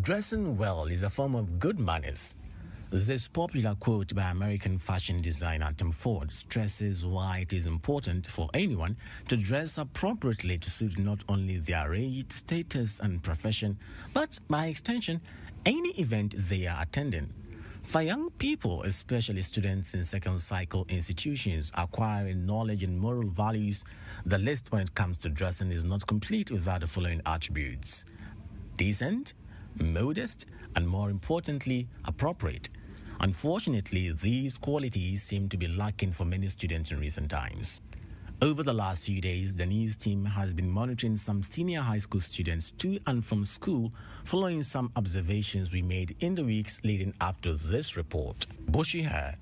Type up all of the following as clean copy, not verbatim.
Dressing well is a form of good manners. This popular quote by American fashion designer Lantam Papanko stresses why it is important for anyone to dress appropriately to suit not only their age, status, and profession, but by extension, any event they are attending. For young people, especially students in second cycle institutions acquiring knowledge and moral values, the list when it comes to dressing is not complete without the following attributes: decent, modest, and more importantly, appropriate. Unfortunately, these qualities seem to be lacking for many students in recent times. Over the last few days, the news team has been monitoring some senior high school students to and from school following some observations we made in the weeks leading up to this report. Bushy hair,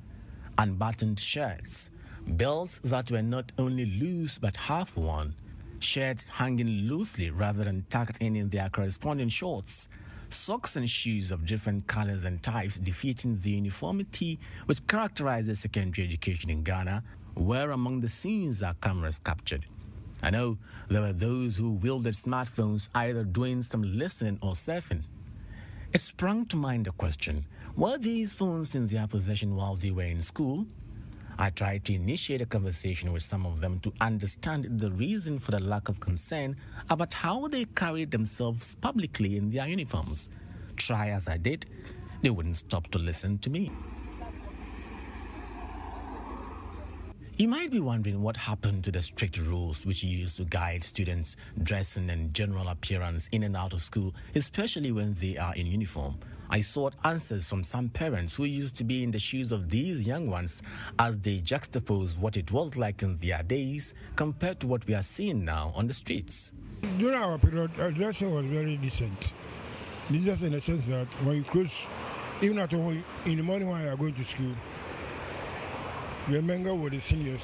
unbuttoned shirts, belts that were not only loose but half worn, shirts hanging loosely rather than tucked in their corresponding shorts, socks and shoes of different colors and types defeating the uniformity which characterizes secondary education in Ghana were among the scenes our cameras captured. I know there were those who wielded smartphones either doing some listening or surfing. It sprang to mind the question, were these phones in their possession while they were in school? I tried to initiate a conversation with some of them to understand the reason for the lack of concern about how they carried themselves publicly in their uniforms. Try as I did, they wouldn't stop to listen to me. You might be wondering what happened to the strict rules which used to guide students' dressing and general appearance in and out of school, especially when they are in uniform. I sought answers from some parents who used to be in the shoes of these young ones as they juxtapose what it was like in their days compared to what we are seeing now on the streets. During our period, our dressing was very decent. Decent in the sense that when you close, even at home, in the morning when you are going to school, we mingle with the seniors.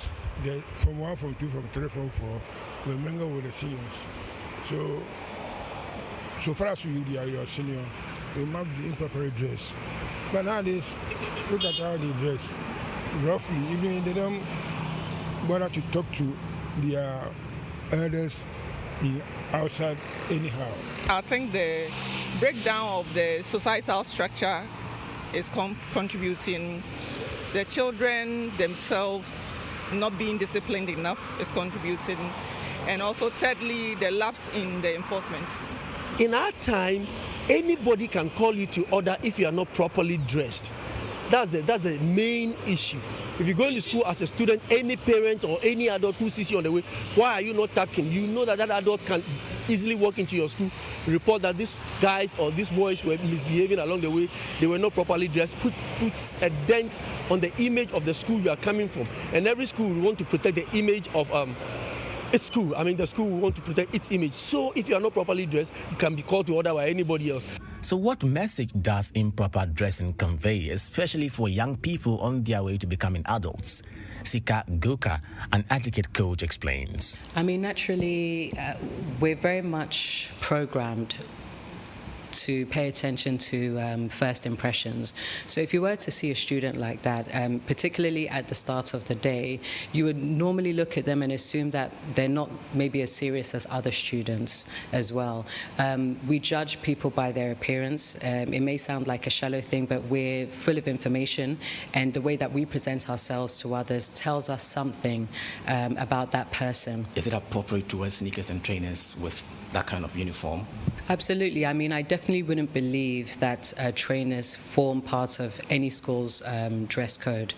From 1, from 2, from 3, from 4, we mingle with the seniors. So far as you are your senior, we must be improperly dressed. But nowadays, look at how they dress. Roughly, even they don't bother to talk to their elders outside anyhow. I think the breakdown of the societal structure is contributing. The children themselves not being disciplined enough is contributing. And also, thirdly, the lapse in the enforcement. In our time, anybody can call you to order if you are not properly dressed. That's the main issue. If you go into school as a student, any parent or any adult who sees you on the way, why are you not tucking? You know that adult can easily walk into your school, report that these guys or these boys were misbehaving along the way, they were not properly dressed, puts a dent on the image of the school you are coming from. And every school will want to protect the image of its school. I mean, the school will want to protect its image. So if you are not properly dressed, you can be called to order by anybody else. So what message does improper dressing convey, especially for young people on their way to becoming adults? Sika Goka, an etiquette coach, explains. I mean, naturally, we're very much programmed to pay attention to first impressions. So if you were to see a student like that, particularly at the start of the day, you would normally look at them and assume that they're not maybe as serious as other students as well. We judge people by their appearance. It may sound like a shallow thing, but we're full of information, and the way that we present ourselves to others tells us something about that person. Is it appropriate to wear sneakers and trainers with that kind of uniform? Absolutely. I mean, I definitely wouldn't believe that trainers form part of any school's dress code,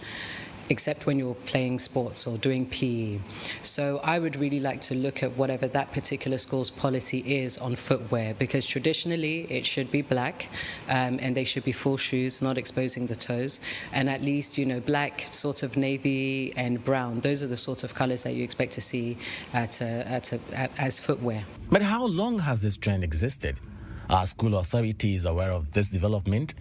except when you're playing sports or doing PE. So I would really like to look at whatever that particular school's policy is on footwear, because traditionally it should be black and they should be full shoes, not exposing the toes, and at least, you know, black, sort of navy and brown. Those are the sort of colors that you expect to see as footwear. But how long has this trend existed? Are school authorities aware of this development?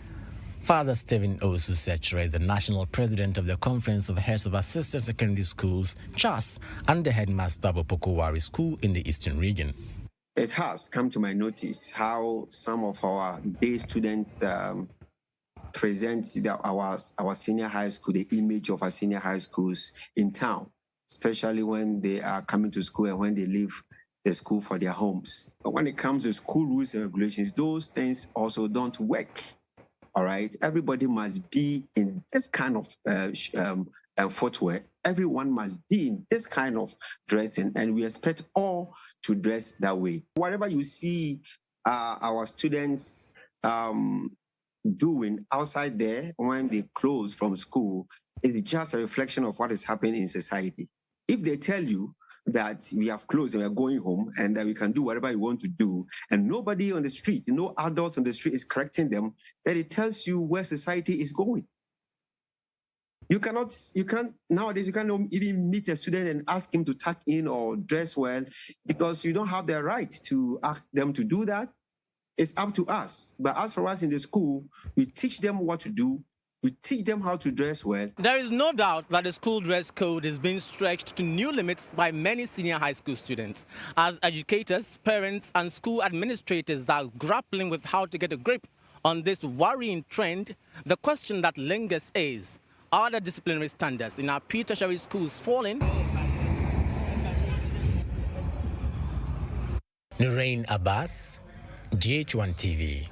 Father Stephen Osusechre is the national president of the Conference of Heads of Assisted Secondary Schools, CHAS, and the headmaster of Opokowari School in the Eastern region. It has come to my notice how some of our day students present our senior high school, the image of our senior high schools in town, especially when they are coming to school and when they leave the school for their homes. But when it comes to school rules and regulations, those things also don't work. All right, everybody must be in this kind of footwear. Everyone must be in this kind of dressing, and we expect all to dress that way. Whatever you see our students doing outside there when they close from school is just a reflection of what is happening in society. If they tell you that we have closed and we are going home and that we can do whatever we want to do, and nobody on the street, no adult on the street is correcting them, then it tells you where society is going. Nowadays you can't even meet a student and ask him to tuck in or dress well, because you don't have the right to ask them to do that. It's up to us. But as for us in the school, we teach them what to do. We teach them how to dress well. There is no doubt that the school dress code is being stretched to new limits by many senior high school students. As educators, parents, and school administrators are grappling with how to get a grip on this worrying trend, the question that lingers is, are the disciplinary standards in our pre-tertiary schools falling? Nurain Abbas, GHOne TV.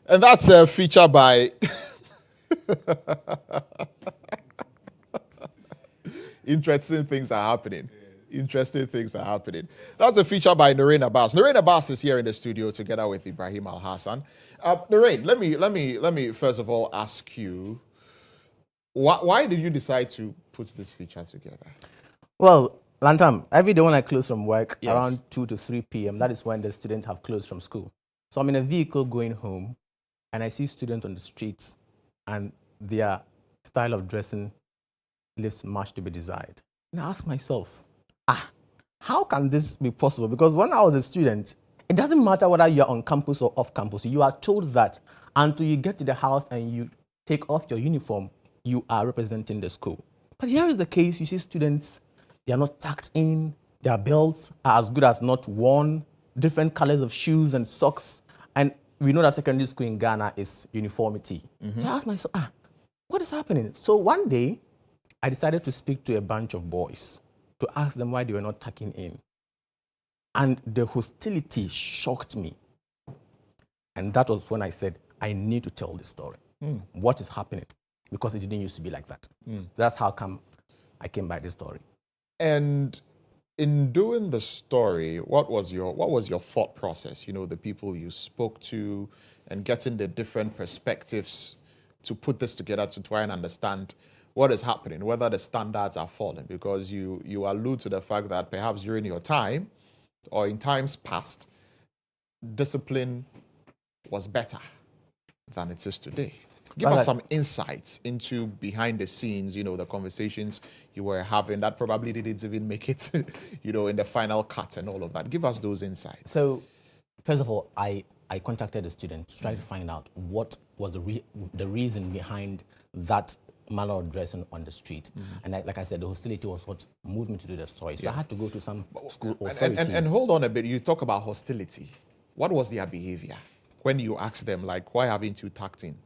And that's a feature by Interesting things are happening. Interesting things are happening. That's a feature by Nurain Abbas. Nurain Abbas is here in the studio together with Ibrahim Al Hassan. Nurain, let me first of all ask you, why did you decide to put this feature together? Well, Lantam, every day when I close from work, around 2 to 3 p.m., that is when the students have closed from school. So I'm in a vehicle going home, and I see students on the streets, and their style of dressing leaves much to be desired. And I ask myself, how can this be possible? Because when I was a student, it doesn't matter whether you're on campus or off campus. You are told that until you get to the house and you take off your uniform, you are representing the school. But here is the case. You see students, they are not tucked in. Their belts are as good as not worn. Different colors of shoes and socks. And we know that secondary school in Ghana is uniformity. Mm-hmm. So I asked myself, what is happening? So one day, I decided to speak to a bunch of boys to ask them why they were not tucking in. And the hostility shocked me. And that was when I said, I need to tell this story. What is happening? Because it didn't used to be like that. That's how come I came by this story. And in doing the story, what was your thought process? You know, the people you spoke to and getting the different perspectives to put this together to try and understand what is happening, whether the standards are falling, because you allude to the fact that perhaps during your time or in times past, discipline was better than it is today. Give us some insights into behind the scenes, you know, the conversations you were having that probably didn't even make it, you know, in the final cut and all of that. Give us those insights. So, first of all, I contacted the student to try to find out what was the reason behind that manner of dressing on the street. And like I said, the hostility was what moved me to do the story. So I had to go to some school authorities. And hold on a bit. You talk about hostility. What was their behavior when you asked them, like, why haven't you tucked in?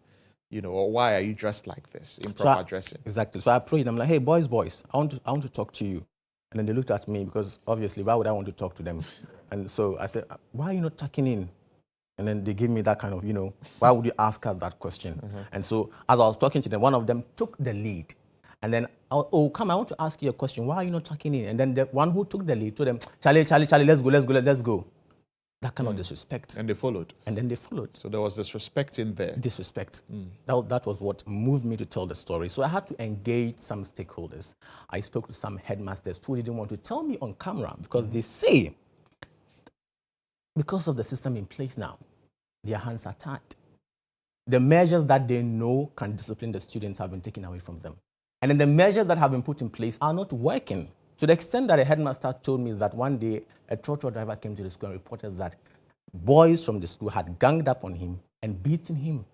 You know, or why are you dressed like this, improper dressing? Exactly. So I approached them like, hey, boys, I want to talk to you. And then they looked at me because obviously, why would I want to talk to them? And so I said, why are you not tucking in? And then they gave me that kind of, you know, why would you ask us that question? And so as I was talking to them, one of them took the lead. And then, come, I want to ask you a question. Why are you not tucking in? And then the one who took the lead told them, Charlie, let's go. That kind of disrespect. And they followed. And then they followed. So there was disrespect in there. Disrespect. That was what moved me to tell the story. So I had to engage some stakeholders. I spoke to some headmasters who didn't want to tell me on camera because they say, because of the system in place now, their hands are tied. The measures that they know can discipline the students have been taken away from them. And then the measures that have been put in place are not working. To the extent that a headmaster told me that one day a trotro driver came to the school and reported that boys from the school had ganged up on him and beaten him.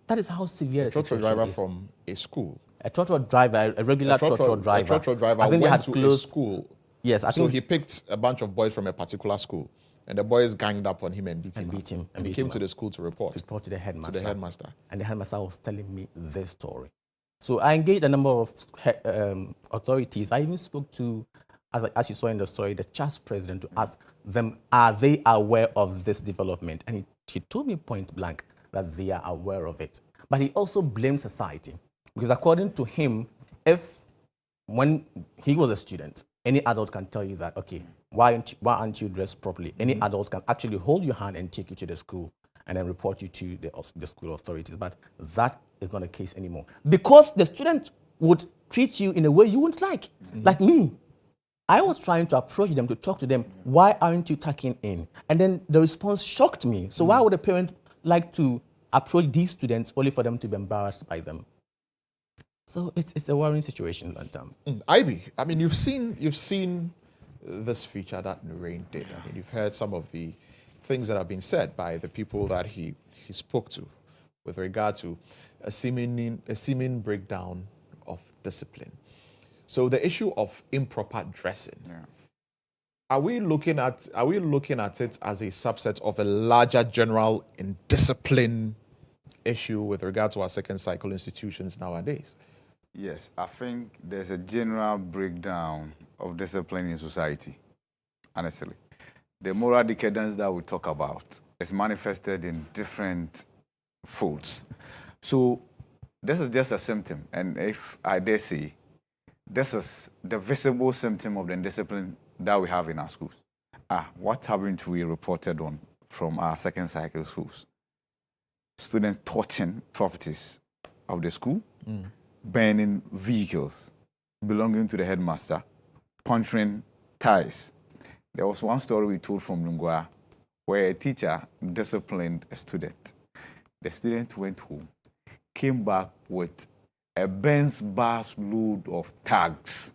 That is how severe the situation is. A trotro driver from a school? A trotro driver, a regular trotro driver. A trotro driver I think went they had to closed a school. Yes, I think so he picked a bunch of boys from a particular school And the boys ganged up on him and beat him. And he came to the school to report. To the headmaster. To the headmaster. And the headmaster was telling me this story. So I engaged a number of authorities. I even spoke to, as you saw in the story, the church president to ask them, are they aware of this development? And he told me point blank that they are aware of it. But he also blamed society. Because according to him, when he was a student, any adult can tell you that, okay, why aren't you dressed properly? Any adult can actually hold your hand and take you to the school and then report you to the school authorities. But that is not the case anymore. Because the student would treat you in a way you wouldn't like. Like me. I was trying to approach them, to talk to them, why aren't you tucking in? And then the response shocked me. So why would a parent like to approach these students only for them to be embarrassed by them? So it's a worrying situation, Lantam. Ivy, I mean, you've seen this feature that Nurain did. I mean, you've heard some of the things that have been said by the people that he spoke to with regard to a seeming breakdown of discipline. So the issue of improper dressing. Are we looking at it as a subset of a larger general indiscipline issue with regard to our second cycle institutions nowadays? Yes, I think there's a general breakdown of discipline in society, honestly. The moral decadence that we talk about is manifested in different folds. So this is just a symptom, and if I dare say, this is the visible symptom of the indiscipline that we have in our schools. What haven't we reported on from our second cycle schools? Students touching properties of the school, burning vehicles belonging to the headmaster, puncturing ties. There was one story we told from Lungwa where a teacher disciplined a student. The student went home, came back with a Benz bus load of tags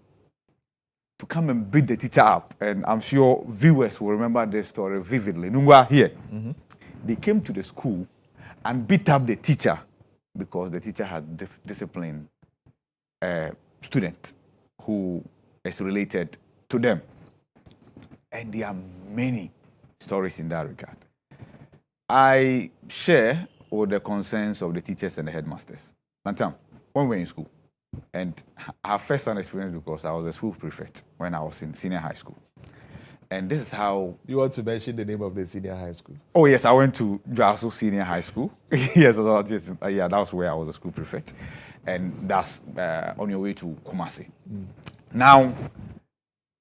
to come and beat the teacher up. And I'm sure viewers will remember this story vividly. Lungwa here. They came to the school and beat up the teacher because the teacher had disciplined a student who is related to them. And there are many stories in that regard. I share all the concerns of the teachers and the headmasters. Lantam, when we were in school, and I have first-hand experience because I was a school prefect when I was in senior high school. And this is how... You want to mention the name of the senior high school? Oh, yes, I went to Joaso Senior High School. Yes, that was where I was a school prefect. And that's on your way to Kumasi. Now,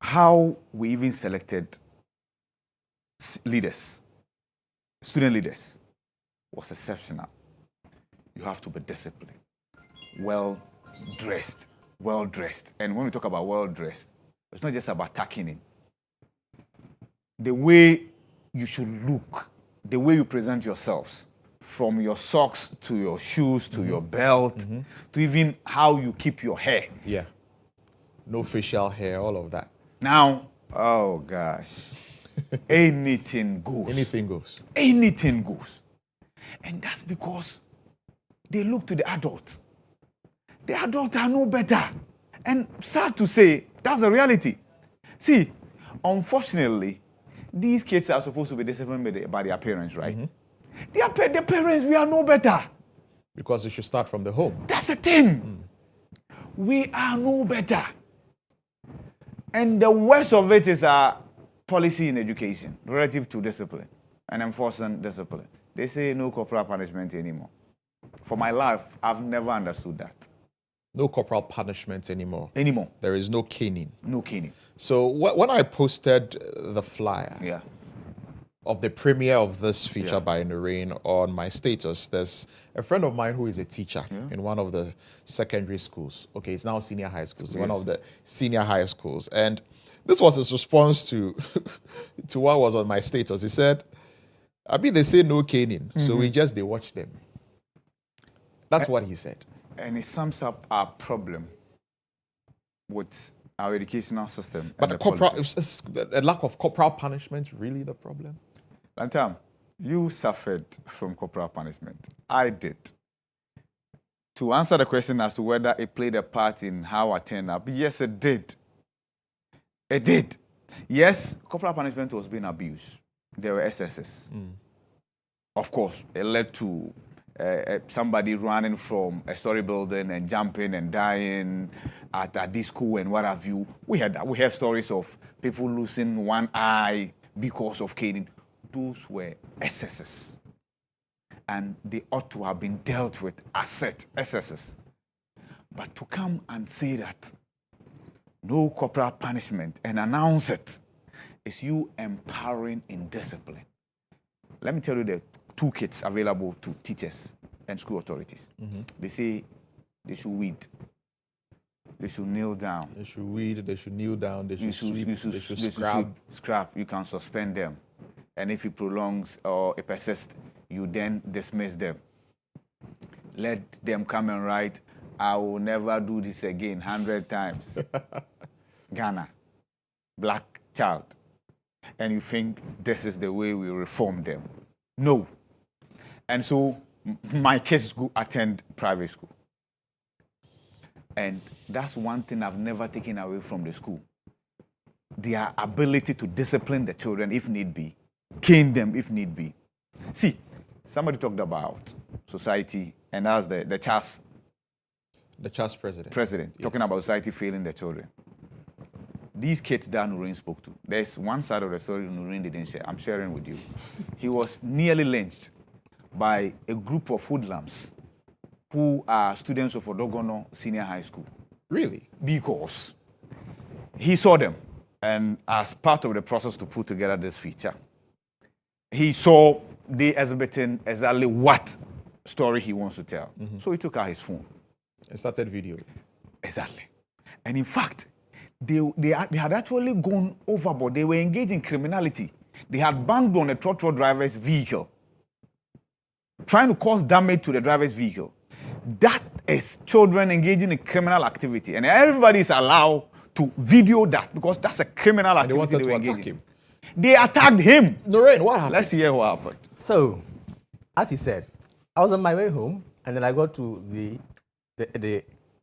how we even selected leaders, student leaders, was exceptional. You have to be disciplined, well-dressed. And when we talk about well-dressed, it's not just about tucking in. The way you should look, the way you present yourselves, from your socks to your shoes to your belt, to even how you keep your hair. Yeah. No facial hair, all of that. Now, oh gosh, anything goes. Anything goes. Anything goes. And that's because they look to the adults. The adults are no better. And sad to say, that's the reality. See, unfortunately, these kids are supposed to be disciplined by their parents, right? The parents, we are no better. Because it should start from the home. That's the thing. We are no better. And the worst of it is our policy in education relative to discipline and enforcing discipline. They say no corporal punishment anymore. For my life, I've never understood that. No corporal punishment anymore. There is no caning. No caning. So when I posted the flyer of the premiere of this feature by Nurain on my status, there's a friend of mine who is a teacher in one of the secondary schools. Okay, it's now senior high schools. One of the senior high schools. And this was his response to to what was on my status. He said, I mean, they say no caning, so they watch them. That's what he said. And it sums up our problem with our educational system. But is a lack of corporal punishment really the problem? Lantam, you suffered from corporal punishment. I did. To answer the question as to whether it played a part in how I turned up, yes, it did. It did. Yes, corporal punishment was being abused. there were SSs. Of course, it led to somebody running from a story building and jumping and dying at this school and what have you. We heard stories of people losing one eye because of caning. Those were SSs. And they ought to have been dealt with as such SSs. But to come and say that no corporal punishment and announce it is you empowering indiscipline. Let me tell you the toolkits available to teachers and school authorities. They say they should weed, they should kneel down. They should weed, they should kneel down, they should sweep, they should scrap. Scrap, you can suspend them. And if it prolongs or it persists, you then dismiss them. Let them come and write, I will never do this again 100 times. Ghana, black child. And you think this is the way we reform them. No. And so my kids go attend private school. And that's one thing I've never taken away from the school. Their ability to discipline the children if need be, cane them if need be. See, somebody talked about society, and that's the CHAS. The CHAS president. Yes. Talking about society failing the children. These kids that Noreen spoke to, there's one side of the story Noreen didn't share. I'm sharing with you. He was nearly lynched by a group of hoodlums who are students of Odogono Senior High School. Really? Because he saw them, and as part of the process to put together this feature, he saw they exhibiting exactly what story he wants to tell. So he took out his phone. And started videoing. Exactly. And in fact, they had actually gone overboard. They were engaged in criminality. They had banged on a trotro driver's vehicle, trying to cause damage to the driver's vehicle. That is children engaging in criminal activity. And everybody is allowed to video that because that's a criminal activity. And they wanted to attack him. They attacked him. Noreen, what happened? Let's hear what happened. So, as he said, I was on my way home, and then I got to the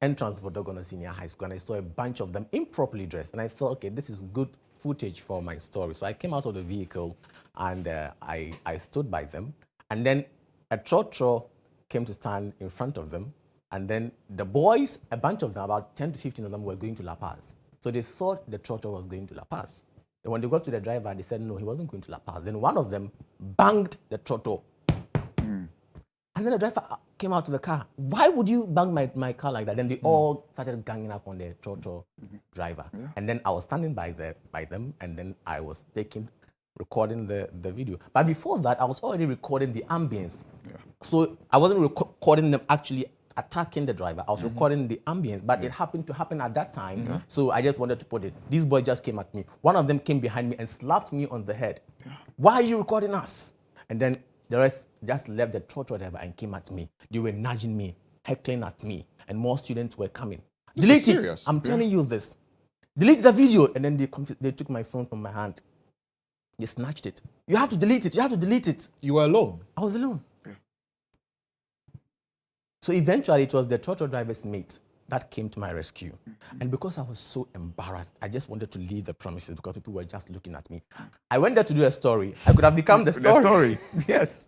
entrance for Dogono Senior High School, and I saw a bunch of them improperly dressed. And I thought, okay, this is good footage for my story. So I came out of the vehicle, and I stood by them. And then a trotro came to stand in front of them. And then the boys, a bunch of them, about 10 to 15 of them, were going to La Paz. So they thought the trotro was going to La Paz. And when they got to the driver, they said, no, he wasn't going to La Paz. Then one of them banged the trotro. And then the driver came out to the car. Why would you bang my car like that? Then they all started ganging up on the trotro driver. Yeah. And then I was standing by them, and then I was recording the video. But before that, I was already recording the ambience. Yeah. So I wasn't recording them actually attacking the driver. I was recording the ambience, but it happened to happen at that time. Yeah. So I just wanted to put it. These boys just came at me. One of them came behind me and slapped me on the head. Yeah. Why are you recording us? And then the rest just left the trotro driver and came at me. They were nudging me, heckling at me, and more students were coming. Delete it. I'm telling you this. Delete the video. And then they took my phone from my hand. They snatched it. You have to delete it. You have to delete it. You were alone? I was alone. Yeah. So eventually, it was the trotro driver's mate that came to my rescue. And because I was so embarrassed, I just wanted to leave the premises because people were just looking at me. I went there to do a story. I could have become the story. The story. Yes.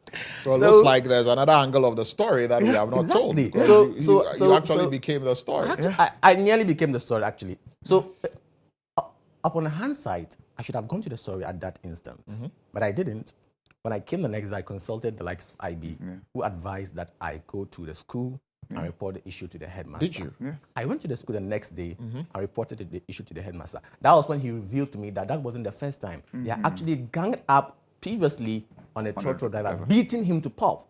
Well, it looks like there's another angle of the story that we have not told. You actually became the story. I nearly became the story, actually. So upon hindsight, I should have gone to the story at that instance. But I didn't. When I came the next day, I consulted the likes of IB, who advised that I go to the school and report the issue to the headmaster. Did you? Yeah. I went to the school the next day and reported the issue to the headmaster. That was when he revealed to me that wasn't the first time. They had actually ganged up previously on a trotro driver, beating him to pulp,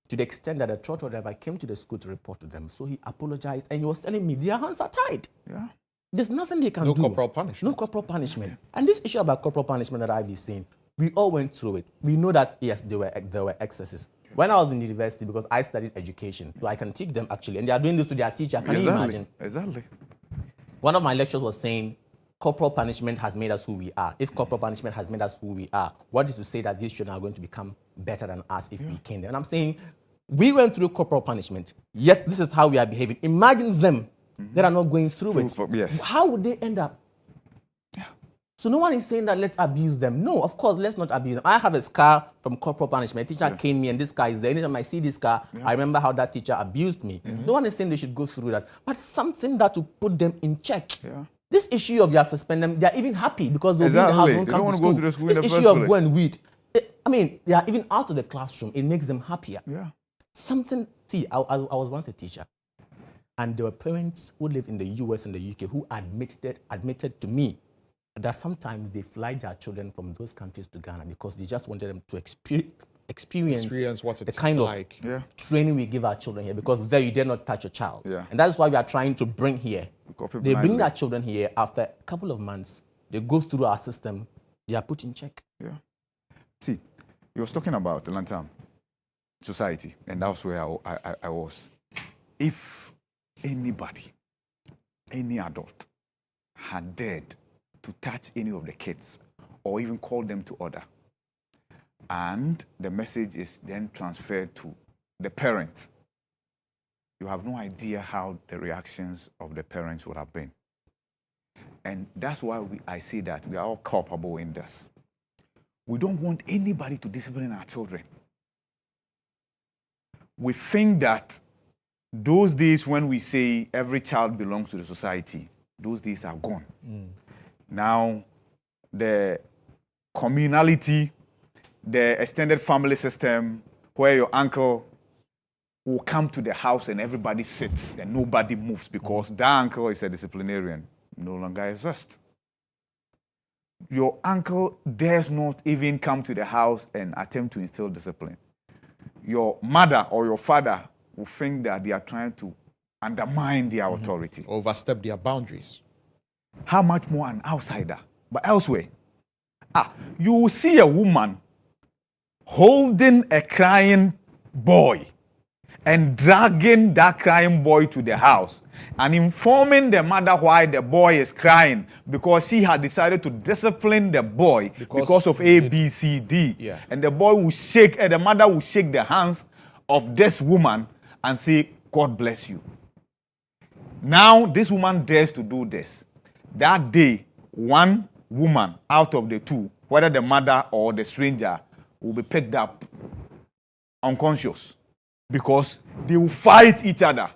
to the extent that the trotro driver came to the school to report to them. So he apologized, and he was telling me their hands are tied. Yeah. There's nothing they can do. No corporal punishment. No corporal punishment. And this issue about corporal punishment that I've been saying, we all went through it. We know that, yes, there were excesses. When I was in university, because I studied education, so I can teach them actually, and they are doing this to their teacher. Can you imagine? Exactly. One of my lectures was saying, corporal punishment has made us who we are. If corporal punishment has made us who we are, what is to say that these children are going to become better than us if we can? And I'm saying, we went through corporal punishment. Yes, this is how we are behaving. Imagine them that are not going through it. Yes. How would they end up? So no one is saying that let's abuse them. No, of course, let's not abuse them. I have a scar from corporal punishment. A teacher caned me and this scar is there. Anytime I see this scar, I remember how that teacher abused me. No one is saying they should go through that. But something that will put them in check. This issue of your suspending, they are even happy because they'll be in the house, won't come to school. This issue of go and weed. I mean, they are even out of the classroom. It makes them happier. Something, see, I was once a teacher. And there were parents who live in the US and the UK who admitted to me that sometimes they fly their children from those countries to Ghana because they just wanted them to experience what the kind like. Of training we give our children here, because there you dare not touch a child. And that's why we are trying to bring here. They bring their children here after a couple of months. They go through our system. They are put in check. See, you was talking about the Lantam society, and that's where I was. If anybody, any adult, had dared to touch any of the kids or even call them to order, and the message is then transferred to the parents, you have no idea how the reactions of the parents would have been. And that's why I say that we are all culpable in this. We don't want anybody to discipline our children. We think that those days when we say every child belongs to the society, those days are gone. Now, the communality, the extended family system, where your uncle will come to the house and everybody sits and nobody moves because that uncle is a disciplinarian, no longer exists. Your uncle dares not even come to the house and attempt to instill discipline. Your mother or your father will think that they are trying to undermine their authority. Overstep their boundaries. How much more an outsider? But elsewhere, you will see a woman holding a crying boy and dragging that crying boy to the house and informing the mother why the boy is crying, because she had decided to discipline the boy because of A, B, C, D. And the boy will shake, and the mother will shake the hands of this woman and say, God bless you. Now, this woman dares to do this. That day, one woman out of the two, whether the mother or the stranger, will be picked up unconscious because they will fight each other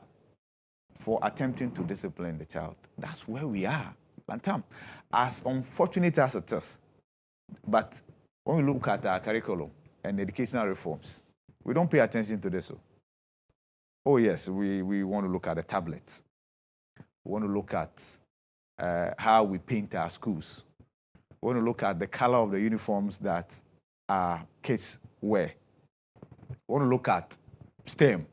for attempting to discipline the child. That's where we are, Lantam. As unfortunate as it is, but when we look at our curriculum and educational reforms, we don't pay attention to this. Oh yes, we want to look at the tablets. We want to look at how we paint our schools. We want to look at the color of the uniforms that our kids wear. We want to look at STEM.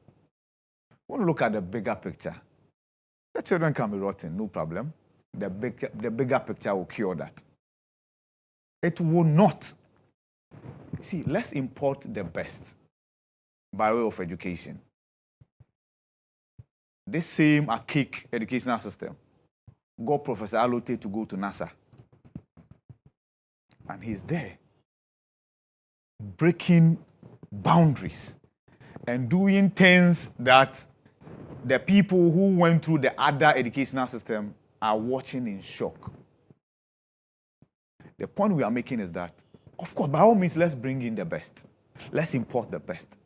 We want to look at the bigger picture. The children can be rotten, no problem. The bigger picture will cure that. It will not. See, let's import the best by way of education. This same archaic educational system got Professor Alote to go to NASA. And he's there, breaking boundaries and doing things that the people who went through the other educational system are watching in shock. The point we are making is that, of course, by all means, let's bring in the best. Let's import the best.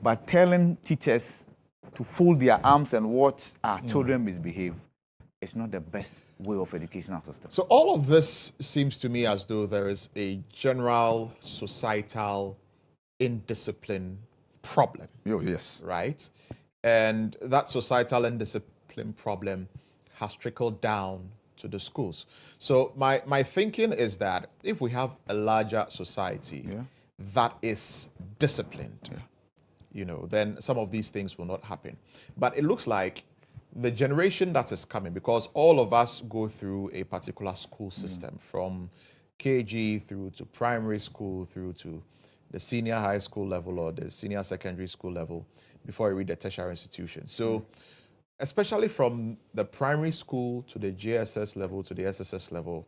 But telling teachers to fold their arms and watch our children misbehave is not the best way of educational system. So all of this seems to me as though there is a general societal indiscipline problem. Yes. Right? And that societal indiscipline problem has trickled down to the schools. So my thinking is that if we have a larger society that is disciplined, then some of these things will not happen. But it looks like the generation that is coming, because all of us go through a particular school system, from KG through to primary school, through to the senior high school level or the senior secondary school level before you reach the tertiary institution. So especially from the primary school to the JSS level to the SSS level,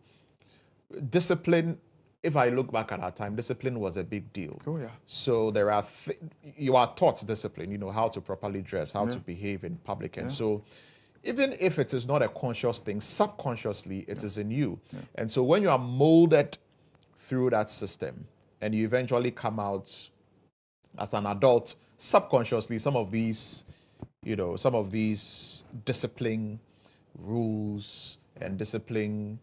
discipline, if I look back at our time, discipline was a big deal. Oh, yeah. So there are you are taught discipline, how to properly dress, how to behave in public. And so even if it is not a conscious thing, subconsciously it is in you. And so when you are molded through that system and you eventually come out as an adult, subconsciously, some of these discipline rules and discipline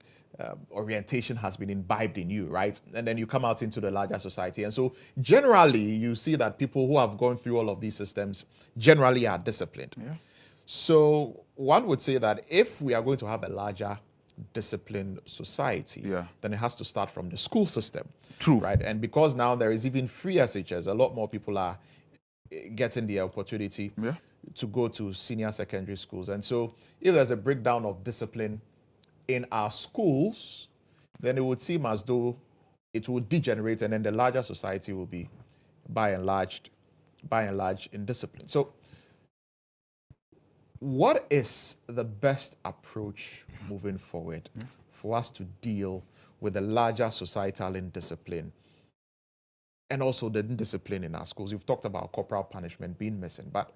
orientation has been imbibed in you, right? And then you come out into the larger society. And so generally, you see that people who have gone through all of these systems generally are disciplined. Yeah. So one would say that if we are going to have a larger disciplined society, then it has to start from the school system. True. Right? And because now there is even free SHS, a lot more people are getting the opportunity to go to senior secondary schools. And so if there's a breakdown of discipline in our schools, then it would seem as though it will degenerate, and then the larger society will be by and large in discipline. So what is the best approach moving forward for us to deal with the larger societal indiscipline and also the indiscipline in our schools? You've talked about corporal punishment being missing, but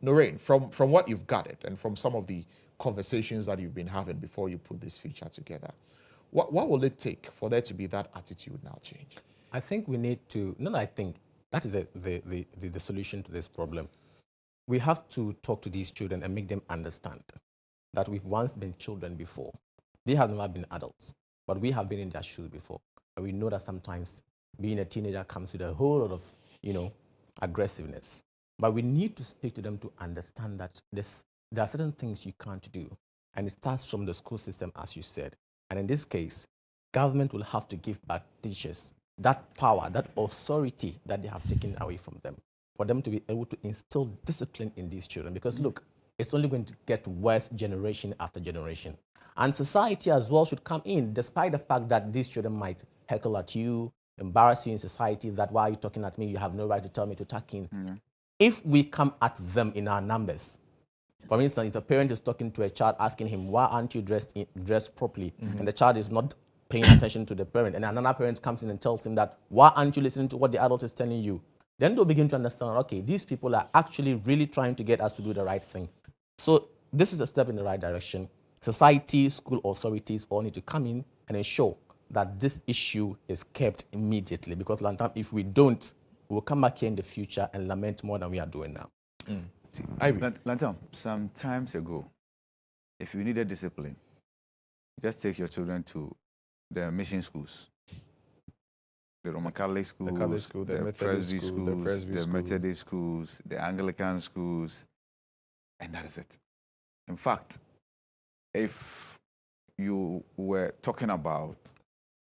Noreen, from what you've gathered and from some of the conversations that you've been having before you put this feature together, what will it take for there to be that attitude now change? I think we need to, I think that is the solution to this problem. We have to talk to these children and make them understand that we've once been children before. They have never been adults, but we have been in their shoes before. And we know that sometimes being a teenager comes with a whole lot of, aggressiveness. But we need to speak to them to understand that there are certain things you can't do. And it starts from the school system, as you said. And in this case, government will have to give back teachers that power, that authority that they have taken away from them, for them to be able to instill discipline in these children. Because look, it's only going to get worse generation after generation. And society as well should come in, despite the fact that these children might heckle at you, embarrass you in society, that why are you talking at me? You have no right to tell me to tuck in. If we come at them in our numbers, for instance, if a parent is talking to a child asking him, why aren't you dressed properly? And the child is not paying attention to the parent, and another parent comes in and tells him that, why aren't you listening to what the adult is telling you? Then they'll begin to understand, okay, these people are actually really trying to get us to do the right thing. So this is a step in the right direction. Society, school authorities all need to come in and ensure that this issue is kept immediately, because Lantam, if we don't, we'll come back here in the future and lament more than we are doing now. Lantam, some times ago, if you needed discipline, just take your children to the mission schools, the Roman Catholic schools, the Methodist schools, the Methodist schools, the Anglican schools, and that is it. In fact, if you were talking about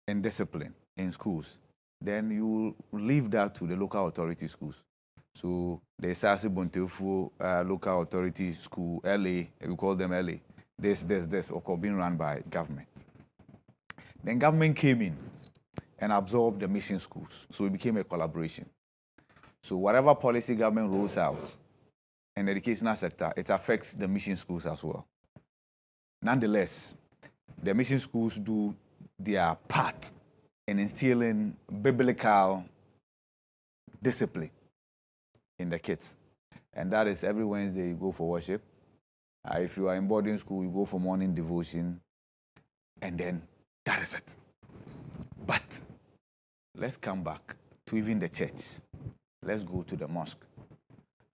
indiscipline in schools, then you leave that to the local authority schools. So the Sasi Bontefu local authority school, LA, we call them LA. This, of course, being run by government. Then government came in and absorbed the mission schools. So it became a collaboration. So whatever policy government rolls out in the educational sector, it affects the mission schools as well. Nonetheless, the mission schools do their part in instilling biblical discipline in the kids. And that is every Wednesday you go for worship. If you are in boarding school, you go for morning devotion. And then that is it. But let's come back to even the church. Let's go to the mosque.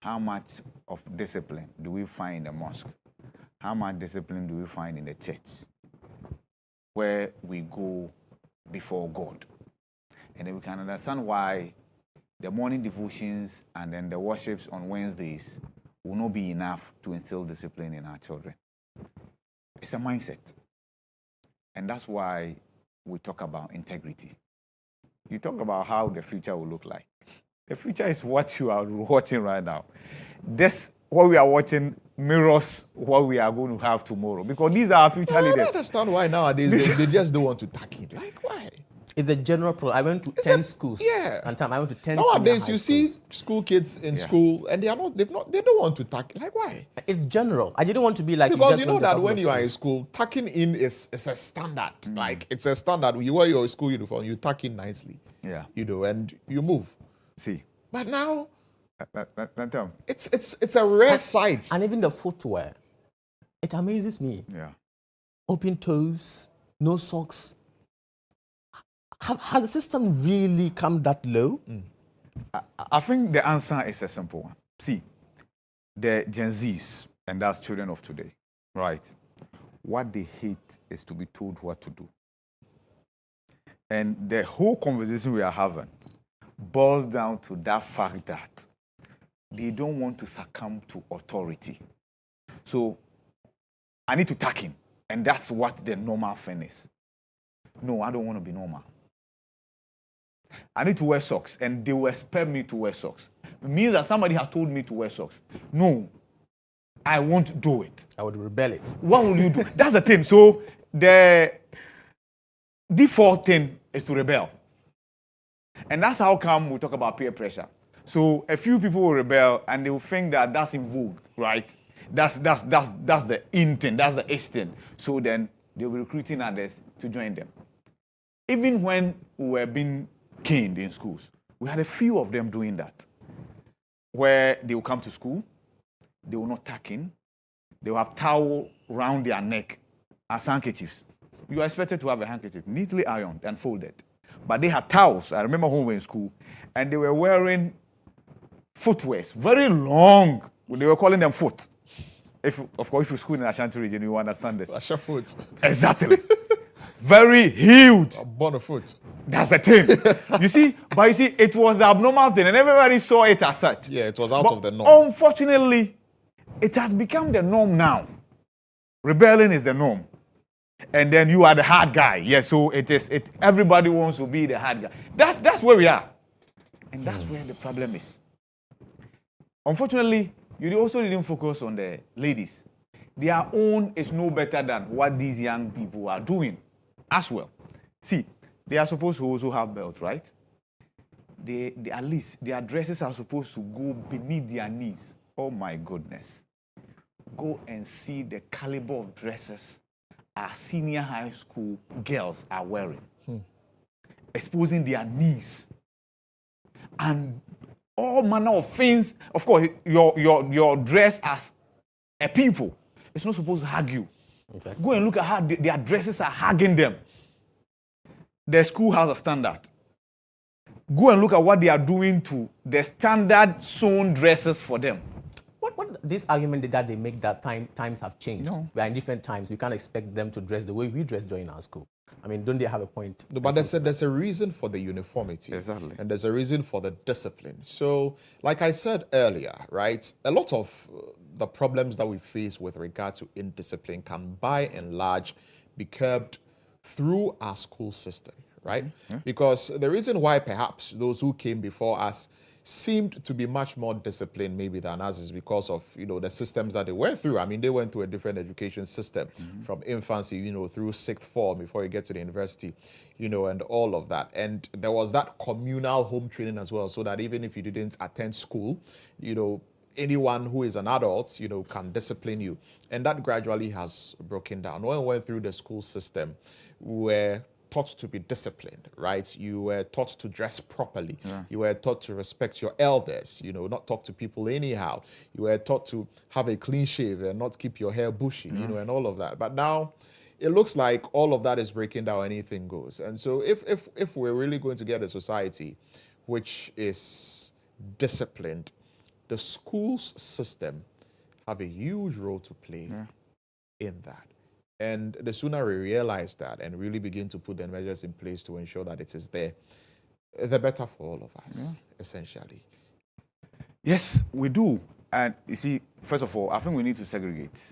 How much of discipline do we find in the mosque? How much discipline do we find in the church? Where we go before God. And then we can understand why the morning devotions and then the worships on Wednesdays will not be enough to instill discipline in our children. It's a mindset. And that's why we talk about integrity. You talk about how the future will look like. The future is what you are watching right now. This, what we are watching, mirrors what we are going to have tomorrow. Because these are our future leaders. I don't understand why nowadays they just don't want to tack it. Like, why? It's a general problem. I went to 10 schools. Yeah. And I went to 10 nowadays you see school kids in school and they don't want to tack. Like, why? It's general. I didn't want to be like, because you know that when you are in school, tucking in is a standard. Like, it's a standard. You wear your school uniform, you tuck in nicely. Yeah. And you move. See. But now it's a rare sight. And even the footwear. It amazes me. Yeah. Open toes, no socks. Has the system really come that low? I think the answer is a simple one. See, the Gen Zs, and that's children of today, right? What they hate is to be told what to do. And the whole conversation we are having boils down to that fact that they don't want to succumb to authority. So I need to tuck in, and that's what the normal thing is. No, I don't want to be normal. I need to wear socks, and they will expect me to wear socks. It means that somebody has told me to wear socks. No, I won't do it. I would rebel it. What will you do? That's the thing. So the default thing is to rebel. And that's how come we talk about peer pressure. So a few people will rebel and they will think that that's in vogue, right? That's the in thing, that's the ish thing. So then they'll be recruiting others to join them. Even when we were being caned in schools, we had a few of them doing that. Where they will come to school, they will not tuck in, they will have towel around their neck as handkerchiefs. You are expected to have a handkerchief neatly ironed and folded. But they had towels. I remember when we were in school, and they were wearing footwears, very long. They were calling them foot. Of course, if you school in Ashanti region, you understand this. Asha foot. Exactly. Very huge. Bonafoot. That's the thing. You see, it was the abnormal thing, and everybody saw it as such. Yeah, it was out of the norm. Unfortunately, it has become the norm now. Rebelling is the norm. And then you are the hard guy. Yeah, so everybody wants to be the hard guy. That's where we are. And that's where the problem is. Unfortunately, you also didn't focus on the ladies. Their own is no better than what these young people are doing as well. See, they are supposed to also have belts, right? They at least their dresses are supposed to go beneath their knees. Oh my goodness. Go and see the caliber of dresses our senior high school girls are wearing. Exposing their knees. And all manner of things. Of course, your dress as a people, it's not supposed to hug you. Okay. Go and look at how their dresses are hugging them. The school has a standard. Go and look at what they are doing to the standard sewn dresses for them. What this argument that they make that times have changed? No. We are in different times. We can't expect them to dress the way we dress during our school. I mean, don't they have a point? No, but there's a reason for the uniformity. Exactly. And there's a reason for the discipline. So, like I said earlier, right, a lot of the problems that we face with regard to indiscipline can, by and large, be curbed through our school system, right? Mm-hmm. Because the reason why perhaps those who came before us seemed to be much more disciplined maybe than us is because of, the systems that they went through. I mean, they went through a different education system from infancy, through sixth form before you get to the university, and all of that. And there was that communal home training as well, so that even if you didn't attend school, anyone who is an adult, can discipline you. And that gradually has broken down. When we went through the school system, we were taught to be disciplined, right? You were taught to dress properly. Yeah. You were taught to respect your elders, not talk to people anyhow. You were taught to have a clean shave and not keep your hair bushy, and all of that. But now it looks like all of that is breaking down, anything goes. And so if we're really going to get a society which is disciplined, the schools system have a huge role to play in that. And the sooner we realize that and really begin to put the measures in place to ensure that it is there, the better for all of us, essentially. Yes, we do. And you see, first of all, I think we need to segregate.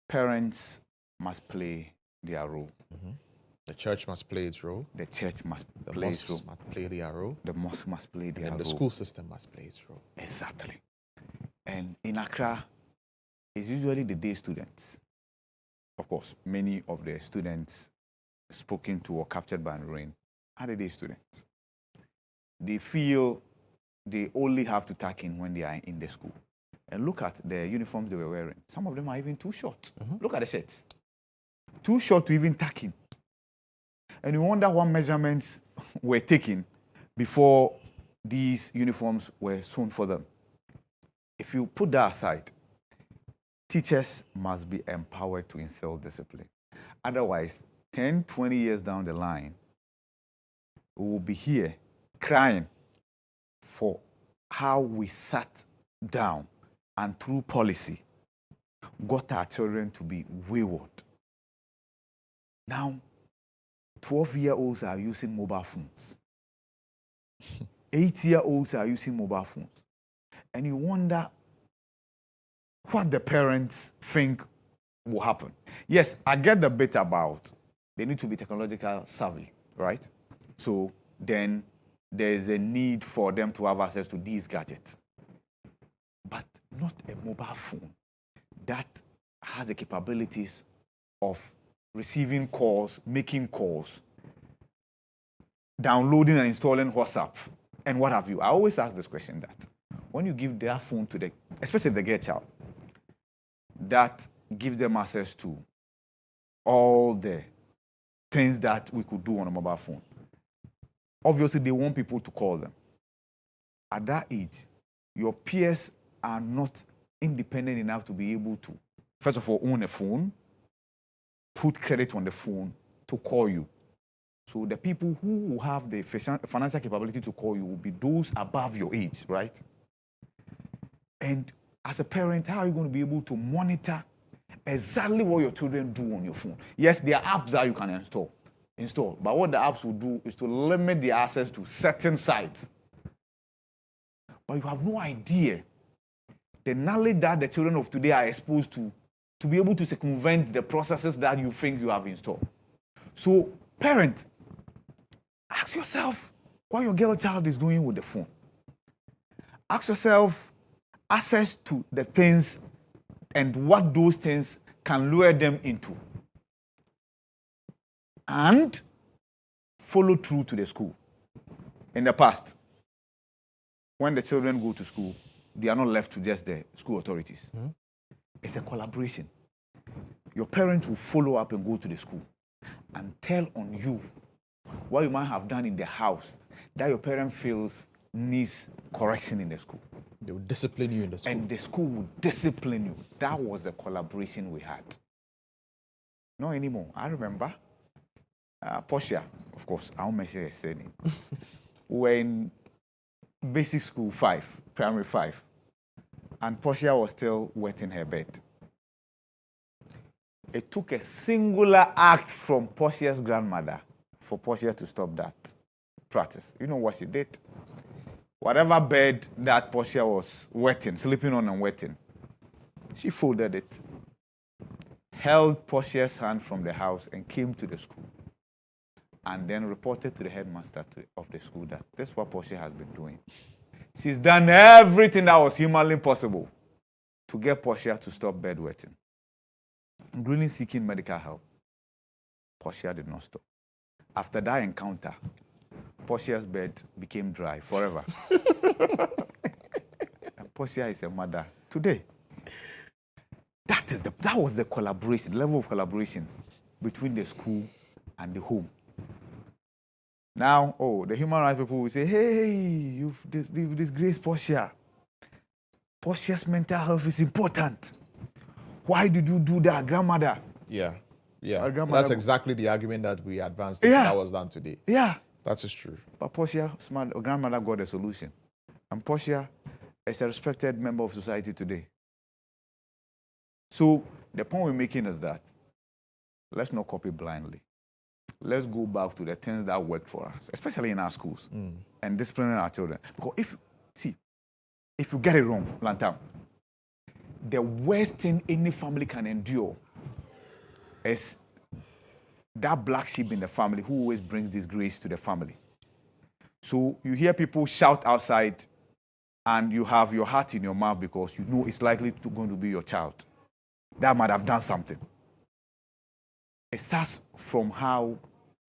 Parents must play their role. Mm-hmm. The church must play its role. The church must the play its role. The mosques must play their role. The mosque must play their role. And the school system must play its role. Exactly. And in Accra, it's usually the day students. Of course, many of the students spoken to or captured by rain are the day students. They feel they only have to tuck in when they are in the school. And look at the uniforms they were wearing. Some of them are even too short. Mm-hmm. Look at the shirts. Too short to even tuck in. And you wonder what measurements were taken before these uniforms were sewn for them. If you put that aside, teachers must be empowered to instill discipline. Otherwise, 10, 20 years down the line, we will be here crying for how we sat down and through policy got our children to be wayward. Now, 12-year-olds are using mobile phones. 8-year-olds are using mobile phones. And you wonder what the parents think will happen. Yes, I get the bit about they need to be technological savvy, right? So then there is a need for them to have access to these gadgets. But not a mobile phone that has the capabilities of receiving calls, making calls, downloading and installing WhatsApp, and what have you. I always ask this question that when you give their phone to the, especially the girl child, that gives them access to all the things that we could do on a mobile phone. Obviously, they want people to call them. At that age, your peers are not independent enough to be able to, first of all, own a phone, put credit on the phone to call you. So the people who will have the financial capability to call you will be those above your age, right? And as a parent, how are you going to be able to monitor exactly what your children do on your phone? Yes, there are apps that you can install. But what the apps will do is to limit the access to certain sites. But you have no idea the knowledge that the children of today are exposed to be able to circumvent the processes that you think you have installed. So, parent, ask yourself what your girl child is doing with the phone. Ask yourself access to the things and what those things can lure them into. And follow through to the school. In the past, when the children go to school, they are not left to just the school authorities. Mm-hmm. It's a collaboration. Your parents will follow up and go to the school and tell on you what you might have done in the house that your parent feels needs correction in the school. They will discipline you in the school. And the school will discipline you. That was the collaboration we had. Not anymore. I remember Portia, of course, I won't mention her surname. We were in basic school 5, primary 5, and Portia was still wetting her bed. It took a singular act from Portia's grandmother for Portia to stop that practice. You know what she did? Whatever bed that Portia was wetting, sleeping on and wetting, she folded it, held Portia's hand from the house and came to the school, and then reported to the headmaster of the school that this is what Portia has been doing. She's done everything that was humanly possible to get Portia to stop bedwetting, including seeking medical help. Portia did not stop. After that encounter, Portia's bed became dry forever. And Portia is a mother today. That was the collaboration, the level of collaboration between the school and the home. Now, the human rights people will say, hey, you've disgraced Portia. Portia's mental health is important. Why did you do that, grandmother? Yeah. That's exactly the argument that we advanced that was done today. Yeah. That is true. But Portia's grandmother got a solution. And Portia is a respected member of society today. So the point we're making is that let's not copy blindly. Let's go back to the things that worked for us, especially in our schools, and disciplining our children. Because if you get it wrong, Lantam, the worst thing any family can endure is that black sheep in the family who always brings disgrace to the family. So you hear people shout outside and you have your heart in your mouth because you know it's likely going to be your child. That might have done something. It starts from how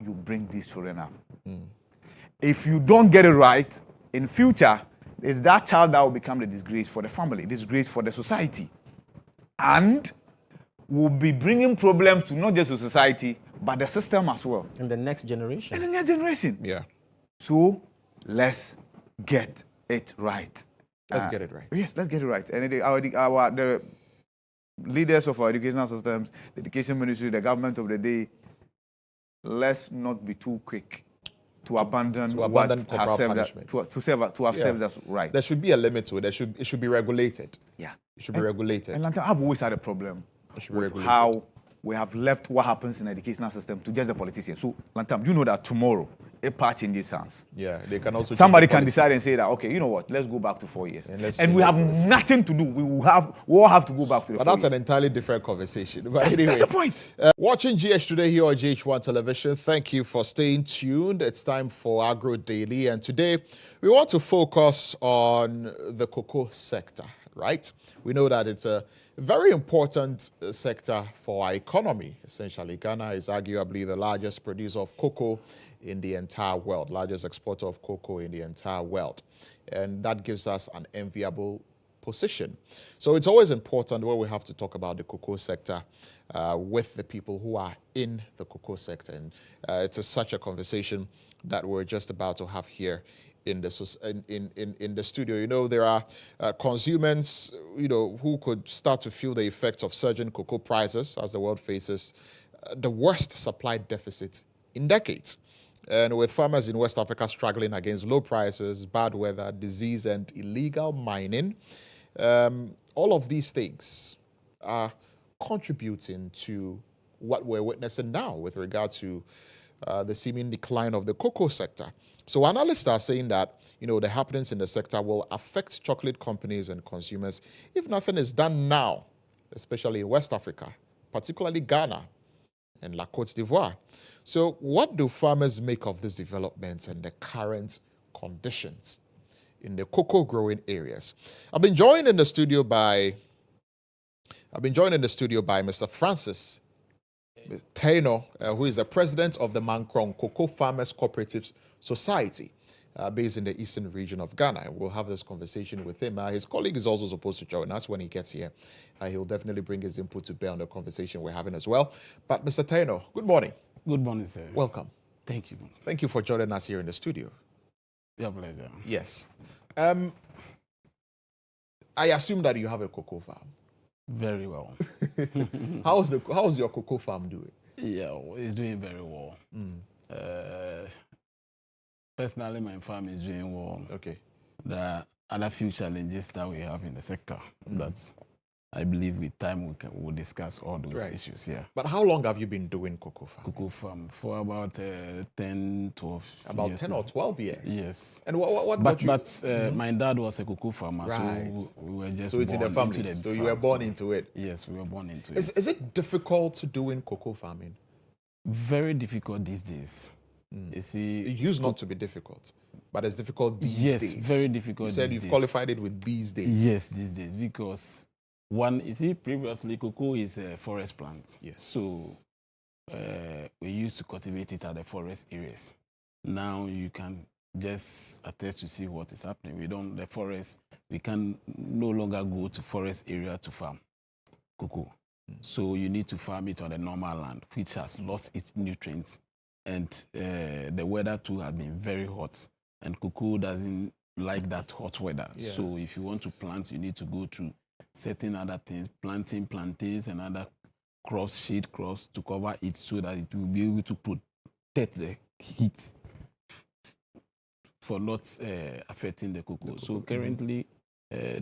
you bring these children up. If you don't get it right, in future, it's that child that will become the disgrace for the family, disgrace for the society. And will be bringing problems to not just the society, but the system as well. And the next generation. Yeah. So let's get it right. Let's get it right. Yes, let's get it right. And the leaders of our educational systems, the education ministry, the government of the day, let's not be too quick to abandon what has served served us right. There should be a limit to it. It should be regulated. Yeah. It should be regulated. And I've always had a problem with how we have left what happens in the educational system to just the politicians. So, Lantam, you know that tomorrow a part changes hands. Yeah, they can also. Somebody can decide and say that, okay, you know what? Let's go back to 4 years, and we have nothing to do. We all have to go back to the. But that's an entirely different conversation. But anyway, that's the point. Watching GH Today here on GH1 Television. Thank you for staying tuned. It's time for Agro Daily, and today we want to focus on the cocoa sector. Right? We know that it's a very important sector for our economy. Essentially, Ghana is arguably the largest producer of cocoa in the entire world, largest exporter of cocoa in the entire world. And that gives us an enviable position. So it's always important when we have to talk about the cocoa sector with the people who are in the cocoa sector. And it's such a conversation that we're just about to have here in the studio. You know, there are consumers, who could start to feel the effects of surging cocoa prices as the world faces the worst supply deficit in decades. And with farmers in West Africa struggling against low prices, bad weather, disease, and illegal mining, all of these things are contributing to what we're witnessing now with regard to the seeming decline of the cocoa sector. So analysts are saying that, the happenings in the sector will affect chocolate companies and consumers if nothing is done now, especially in West Africa, particularly Ghana and La Côte d'Ivoire. So what do farmers make of these developments and the current conditions in the cocoa growing areas? I've been joined in the studio by Mr. Francis Taino, who is the president of the Mankrong Cocoa Farmers Cooperatives Society, based in the eastern region of Ghana. We'll have this conversation with him. His colleague is also supposed to join us when he gets here. He'll definitely bring his input to bear on the conversation we're having as well. But Mr. Taino, good morning. Good morning, sir. Welcome. Thank you. Thank you for joining us here in the studio. Your pleasure. Yes. I assume that you have a cocoa farm. Very well. How's your cocoa farm doing? Yeah, it's doing very well. Personally, my farm is doing well. Okay. There are other few challenges that we have in the sector. That's, I believe, with time we'll discuss all those issues here. But how long have you been doing cocoa farm? Cocoa farm for about 10, 12 about years. 10 or 12 years? Yes. And what my dad was a cocoa farmer, so we were just so it's in the family. Into the so farm, you were born into it? Yes, we were born into it. Is it difficult doing cocoa farming? Very difficult these days. You see, it used not to be difficult, but it's difficult these days. Yes, very difficult. You said you've qualified it with these days. Yes, these days, because one, you see, previously cocoa is a forest plant. Yes. So we used to cultivate it at the forest areas. Now you can just attest to see what is happening. We can no longer go to forest area to farm cocoa. So you need to farm it on the normal land, which has lost its nutrients. And the weather too has been very hot, and cocoa doesn't like that hot weather. Yeah. So if you want to plant, you need to go through certain other things, planting plantains and other crops, shade crops to cover it so that it will be able to protect the heat for not affecting the cocoa. So currently,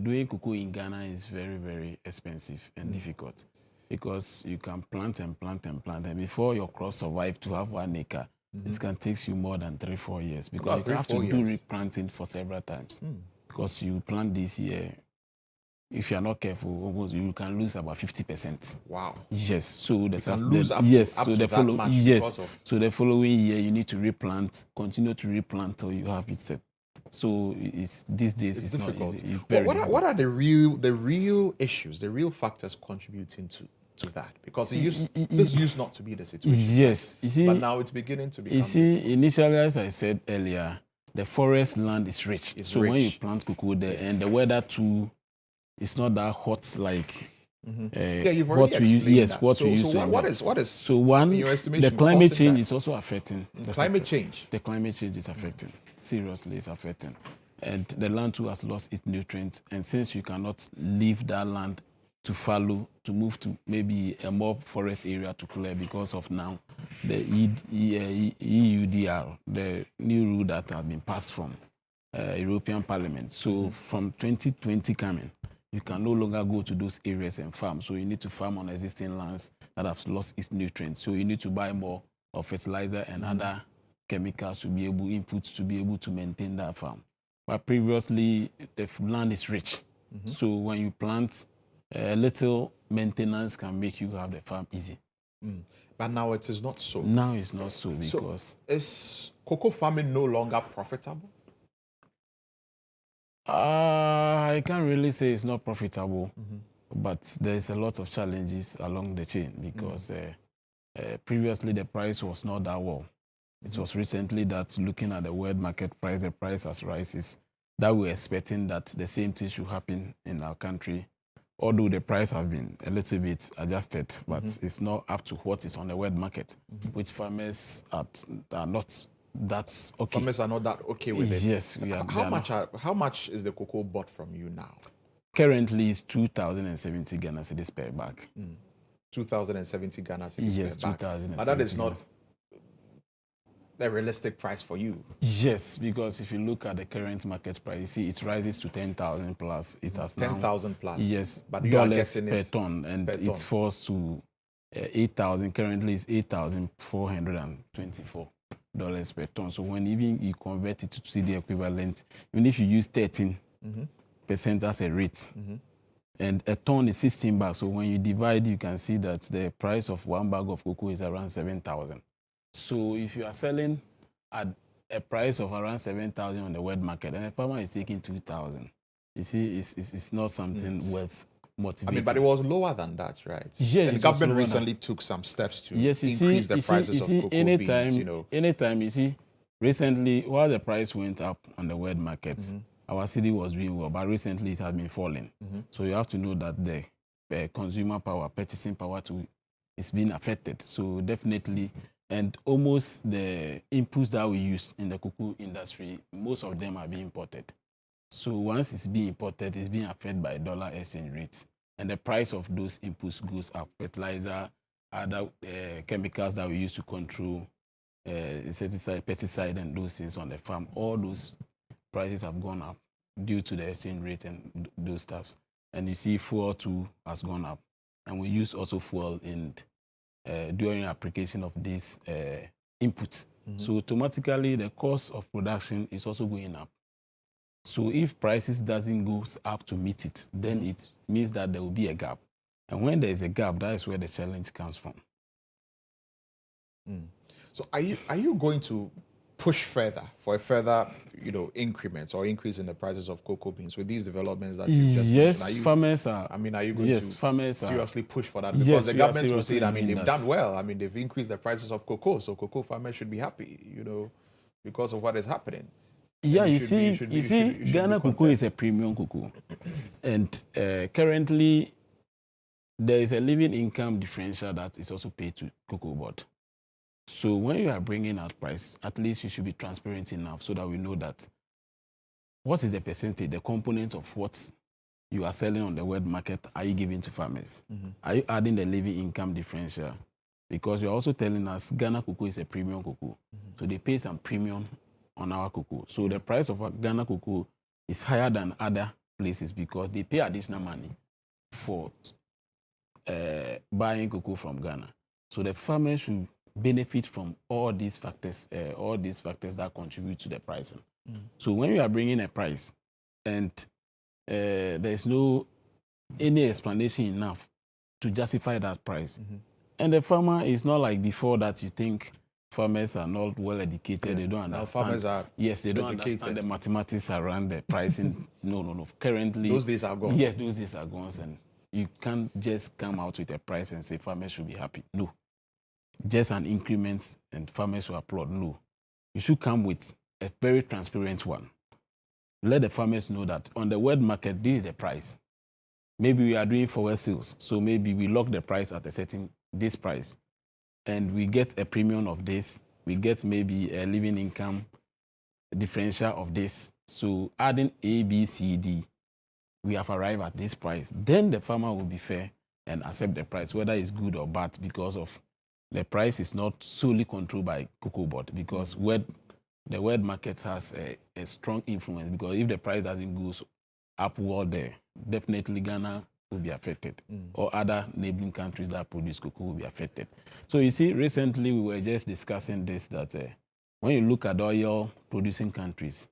doing cocoa in Ghana is very, very expensive and difficult. Because you can plant and plant and plant, and before your crop survive to have 1 acre, this can take you more than 3-4 years. Because you have to do replanting for several times. Because you plant this year, if you are not careful, you can lose about 50%. Wow. Yes. So the the following year you need to replant, continue to replant till you have it set. So these days it's difficult. Not easy. What are the real issues, the real factors contributing to that? Because this used not to be the situation. Yes. You see, but now it's beginning to become. You see, initially, as I said earlier, the forest land is rich. When you plant cocoa there, and the weather too, it's not that hot like. You've already explained that. What we used to. What is? So one, the climate change is also affecting. The climate change. The climate change is affecting. Seriously, it's affecting. And the land too has lost its nutrients. And since you cannot leave that land to follow, to move to maybe a more forest area to clear because of now the EUDR, the new rule that has been passed from European Parliament. So from 2020 coming, you can no longer go to those areas and farm. So you need to farm on existing lands that have lost its nutrients. So you need to buy more of fertilizer and other chemicals to be able, inputs to be able to maintain that farm. But previously, the land is rich. So when you plant, a little maintenance can make you have the farm easy. But now it is not so. Now it's not so because... So is cocoa farming no longer profitable? I can't really say it's not profitable, but there's a lot of challenges along the chain because previously the price was not that well. It was recently that looking at the world market price, the price has rises, that we're expecting that the same thing should happen in our country, although the price have been a little bit adjusted, but it's not up to what is on the world market, which farmers are not that okay. Farmers are not that okay with it. Yes, we are. How much is the cocoa bought from you now? Currently, it's 2,070 Ghana cedis per bag. 2,070 Ghana cedis yes, per bag. 2,070. But that is not a realistic price for you. Yes, because if you look at the current market price, you see it rises to 10,000 plus. It has 10,000 plus. Yes, but you are dollars getting per ton, and it falls to 8,000. Currently, it's $8,424 per ton. So when even you convert it to see the equivalent, even if you use 13% as a rate, and a ton is 16 bags. So when you divide, you can see that the price of one bag of cocoa is around 7,000. So if you are selling at a price of around 7,000 on the world market, and a farmer is taking 2,000, you see, it's not something worth motivating. I mean, but it was lower than that, right? Yes, and the government recently took some steps to increase the prices of cocoa beans. Anytime you see, recently, while the price went up on the world market, our city was doing well, but recently it has been falling. So you have to know that the consumer power, purchasing power is being affected. So definitely, and almost the inputs that we use in the cocoa industry, most of them are being imported. So once it's being imported, it's being affected by dollar exchange rates. And the price of those inputs goes up. Fertilizer, other chemicals that we use to control insecticide, pesticide, and those things on the farm, all those prices have gone up due to the exchange rate and those stuffs. And you see fuel too has gone up. And we use also fuel in during application of these inputs. So automatically the cost of production is also going up. So if prices doesn't go up to meet it, then it means that there will be a gap. And when there is a gap, that is where the challenge comes from. So are you going to push further for a further, increment or increase in the prices of cocoa beans with these developments that you just mentioned? Farmers are. I mean, are you going to seriously push for that? Because the we government will say, they've done well. I mean, they've increased the prices of cocoa, so cocoa farmers should be happy, because of what is happening. Yeah, you see, Ghana cocoa is a premium cocoa, and currently there is a living income differential that is also paid to cocoa board. So when you are bringing out price, at least you should be transparent enough so that we know that what is the percentage, the component of what you are selling on the world market are you giving to farmers? Are you adding the living income differential? Because you're also telling us Ghana cocoa is a premium cocoa. So they pay some premium on our cocoa. So the price of Ghana cocoa is higher than other places because they pay additional money for buying cocoa from Ghana. So the farmers should benefit from all these factors that contribute to the pricing. So when you are bringing a price and there's no any explanation enough to justify that price, and the farmer is not like before that you think farmers are not well educated, they don't understand. Farmers are they don't understand the mathematics around the pricing. No. Currently, those days are gone. Yes, those days are gone, and you can't just come out with a price and say farmers should be happy. No. Just an increment and farmers will applaud. No. You should come with a very transparent one. Let the farmers know that on the world market, this is the price. Maybe we are doing forward sales, so maybe we lock the price at this price, and we get a premium of this, we get maybe a living income differential of this. So adding A, B, C, D, we have arrived at this price, then the farmer will be fair and accept the price, whether it's good or bad, because of the price is not solely controlled by Cocoa Board, because the world market has a strong influence, because if the price doesn't go upward there, definitely Ghana will be affected, or other neighboring countries that produce cocoa will be affected. So you see, recently we were just discussing this, that when you look at oil producing countries,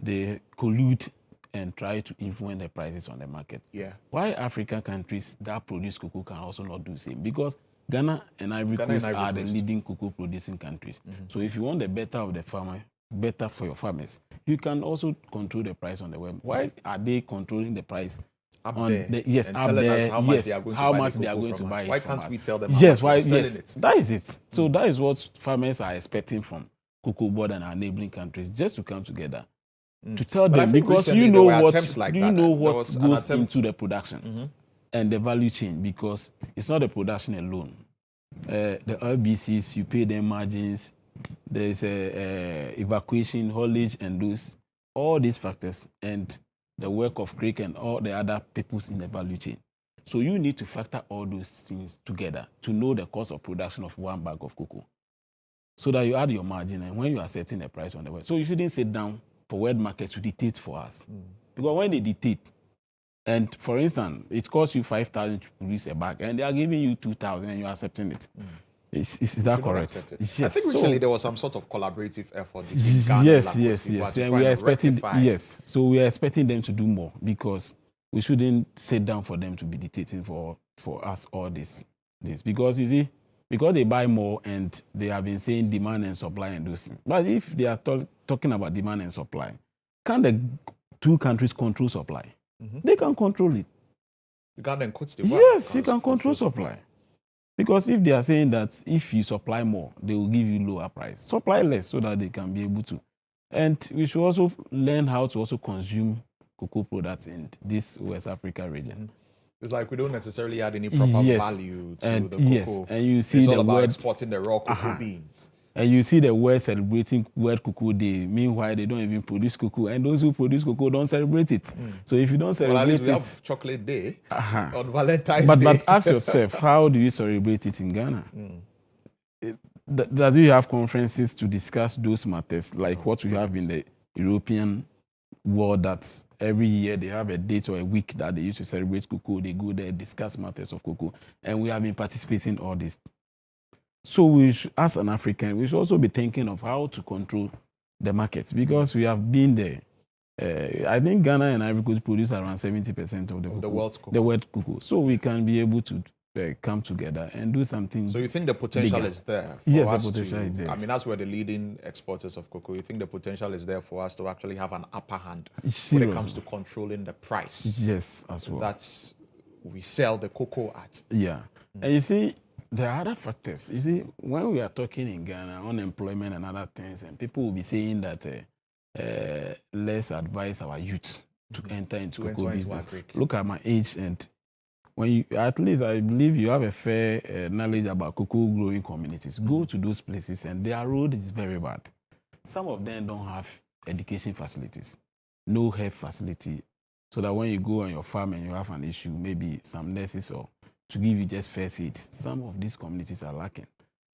they collude and try to influence the prices on the market. Yeah. Why African countries that produce cocoa can also not do the same? Because Ghana and Ivory Coast are the leading cocoa producing countries. So if you want the better of the farmer, better for your farmers, you can also control the price on the web. Why are they controlling the price up on there? Yes, and up telling there. us how much they are going how to buy much the they are cocoa going to from buy us. it Why from can't we us? tell them Yes, how why? much we're Yes, selling it? that is it. So that is what farmers are expecting from Cocoa Board and our neighboring countries, just to come together to tell But I them, think because recently you there know were what attempts like you that. know There what was an goes attempt. into the production and the value chain, because it's not the production alone. The LBCs, you pay them margins. There is evacuation, haulage, and all these factors, and the work of Creek and all the other peoples in the value chain. So you need to factor all those things together to know the cost of production of one bag of cocoa, so that you add your margin, and when you are setting the price on the web. So you shouldn't sit down for world markets to dictate for us, because when they dictate, and for instance, it costs you 5,000 to produce a bag, and they are giving you 2,000, and you are accepting it. Is that correct? Yes. I think recently there was some sort of collaborative effort between Ghana yes, and yes, yes. to And try we are and expecting rectify. so we are expecting them to do more, because we shouldn't sit down for them to be dictating for us all this, because you see, because they buy more and they have been saying demand and supply and those things. But if they are talking about demand and supply, can the two countries control supply? They can control it. Ghana and Cote d'Ivoire. Yes, you can control supply. Because if they are saying that if you supply more, they will give you lower price. Supply less so that they can be able to. And we should also learn how to also consume cocoa products in this West Africa region. It's like we don't necessarily add any proper value to the cocoa. Yes, and you see it's all the about word exporting the raw cocoa beans. And you see the world celebrating World Cocoa Day. Meanwhile, they don't even produce cocoa. And those who produce cocoa don't celebrate it. So if you don't celebrate at least it... we have Chocolate Day on Valentine's Day. But ask yourself, how do you celebrate it in Ghana? Does you have conferences to discuss those matters, like what we have in the European world, that every year they have a date or a week that they used to celebrate cocoa. They go there, discuss matters of cocoa. And we have been participating in all this. So we should, as an African, we should also be thinking of how to control the markets, because we have been there. I think Ghana and Ivory Coast produce around 70% of the world's cocoa. The world cocoa. So we can be able to come together and do something. So you think the potential is there? Yes, the potential is there. I mean, as we're the leading exporters of cocoa, you think the potential is there for us to actually have an upper hand when it comes to controlling the price? Yes, as well. That's we sell the cocoa at. Yeah. And you see, there are other factors. You see, when we are talking in Ghana, unemployment and other things, and people will be saying that let's advise our youth to enter into cocoa business. Look at my age, and when you, at least I believe you have a fair knowledge about cocoa growing communities. Go to those places, and their road is very bad. Some of them don't have education facilities, no health facility, so that when you go on your farm and you have an issue, maybe some nurses or to give you just first aid. Some of these communities are lacking.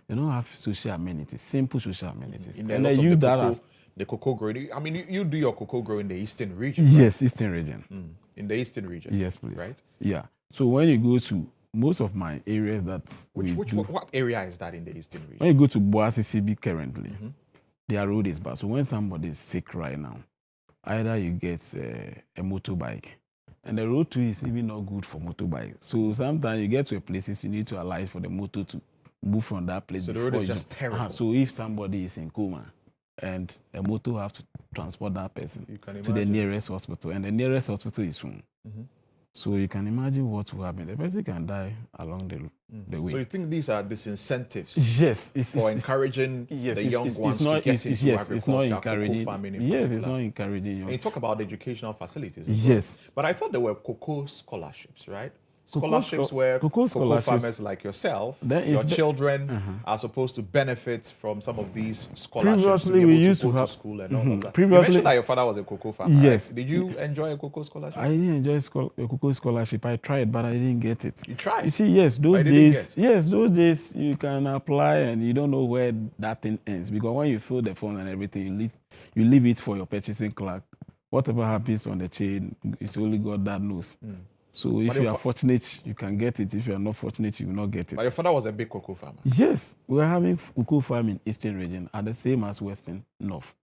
They don't have social amenities, simple social amenities. And they use that the cocoa growing. I mean, you do your cocoa growing in the eastern region. Yes, right? Eastern region. In the eastern region. Yes, please. Right? Yeah. So when you go to most of my areas, what area is that in the eastern region? When you go to Boise CB currently, their road is bad. So when somebody is sick right now, either you get a motorbike, and the road too is even not good for motorbike. So sometimes you get to a places you need to alight for the motor to move from that place. So the road is just terrible. So if somebody is in coma and a motor have to transport that person to the nearest hospital, and the nearest hospital is soon. So you can imagine what will happen. The person can die along the way. So you think these are disincentives? Yes, for encouraging the young ones to get into agriculture, cocoa farming in particular. It's not encouraging. And you talk about educational facilities. Yes. But I thought there were cocoa scholarships, right? scholarships where cocoa farmers like yourself, your children are supposed to benefit from some of these scholarships to be able to go to school and all of that. You mentioned that your father was a cocoa farmer. Yes. Right? Did you enjoy a cocoa scholarship? I didn't enjoy a cocoa scholarship. I tried, but I didn't get it. You tried? You see, yes, those days you can apply and you don't know where that thing ends. Because when you fill the form and everything, you leave it for your purchasing clerk. Whatever happens on the chain, it's only God that knows. So if you are fortunate, you can get it. If you are not fortunate, you will not get it. But your father was a big cocoa farmer? Yes. We are having cocoa farm in Eastern region are the same as Western North.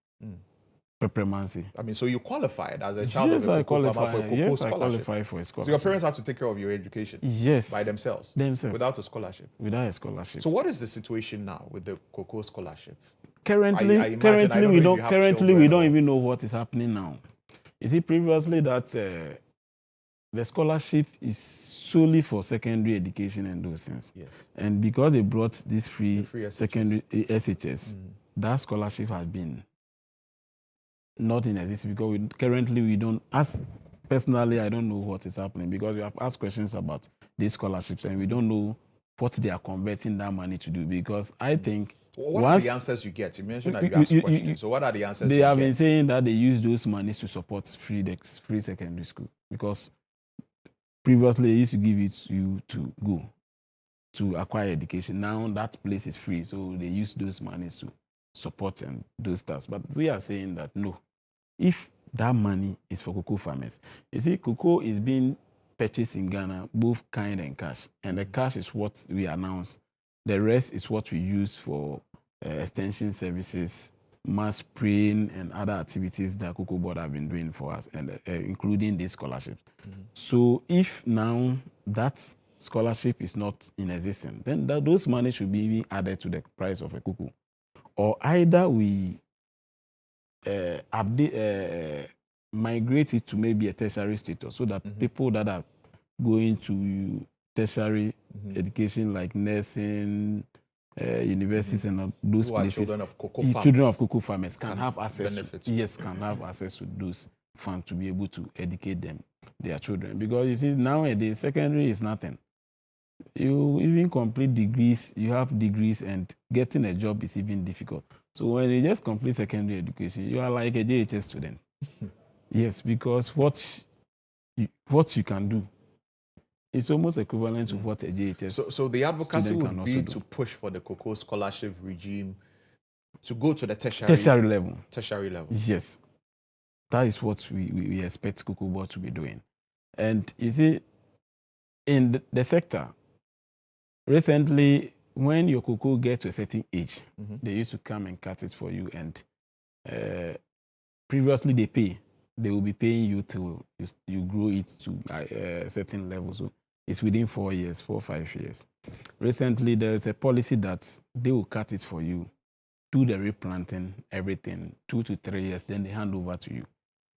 Prepremancy. I mean, so you qualified as a child of a cocoa farmer for a cocoa scholarship? I qualified for a scholarship. So your parents had to take care of your education? Yes. By themselves? Without a scholarship? Without a scholarship. So what is the situation now with the cocoa scholarship? Currently, we don't even know what is happening now. You see, previously that the scholarship is solely for secondary education and those things. Yes. And because they brought this free secondary SHS, that scholarship has been not in existence because currently we don't, as personally, I don't know what is happening because we have asked questions about these scholarships and we don't know what they are converting that money to do because I think what are the answers you get? You mentioned that you asked questions. So what are the answers they have been saying that they use those monies to support free secondary school because previously they used to give it you to go to acquire education. Now that place is free, so they use those monies to support and those stuff. But we are saying that no, if that money is for cocoa farmers, you see, cocoa is being purchased in Ghana, both kind and cash, and the cash is what we announce. The rest is what we use for extension services, mass spraying, and other activities that Cocoa Board have been doing for us, and including these scholarships. So if now that scholarship is not in existence, then those money should be added to the price of a cocoa. Or either we migrate it to maybe a tertiary status so that people that are going to tertiary education like nursing, universities and those places, children of cocoa farmers can have access to those funds to be able to educate their children. Because you see, nowadays secondary is nothing. You even complete degrees, you have degrees, and getting a job is even difficult. So when you just complete secondary education, you are like a JHS student. Yes, because what you can do, it's almost equivalent to what a JHS. So the advocacy would be to push for the cocoa scholarship regime to go to the tertiary level. Tertiary level. Yes, that is what we expect Cocoa Board to be doing. And you see, in the sector, recently, when your cocoa gets to a certain age, they used to come and cut it for you. And previously, they will be paying you till you grow it to a certain level. So it's within 4 years, 4 or 5 years. Recently, there is a policy that they will cut it for you, do the replanting, everything, 2 to 3 years, then they hand over to you.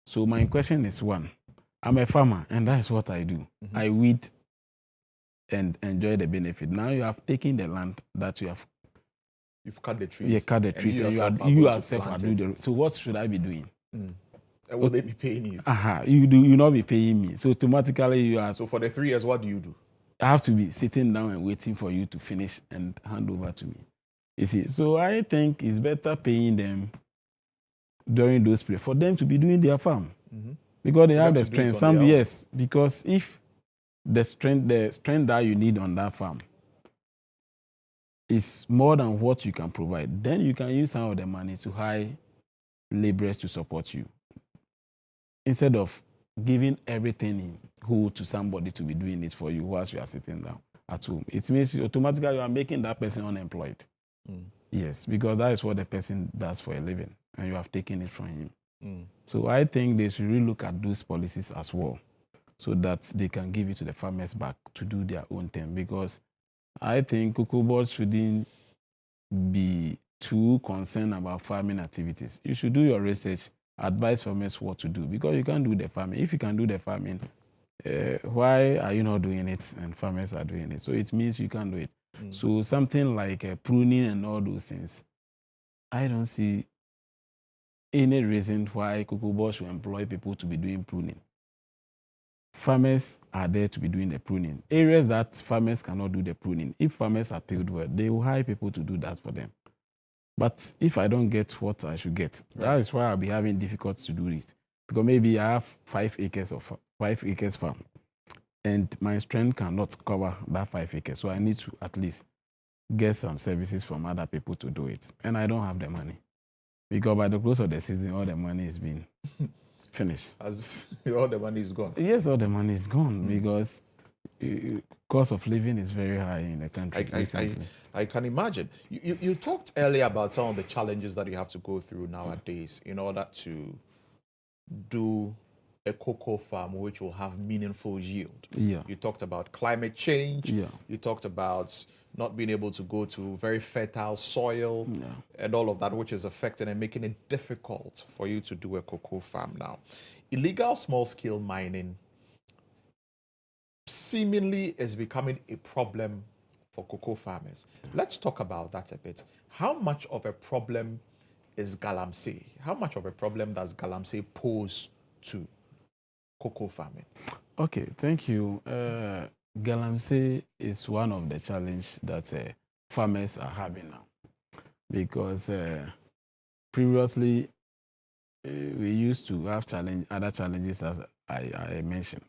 So my question is one, I'm a farmer, and that is what I do. I weed and enjoy the benefit. Now you have taken the land that you've cut the trees. You cut the trees, and you yourself are doing the. So what should I be doing? And will they be paying you? You not be paying me. So automatically you are. So for the 3 years, what do you do? I have to be sitting down and waiting for you to finish and hand over to me. You see, so I think it's better paying them during those periods for them to be doing their farm because they have the strength. Yes, because if the strength that you need on that farm is more than what you can provide, then you can use some of the money to hire laborers to support you instead of giving everything in whole to somebody to be doing it for you whilst you are sitting down at home. It means automatically you are making that person unemployed. Yes, because that is what the person does for a living, and you have taken it from him. So I think they should really look at those policies as well, so that they can give it to the farmers back to do their own thing. Because I think Cocoa Board shouldn't be too concerned about farming activities. You should do your research, advise farmers what to do, because you can't do the farming. If you can do the farming, why are you not doing it and farmers are doing it? So it means you can't do it. So something like pruning and all those things, I don't see any reason why Cocoa Board should employ people to be doing pruning. farmers are there to be doing the pruning. Areas that farmers cannot do the pruning, if farmers are paid well, they will hire people to do that for them. But if I don't get what I should get, that is why I'll be having difficulty to do it. Because maybe I have 5 acres farm, and my strength cannot cover that 5 acres. So I need to at least get some services from other people to do it. And I don't have the money. Because by the close of the season, all the money is being finished. As all the money is gone. Yes, all the money is gone because cost of living is very high in the country. I can imagine. You talked earlier about some of the challenges that you have to go through nowadays in order to do a cocoa farm which will have meaningful yield. Yeah. You talked about climate change. Yeah. You talked about not being able to go to very fertile soil and all of that, which is affecting and making it difficult for you to do a cocoa farm now. Illegal small-scale mining seemingly is becoming a problem for cocoa farmers. Let's talk about that a bit. How much of a problem is galamsey? How much of a problem does galamsey pose to cocoa farming? Okay, thank you. Galamsey is one of the challenges that farmers are having now, because previously we used to have other challenges, as I mentioned.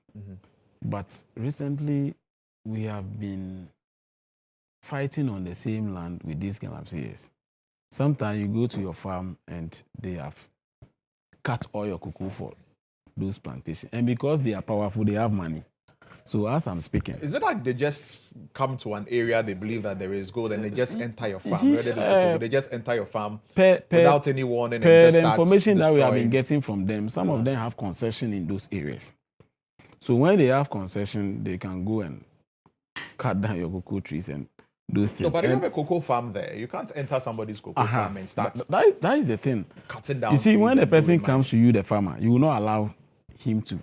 But recently we have been fighting on the same land with these galamseys. Sometimes you go to your farm and they have cut all your cocoa for those plantations. And because they are powerful, they have money. So as I'm speaking... Is it like they just come to an area, they believe that there is gold, and they just enter your farm? They just enter your farm without any warning and just the information that we have been destroying? getting from them, some of them have concession in those areas. So when they have concession, they can go and cut down your cocoa trees and those things. No, but you have a cocoa farm there. You can't enter somebody's cocoa farm and start that is the thing. Cutting down. You see, trees when a and person doing comes to you, the farmer, you will not allow him to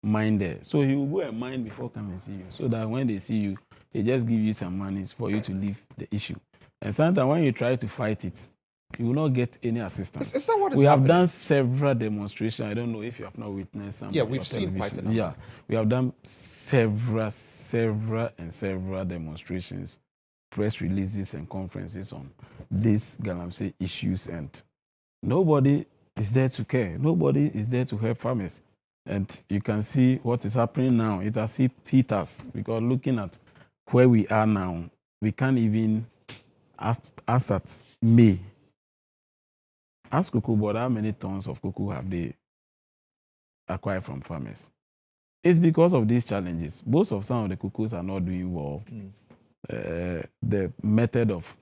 mine there. So he will go and mine before coming and see you. So that when they see you, they just give you some money for you to leave the issue. And sometimes when you try to fight it, you will not get any assistance. Is that what is we happening? have done several demonstrations. I don't know if you have not witnessed some. Yeah, we've seen quite a number. Yeah, we have done several demonstrations, press releases and conferences on these galamsey issues, and nobody is there to care. Nobody is there to help farmers. And you can see what is happening now. It has hit us, because looking at where we are now, we can't even, as at May, ask cocoa board how many tons of cocoa have they acquired from farmers. It's because of these challenges. Most of some of the cocoas are not doing well. The method of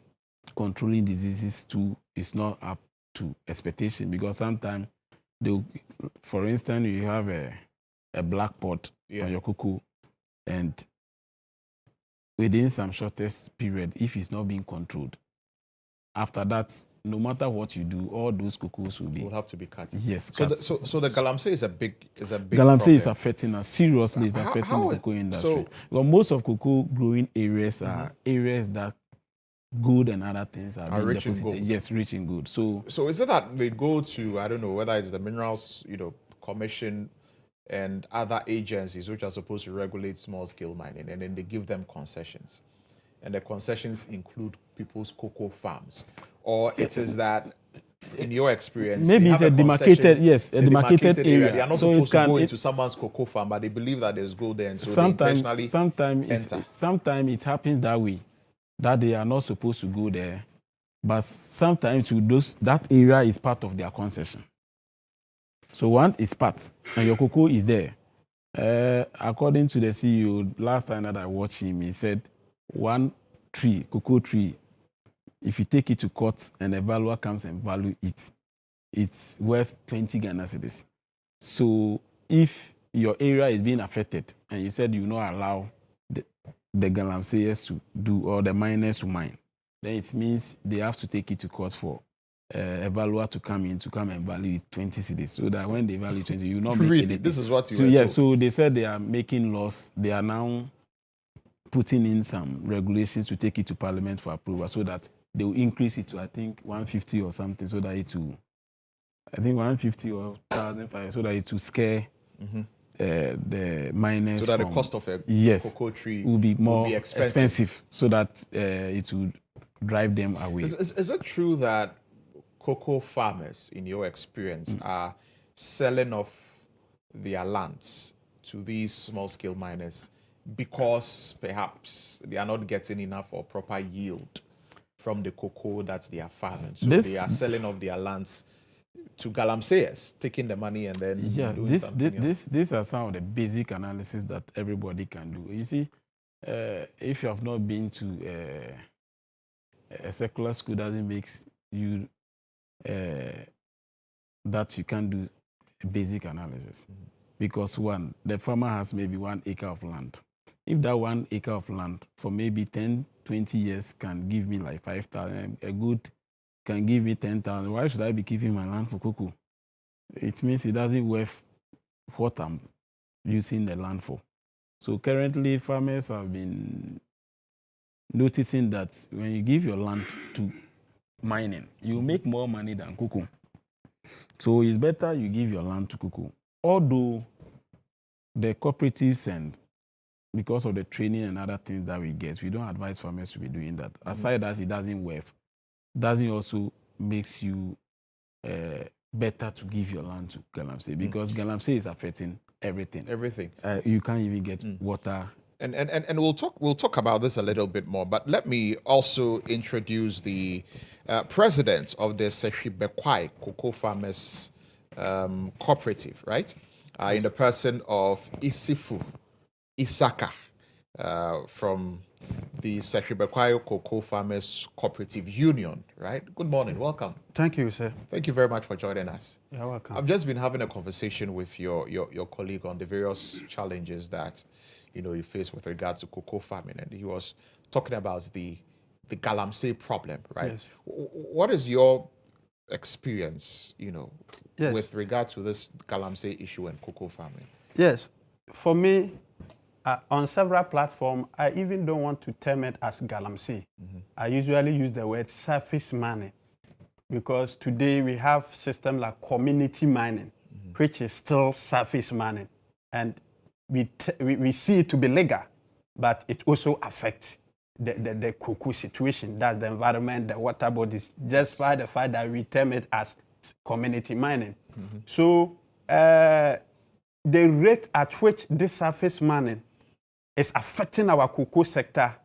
controlling diseases too is not up to expectation, because sometimes, for instance, you have a black pot on your cocoa, and within some shortest period, if it's not being controlled, after that, no matter what you do, all those cocoas will have to be cut. Yes. So the galamsey is a big galamsey problem. is affecting us seriously. It's affecting the cocoa industry. Well, most of cocoa growing areas are areas that gold and other things are being rich in deposited. gold. Yes, rich in gold. So is it that they go to, I don't know, whether it's the Minerals, Commission and other agencies which are supposed to regulate small-scale mining, and then they give them concessions, and the concessions include people's cocoa farms, or it is that, in your experience, maybe it's a demarcated, a demarcated area. They are not supposed to go into someone's cocoa farm, but they believe that there's gold there, and so they intentionally enter. Sometimes it happens that way, that they are not supposed to go there, but sometimes that area is part of their concession. So one is part, and your cocoa is there. According to the CEO, last time that I watched him, he said one cocoa tree, if you take it to court and the valuer comes and value it, it's worth 20 Ghana cedis. So if your area is being affected and you said you not allow the galamseyers to do, or the miners to mine, then it means they have to take it to court for a valuer to come and value it 20 cedis, so that when they value 20, you not make really anything. This is what you so were told. So they said they are making laws. They are now putting in some regulations to take it to Parliament for approval, so that they will increase it to, I think, 150 or something, so that it will, I think 150 or 1,500, so that it will scare the miners. So that the cost of a cocoa tree will be more expensive, so that it would drive them away. Is it true that cocoa farmers, in your experience, are selling off their lands to these small-scale miners because perhaps they are not getting enough or proper yield from the cocoa that they are farming? So they are selling off their lands to galamseyers, taking the money and then doing something else. These are some of the basic analysis that everybody can do. You see, if you have not been to a secular school, doesn't make you that you can do a basic analysis. Because one, the farmer has maybe 1 acre of land. If that 1 acre of land for maybe 10, 20 years can give me like 5,000, a good can give me 10,000, why should I be keeping my land for cocoa? It means it doesn't worth what I'm using the land for. So currently farmers have been noticing that when you give your land to mining, you make more money than cocoa. So it's better you give your land to cocoa. Although the cooperatives and because of the training and other things that we get, we don't advise farmers to be doing that. Aside that, it doesn't work. Doesn't also makes you better to give your land to galamsey because galamsey is affecting everything. Everything. You can't even get water. And we'll talk about this a little bit more. But let me also introduce the president of the Sehwibekwai Cocoa Farmers Cooperative, right? In the person of Isifu Isaka from the Sehwibekwai Cocoa Farmers Cooperative Union, right? Good morning, welcome. Thank you, sir. Thank you very much for joining us. You're welcome. I've just been having a conversation with your colleague on the various challenges that you face with regards to cocoa farming, and he was talking about the galamsey problem, right? Yes. What is your experience, yes, with regard to this galamsey issue and cocoa farming? Yes, for me, on several platforms, I even don't want to term it as galamsey. I usually use the word surface mining because today we have systems like community mining, which is still surface mining, and we see it to be legal, but it also affects the cocoa situation, that's the environment, the water bodies, just by the fact that we term it as community mining. So the rate at which this surface mining is affecting our cocoa sector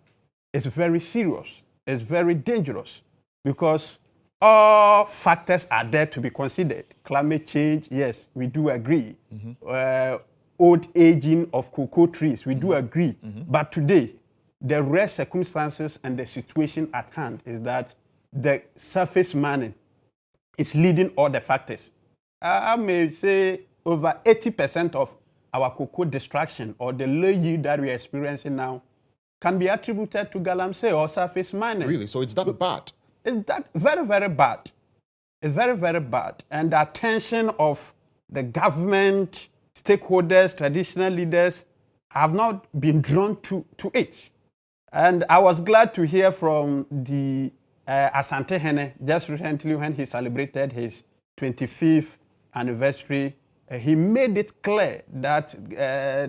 is very serious, it's very dangerous, because all factors are there to be considered. Climate change, yes, we do agree. Old aging of cocoa trees, we do agree. But today, the rare circumstances and the situation at hand is that the surface mining is leading all the factors. I may say over 80% of our cocoa destruction or the low yield that we are experiencing now can be attributed to galamsey or surface mining. Really? So it's that bad? It's that very, very bad. It's very, very bad. And the attention of the government, stakeholders, traditional leaders have not been drawn to it. And I was glad to hear from the Asante Hene just recently when he celebrated his 25th anniversary. He made it clear that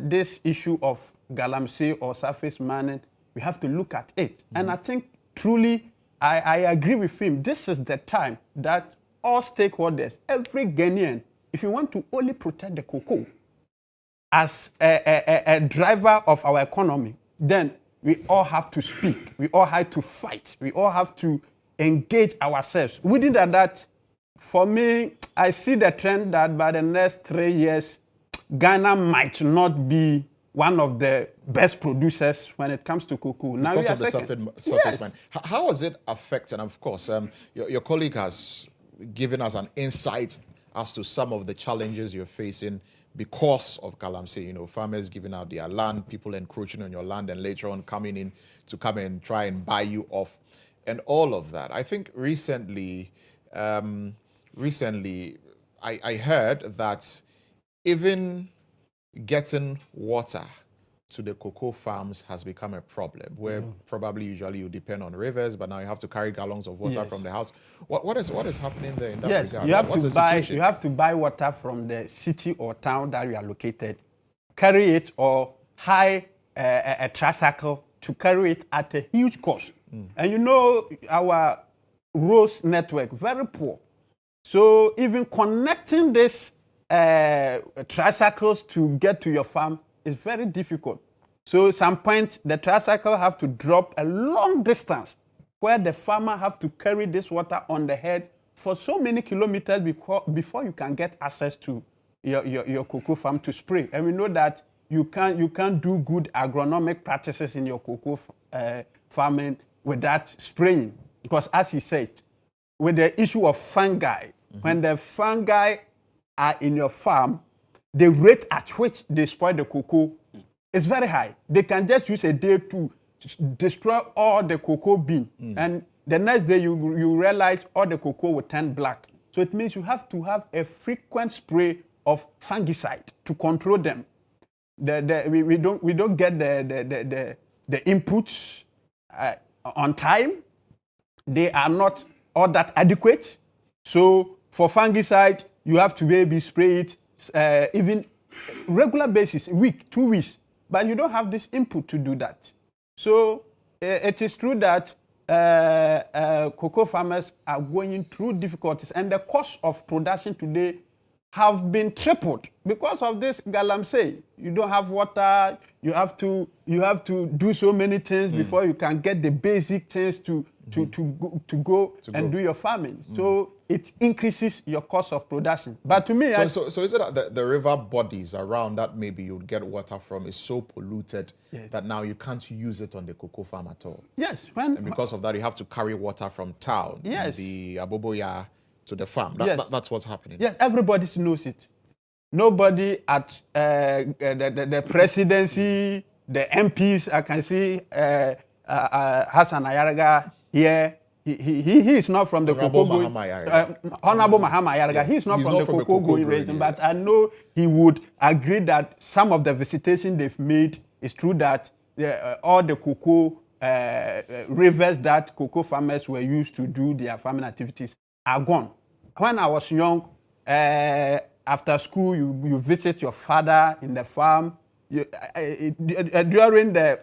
this issue of galamsey or surface mining, we have to look at it. And I think truly, I agree with him. This is the time that all stakeholders, every Ghanaian, if you want to only protect the cocoa as a driver of our economy, then we all have to speak. We all have to fight. We all have to engage ourselves. Within that, for me, I see the trend that by the next 3 years, Ghana might not be one of the best producers when it comes to cocoa. Now because of the surface mine. How has it affected? And of course, your colleague has given us an insight as to some of the challenges you're facing because of galamsey. Farmers giving out their land, people encroaching on your land, and later on coming in to come and try and buy you off, and all of that. I think recently, I heard that even getting water to the cocoa farms has become a problem, where probably usually you depend on rivers, but now you have to carry gallons of water from the house. What is happening there in that regard? You have to buy water from the city or town that you are located. carry it or hire a tricycle to carry it at a huge cost. And you know our roads network, very poor. So even connecting these tricycles to get to your farm is very difficult. So at some point, the tricycle have to drop a long distance where the farmer have to carry this water on the head for so many kilometers before you can get access to your cocoa farm to spray. And we know that you can't do good agronomic practices in your cocoa farming without spraying. Because as he said, with the issue of fungi, when the fungi are in your farm, the rate at which they spoil the cocoa is very high. They can just use a day to destroy all the cocoa bean. And the next day you realize all the cocoa will turn black. So it means you have to have a frequent spray of fungicide to control them. We don't get the inputs on time. They are not all that adequate. So for fungicide, you have to maybe spray it even regular basis, a week, 2 weeks. But you don't have this input to do that. So it is true that cocoa farmers are going through difficulties, and the cost of production today have been tripled because of this galamsey. You don't have water. You have to do so many things before you can get the basic things to go and do your farming. So it increases your cost of production. But to me, so is it that the river bodies around that maybe you'd get water from is so polluted that now you can't use it on the cocoa farm at all? Yes. And because of that, you have to carry water from town, the Aboboya, to the farm. That's what's happening. Yes, everybody knows it. Nobody at the presidency, the MPs, I can see Hassan Ayariga here. He is not from the cocoa going. Honorable Mahama Ayariga. Yes. He's not from the cocoa going region, but I know he would agree that some of the visitation they've made is true that all the cocoa rivers that cocoa farmers were used to do their farming activities are gone. When I was young, after school, you visit your father in the farm. During the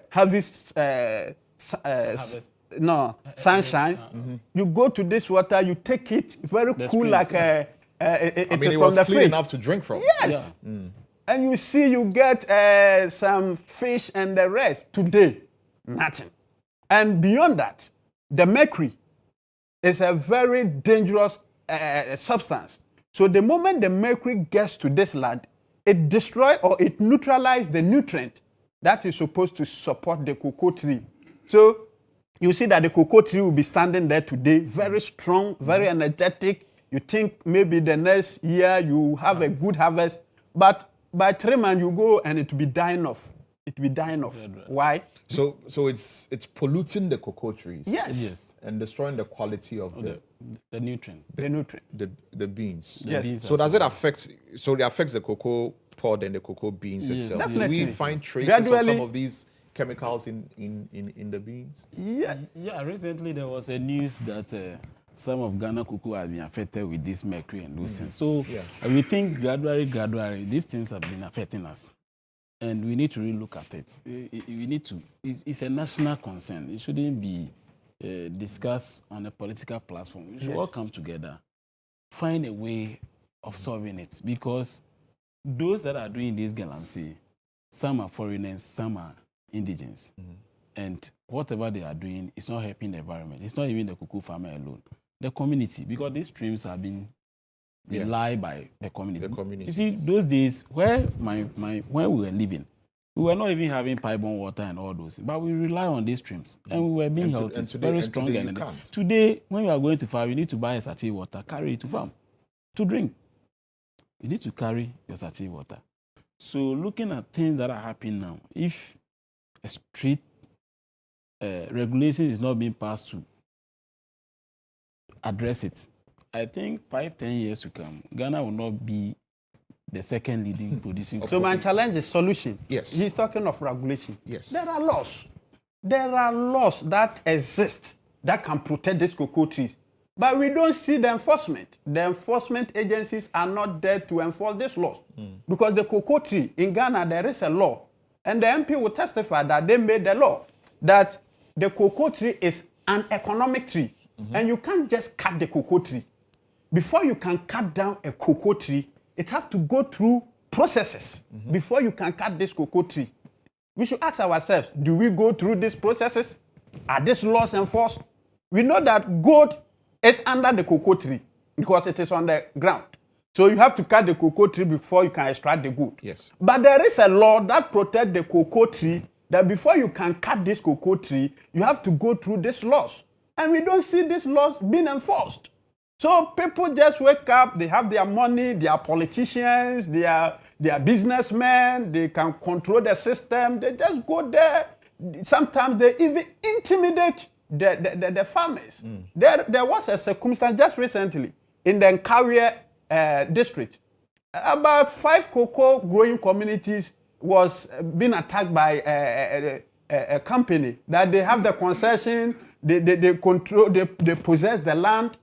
sunshine, you go to this water, you take it very cool, like it was clean enough to drink from. Yes. Yeah. And you see, you get some fish and the rest. Today, nothing. And beyond that, the mercury is a very dangerous substance. So the moment the mercury gets to this land, it destroys or it neutralizes the nutrient that is supposed to support the cocoa tree. So you see that the cocoa tree will be standing there today, very strong, very energetic. You think maybe the next year you have a good harvest, but by 3 months you go and it will be dying off. It will be dying off. Why? So it's polluting the cocoa trees. Yes. And destroying the quality of the nutrient. The beans. Yes. So does it affect? So it affects the cocoa pod and the cocoa beans itself. Definitely. Do we find traces of some of these chemicals in the beans? Yes. Yeah. Recently there was a news that some of Ghana cocoa have been affected with this mercury and those things. So we think gradually these things have been affecting us. And we need to really look at it. We need to. It's a national concern. It shouldn't be discussed on a political platform. We should all come together, find a way of solving it. Because those that are doing this galamsey, some are foreigners, some are indigenous. And whatever they are doing is not helping the environment. It's not even the cocoa farmer alone. The community, because these streams have been rely by the community. You see, those days where when we were living, we were not even having pipe-borne water and all those, but we rely on these streams, and we were being healthy, very strong. Today, when you are going to farm, you need to buy a sachet water, carry it to farm to drink. You need to carry your sachet water. So, looking at things that are happening now, if a strict regulation is not being passed to address it, I think 5-10 years to come, Ghana will not be the second leading producing. So my challenge is solution. Yes. He's talking of regulation. Yes. There are laws. There are laws that exist that can protect these cocoa trees. But we don't see the enforcement. The enforcement agencies are not there to enforce this law. Because the cocoa tree, in Ghana, there is a law. And the MP will testify that they made the law that the cocoa tree is an economic tree. And you can't just cut the cocoa tree. Before you can cut down a cocoa tree, it has to go through processes before you can cut this cocoa tree. We should ask ourselves, do we go through these processes? Are these laws enforced? We know that gold is under the cocoa tree because it is on the ground. So you have to cut the cocoa tree before you can extract the gold. Yes. But there is a law that protects the cocoa tree, that before you can cut this cocoa tree, you have to go through these laws. And we don't see these laws being enforced. So people just wake up, they have their money, they are politicians, they are businessmen, they can control the system, they just go there. Sometimes they even intimidate the farmers. There was a circumstance just recently in the Nkawie district. About 5 cocoa growing communities was being attacked by a company that they have the concession, they control, they possess the land,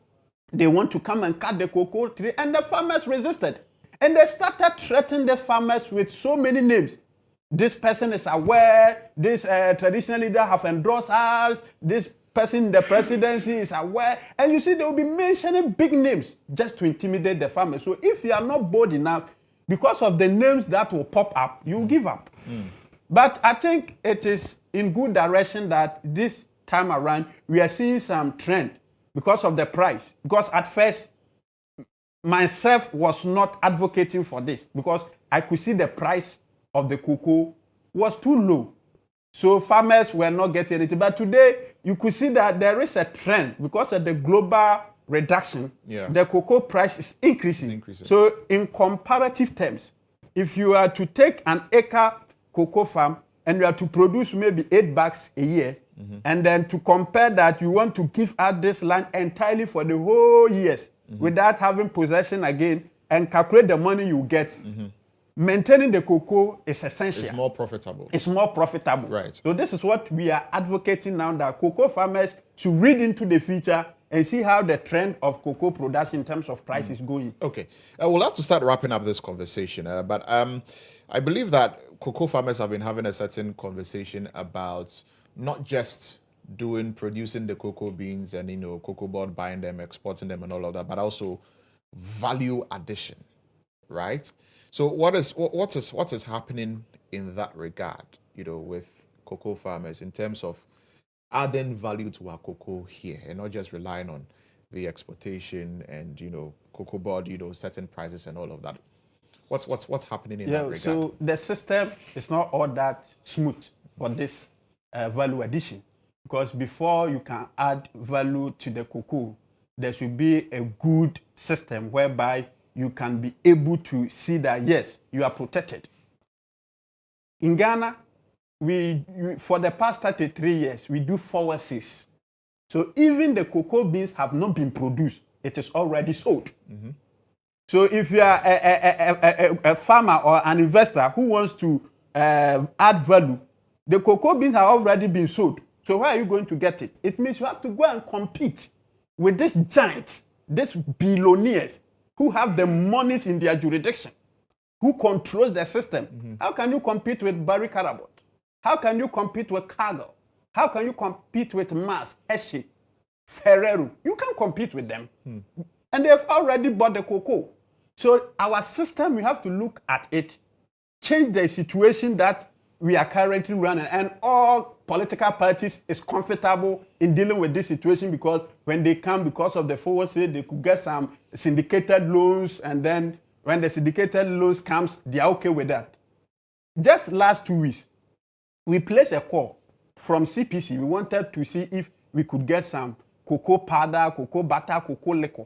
they want to come and cut the cocoa tree, and the farmers resisted. And they started threatening these farmers with so many names. This person is aware, this traditional leader have endorsed us, this person in the presidency is aware. And you see, they will be mentioning big names just to intimidate the farmers. So if you are not bold enough, because of the names that will pop up, you will give up. But I think it is in good direction that this time around, we are seeing some trend because of the price. Because at first, myself was not advocating for this because I could see the price of the cocoa was too low. So farmers were not getting anything. But today, you could see that there is a trend because of the global reduction. The cocoa price is increasing. So in comparative terms, if you are to take an acre cocoa farm and you are to produce maybe $8 a year, and then to compare that, you want to give out this land entirely for the whole years without having possession again and calculate the money you get. Maintaining the cocoa is essential. It's more profitable. It's more profitable. Right. So this is what we are advocating now, that cocoa farmers should read into the future and see how the trend of cocoa production in terms of price is going. Okay. We'll have to start wrapping up this conversation. But I believe that cocoa farmers have been having a certain conversation about not just producing the cocoa beans and, cocoa board, buying them, exporting them and all of that, but also value addition, right? So what is happening in that regard, with cocoa farmers in terms of adding value to our cocoa here and not just relying on the exportation and, cocoa board, certain prices and all of that? What's happening in that regard? So the system is not all that smooth for this value addition, because before you can add value to the cocoa, there should be a good system whereby you can be able to see that, yes, you are protected. In Ghana, for the past 33 years, we do forward sales. So even the cocoa beans have not been produced, it is already sold. So if you are a farmer or an investor who wants to add value, the cocoa beans have already been sold. So where are you going to get it? It means you have to go and compete with these giants, these billionaires who have the monies in their jurisdiction, who controls the system. How can you compete with Barry Carabot? How can you compete with Cargill? How can you compete with Mars, Hershey, Ferrero? You can't compete with them. And they've already bought the cocoa. So our system, we have to look at it, change the situation that we are currently running, and all political parties is comfortable in dealing with this situation, because when they come, because of the forward sale, they could get some syndicated loans, and then when the syndicated loans comes, they are okay with that. Just last 2 weeks, we placed a call from CPC. We wanted to see if we could get some cocoa powder, cocoa butter, cocoa liquor.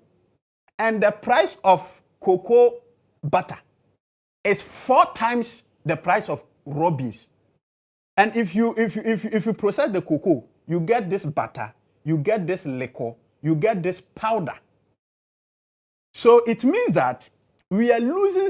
And the price of cocoa butter is 4 times the price of raw beans. And if you process the cocoa, you get this butter, you get this liquor, you get this powder. So it means that we are losing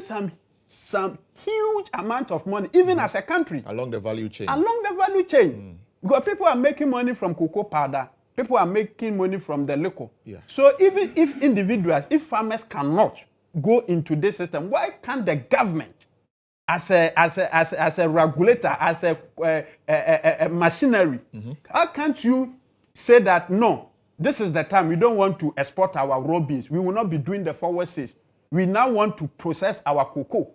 some huge amount of money, even as a country. Along the value chain. Along the value chain. Because people are making money from cocoa powder, People are making money from the liquor. Yeah. So even if individuals, if farmers cannot go into this system, why can't the government, as a regulator, as a machinery, how can't you say that no, this is the time we don't want to export our raw beans. We will not be doing the forward sales. We now want to process our cocoa.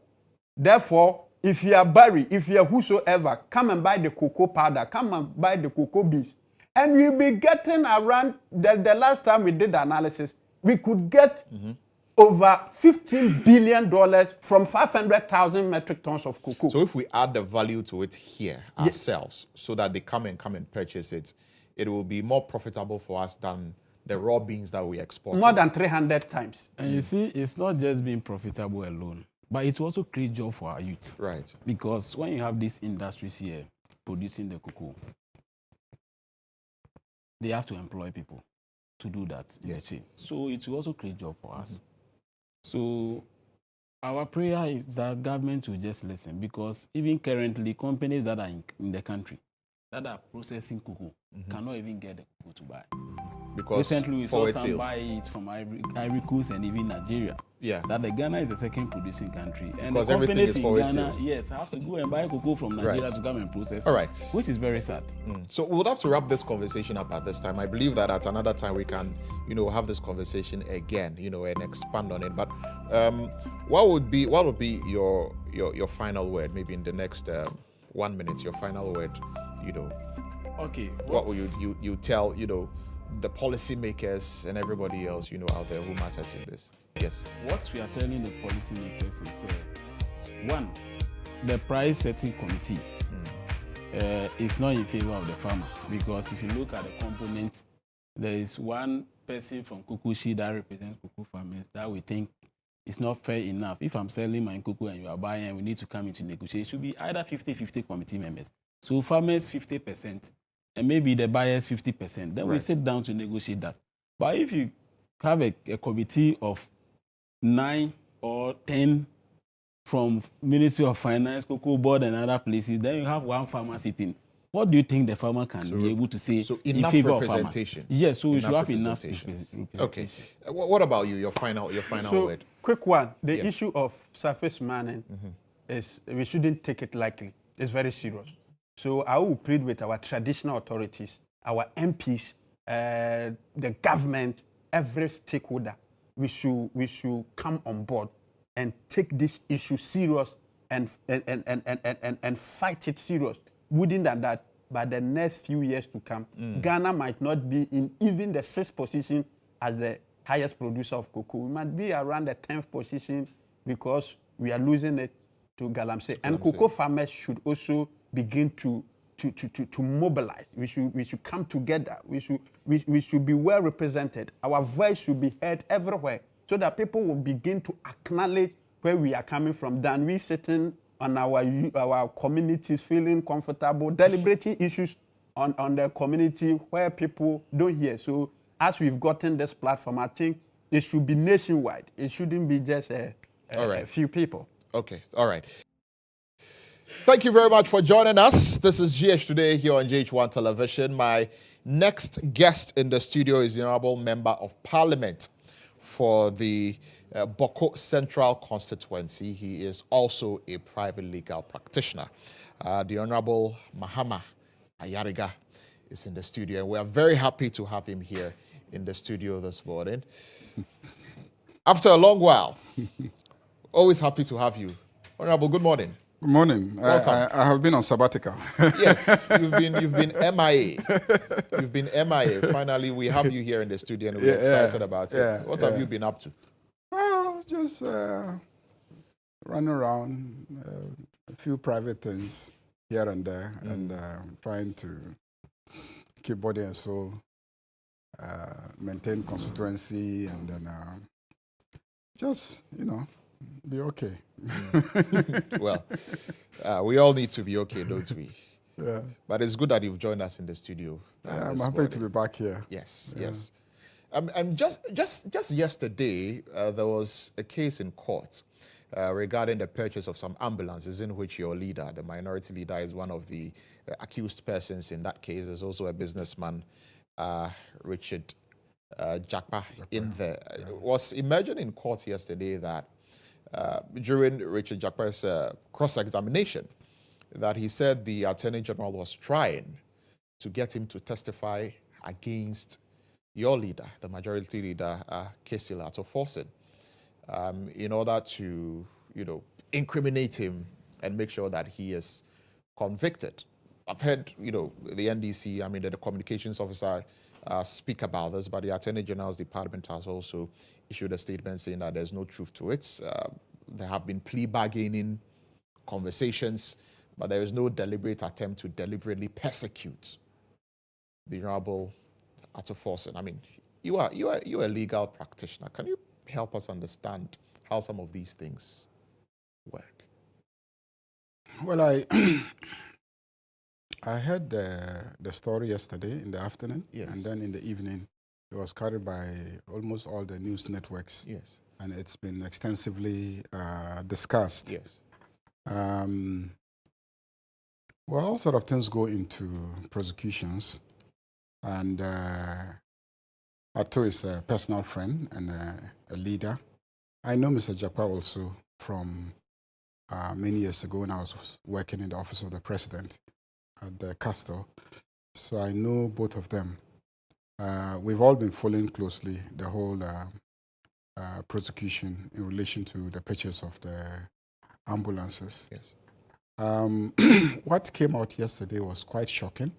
Therefore, if you are Barry, if you are whosoever, come and buy the cocoa powder, come and buy the cocoa beans. And you'll be getting around, the last time we did the analysis, we could get over $15 billion from 500,000 metric tons of cocoa. So if we add the value to it here ourselves, so that they come and purchase it, it will be more profitable for us than the raw beans that we export. More than 300 times. And you see, it's not just being profitable alone, but it also creates job for our youth. Right. Because when you have these industries here producing the cocoa, they have to employ people to do that in the chain. So it will also create job for us. So our prayer is that government will just listen, because even currently companies that are in the country that are processing cocoa cannot even get the cocoa to buy. Because recently we saw some buy it from Ivory Coast and even Nigeria. Yeah. That the Ghana is the second producing country. And because the companies in Ghana, sales. have to go and buy cocoa from Nigeria to come and process All right. it, which is very sad. So we'll have to wrap this conversation up at this time. I believe that at another time we can, have this conversation again, and expand on it. But what would be your final word? Maybe in the next 1 minute, your final word, Okay. What will you tell, the policymakers and everybody else, out there who matters in this? Yes. What we are telling the policymakers is, one, the price setting committee is not in favor of the farmer, because if you look at the components, there is one person from Kukushi that represents cocoa farmers that we think is not fair enough. If I'm selling my cocoa and you are buying, and we need to come into negotiation, it should be either 50-50 committee members. So farmers 50%, and maybe the buyers 50%. Then we sit down to negotiate that. But if you have a committee of 9 or 10 from Ministry of Finance, Cocoa Board, and other places, then you have one farmer sitting. What do you think the farmer can be able to say in favor of farmers? Yes, so we should have enough representation. Okay. What about you? Your final word. Quick one. The issue of surface mining is we shouldn't take it lightly. It's very serious. So I will plead with our traditional authorities, our MPs, the government, every stakeholder. We should come on board and take this issue serious and fight it serious. Wouldn't that by the next few years to come, Ghana might not be in even the 6th position as the highest producer of cocoa. We might be around the 10th position because we are losing it to Galamsey. And cocoa farmers should also begin to mobilize. We should come together. We should be well represented. Our voice should be heard everywhere, so that people will begin to acknowledge where we are coming from, than we sitting on our communities feeling comfortable, deliberating issues on the community where people don't hear. So as we've gotten this platform, I think it should be nationwide. It shouldn't be just a few people. Okay, all right. Thank you very much for joining us. This is GH Today here on GHOne Television. My next guest in the studio is the Honorable Member of Parliament for the Boko Central Constituency. He is also a private legal practitioner. The Honorable Mahama Ayariga is in the studio, and we are very happy to have him here in the studio this morning. After a long while, always happy to have you. Honorable, good morning. Good morning. Welcome. I have been on sabbatical. Yes, you've been MIA. You've been MIA. Finally, we have you here in the studio, and we're excited about it. What have you been up to? Well, just running around, a few private things here and there, and trying to keep body and soul, maintain constituency, and then just, be okay. Well, we all need to be okay, don't we? Yeah. But it's good that you've joined us in the studio. I'm happy to be back here. Yes, yes. And just yesterday, there was a case in court regarding the purchase of some ambulances, in which your leader, the minority leader, is one of the accused persons in that case. There's also a businessman Richard Jakpa in there. It was emerging in court yesterday that during Richard Jakpa's cross-examination, that he said the Attorney General was trying to get him to testify against your leader, the majority leader, Kesila Atoforsen, in order to, incriminate him and make sure that he is convicted. I've heard, the NDC, the communications officer speak about this, but the Attorney General's department has also issued a statement saying that there's no truth to it. There have been plea bargaining conversations, but there is no deliberate attempt to deliberately persecute the Honorable Atoforsen. You are a legal practitioner. Can you help us understand how some of these things work? Well, I heard the story yesterday in the afternoon, and then in the evening, it was carried by almost all the news networks. Yes. And it's been extensively discussed. Yes. Well, all sort of things go into prosecutions, and Ato is a personal friend and a leader. I know Mr. Jakpa also from many years ago when I was working in the office of the president at the Castle. So I know both of them. We've all been following closely the whole prosecution in relation to the purchase of the ambulances. Yes. What came out yesterday was quite shocking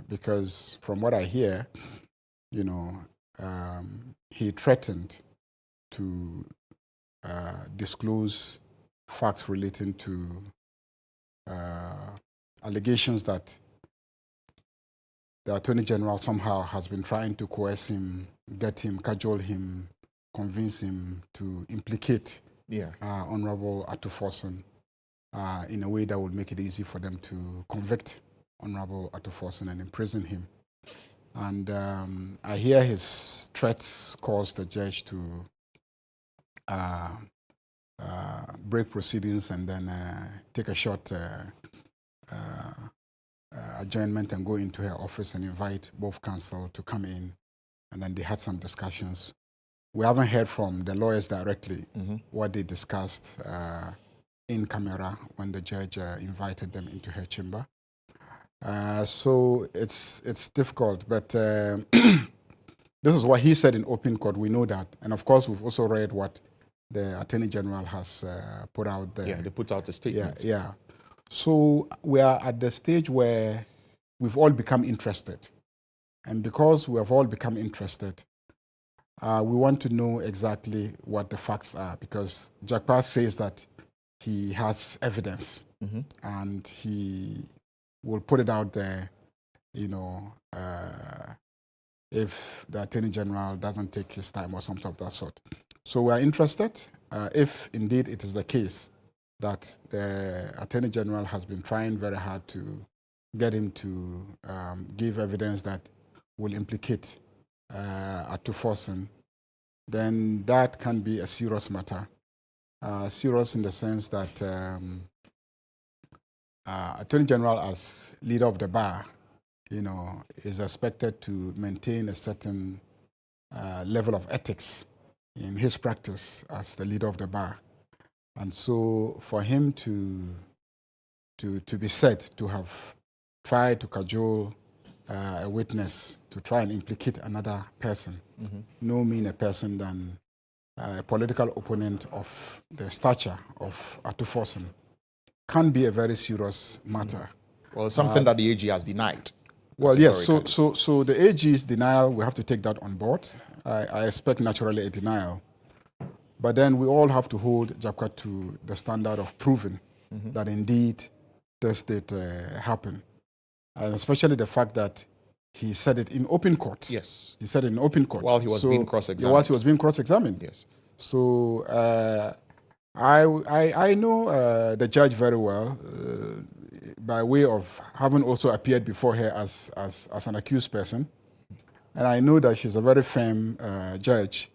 because from what I hear, he threatened to disclose facts relating to allegations that the Attorney General somehow has been trying to coerce him, get him, cajole him, convince him to implicate Honorable Atoforsen in a way that would make it easy for them to convict Honorable Atoforsen and imprison him. And I hear his threats caused the judge to break proceedings and then take a short adjournment and go into her office and invite both counsel to come in. And then they had some discussions. We haven't heard from the lawyers directly what they discussed in camera when the judge invited them into her chamber. So it's difficult, but this is what he said in open court. We know that. And of course, we've also read what the Attorney General has put out there. Yeah, they put out a statement. Yeah. So we are at the stage where we've all become interested. And because we have all become interested, we want to know exactly what the facts are, because Jakpa says that he has evidence and he will put it out there, if the Attorney General doesn't take his time or something of that sort. So we are interested if indeed it is the case that the Attorney General has been trying very hard to get him to give evidence that will implicate Atoforsen, then that can be a serious matter. Serious in the sense that Attorney General, as leader of the bar, is expected to maintain a certain level of ethics in his practice as the leader of the bar. And so for him to be said to have tried to cajole a witness to try and implicate another person, no mean a person than a political opponent of the stature of Atoforsen, can be a very serious matter. Well, something that the AG has denied. Well, yes. So the AG's denial, we have to take that on board. I expect naturally a denial. But then we all have to hold Jakpa to the standard of proving that indeed this did happen. And especially the fact that he said it in open court. Yes. He said it in open court. While he was being cross-examined. While he was being cross-examined. Yes. So I know the judge very well by way of having also appeared before her as an accused person. And I know that she's a very firm judge.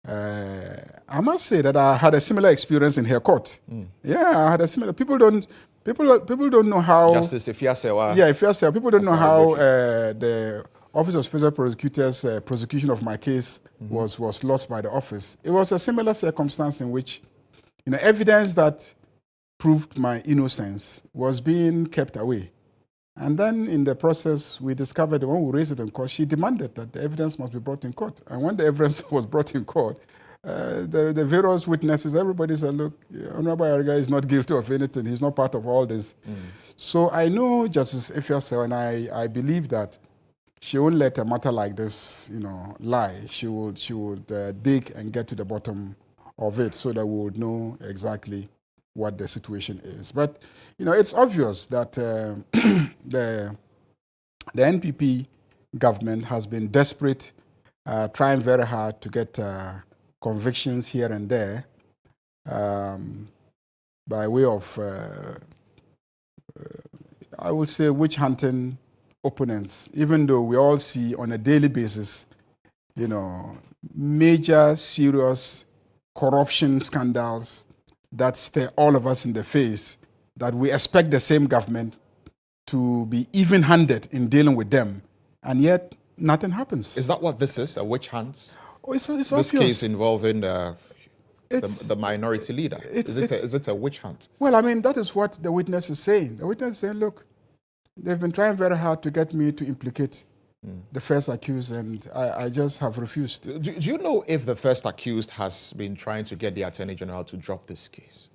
I must say that I had a similar experience in her court. Yeah, I had a similar. People don't People don't know how. Justice Ifiasewa. Yeah, Ifiasewa. People don't know how the Office of Special Prosecutors' prosecution of my case was lost by the office. It was a similar circumstance in which, evidence that proved my innocence was being kept away. And then in the process, we discovered when we raised it in court, she demanded that the evidence must be brought in court. And when the evidence was brought in court, the various witnesses, everybody said, look, Honorable Ayariga is not guilty of anything. He's not part of all this. So I know Justice Ifiasewa, and I believe that she won't let a matter like this, lie. She would dig and get to the bottom of it so that we would know exactly what the situation is. But, it's obvious that the NPP government has been desperate, trying very hard to get convictions here and there by way of, I would say, witch hunting opponents, even though we all see on a daily basis, major, serious corruption scandals that stare all of us in the face, that we expect the same government to be even-handed in dealing with them, and yet nothing happens. Is that what this is, a witch hunt? Oh, it's this obvious. Case involving the minority leader. Is it a witch hunt? Well, I mean, that is what the witness is saying. The witness is saying, look, they've been trying very hard to get me to implicate the first accused, and I just have refused. Do you know if the first accused has been trying to get the Attorney General to drop this case?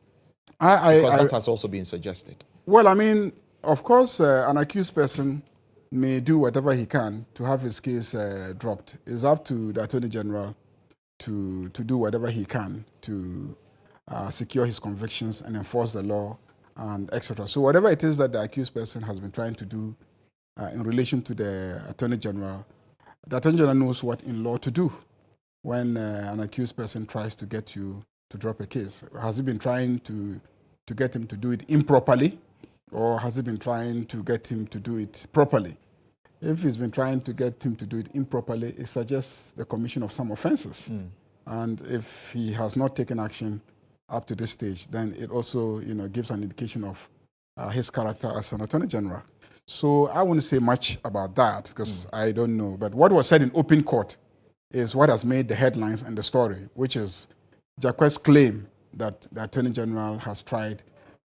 Because that has also been suggested. Well, I mean, of course, an accused person may do whatever he can to have his case dropped. It's up to the Attorney General to do whatever he can to secure his convictions and enforce the law and etc. So whatever it is that the accused person has been trying to do in relation to the Attorney General, the Attorney General knows what in law to do when an accused person tries to get you to drop a case. Has he been trying to get him to do it improperly, or has he been trying to get him to do it properly? If he's been trying to get him to do it improperly, it suggests the commission of some offenses. And if he has not taken action up to this stage, then it also gives an indication of his character as an Attorney General. So I wouldn't say much about that because I don't know. But what was said in open court is what has made the headlines and the story, which is GHOne's claim that the Attorney General has tried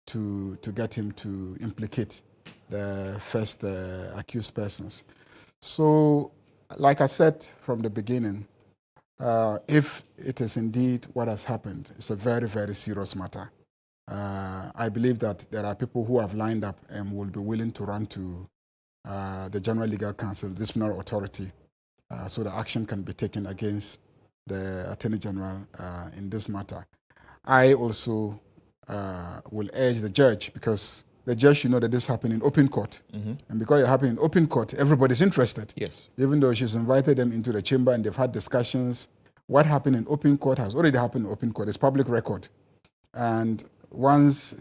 to get him to implicate the first accused persons. So, like I said from the beginning, if it is indeed what has happened, it's a very, very serious matter. I believe that there are people who have lined up and will be willing to run to the General Legal Counsel, disciplinary authority, so that action can be taken against the Attorney General in this matter. I also will urge the judge, because the judge should know that this happened in open court. And because it happened in open court, everybody's interested. Yes. Even though she's invited them into the chamber and they've had discussions, what happened in open court has already happened in open court. It's public record. And once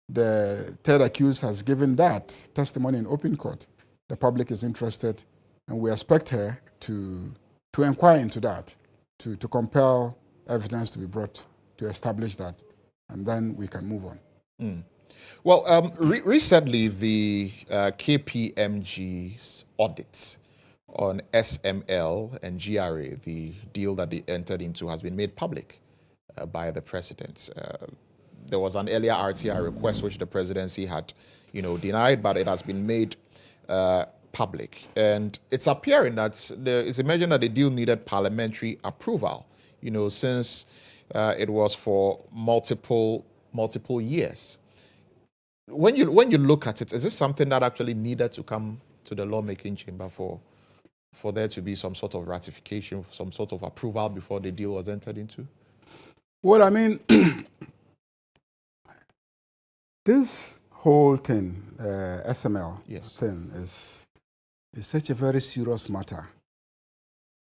the third accused has given that testimony in open court, the public is interested, and we expect her to inquire into that, to compel evidence to be brought to establish that, and then we can move on. Well, recently the KPMG's audit on SML and GRA, the deal that they entered into, has been made public by the president. There was an earlier RTI request which the presidency had, denied, but it has been made public. And it's appearing that it's emerging that the deal needed parliamentary approval, since it was for multiple years. When you look at it, is this something that actually needed to come to the lawmaking chamber for there to be some sort of ratification, some sort of approval before the deal was entered into? Well, I mean, this whole thing, SML thing, is such a very serious matter.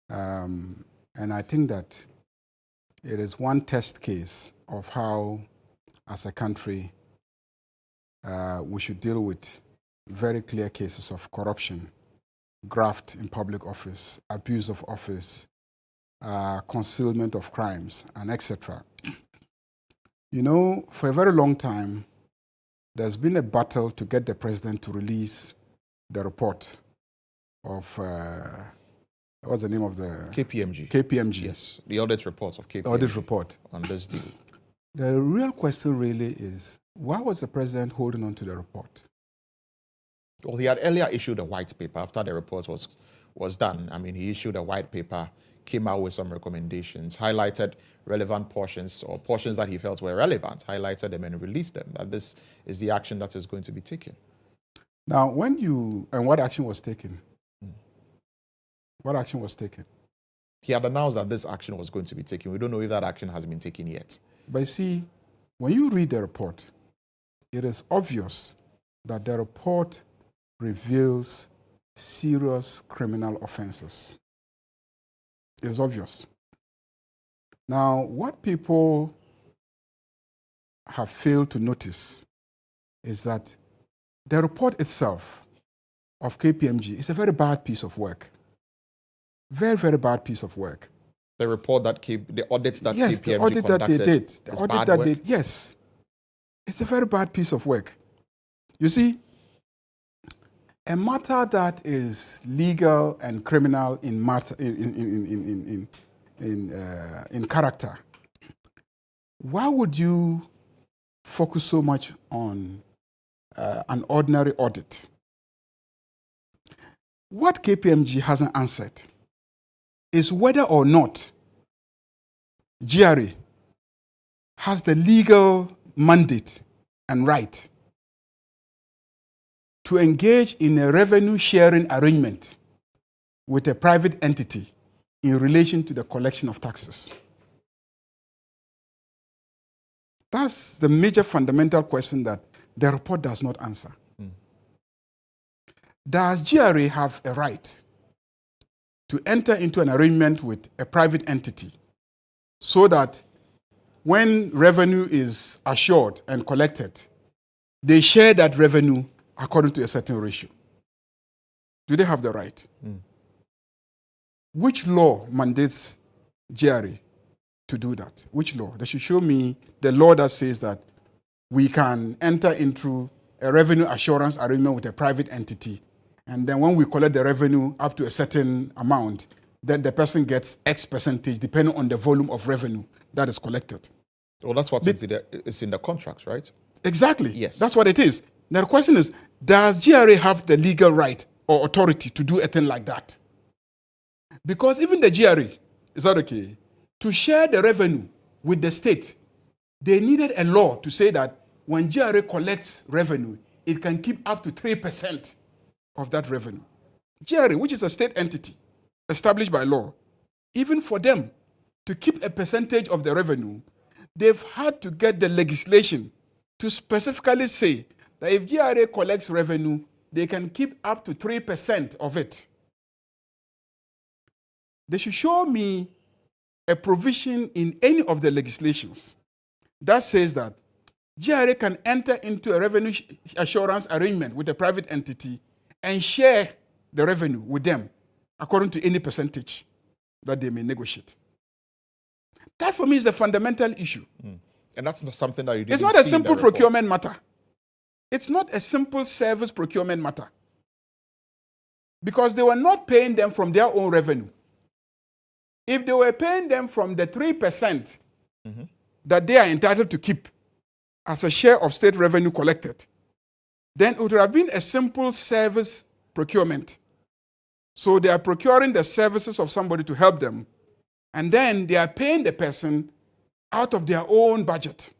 And I think that it is one test case of how, as a country, we should deal with very clear cases of corruption, graft in public office, abuse of office, concealment of crimes, and etc. For a very long time, there's been a battle to get the president to release the report of, what's the name of the? KPMG. KPMG. Yes, the audit report of KPMG. Audit report. On this deal. The real question really is, why was the president holding on to the report? Well, he had earlier issued a white paper after the report was done. I mean, he issued a white paper, came out with some recommendations, highlighted relevant portions or portions that he felt were relevant, highlighted them and released them, that this is the action that is going to be taken. Now, what action was taken? What action was taken? He had announced that this action was going to be taken. We don't know if that action has been taken yet. But you see, when you read the report, it is obvious that the report reveals serious criminal offenses. It is obvious. Now, what people have failed to notice is that the report itself of KPMG is a very bad piece of work. Very, very bad piece of work. The report that the audits that yes, KPMG the audit conducted that they did. The is audit bad that work? they did. Yes. It's a very bad piece of work. You see, a matter that is legal and criminal in character, why would you focus so much on an ordinary audit? What KPMG hasn't answered is whether or not GRA has the legal mandate and right to engage in a revenue sharing arrangement with a private entity in relation to the collection of taxes. That's the major fundamental question that the report does not answer. Does GRA have a right to enter into an arrangement with a private entity so that when revenue is assured and collected, they share that revenue according to a certain ratio? Do they have the right? Which law mandates GRA to do that? Which law? They should show me the law that says that we can enter into a revenue assurance arrangement with a private entity, and then when we collect the revenue up to a certain amount, then the person gets X percentage depending on the volume of revenue that is collected. Well, that's what's in the contract, right? Exactly. Yes. That's what it is. Now the question is, does GRA have the legal right or authority to do a thing like that? Because even the GRA, is that okay, to share the revenue with the state, they needed a law to say that when GRA collects revenue, it can keep up to 3% of that revenue. GRA, which is a state entity established by law, even for them to keep a percentage of the revenue, they've had to get the legislation to specifically say that if GRA collects revenue, they can keep up to 3% of it. They should show me a provision in any of the legislations that says that GRA can enter into a revenue assurance arrangement with a private entity and share the revenue with them according to any percentage that they may negotiate. That for me is the fundamental issue. And that's not something that you didn't It's not a see in simple the report. procurement matter. It's not a simple service procurement matter. Because they were not paying them from their own revenue. If they were paying them from the 3% that they are entitled to keep as a share of state revenue collected, then it would have been a simple service procurement. So they are procuring the services of somebody to help them, and then they are paying the person out of their own budget.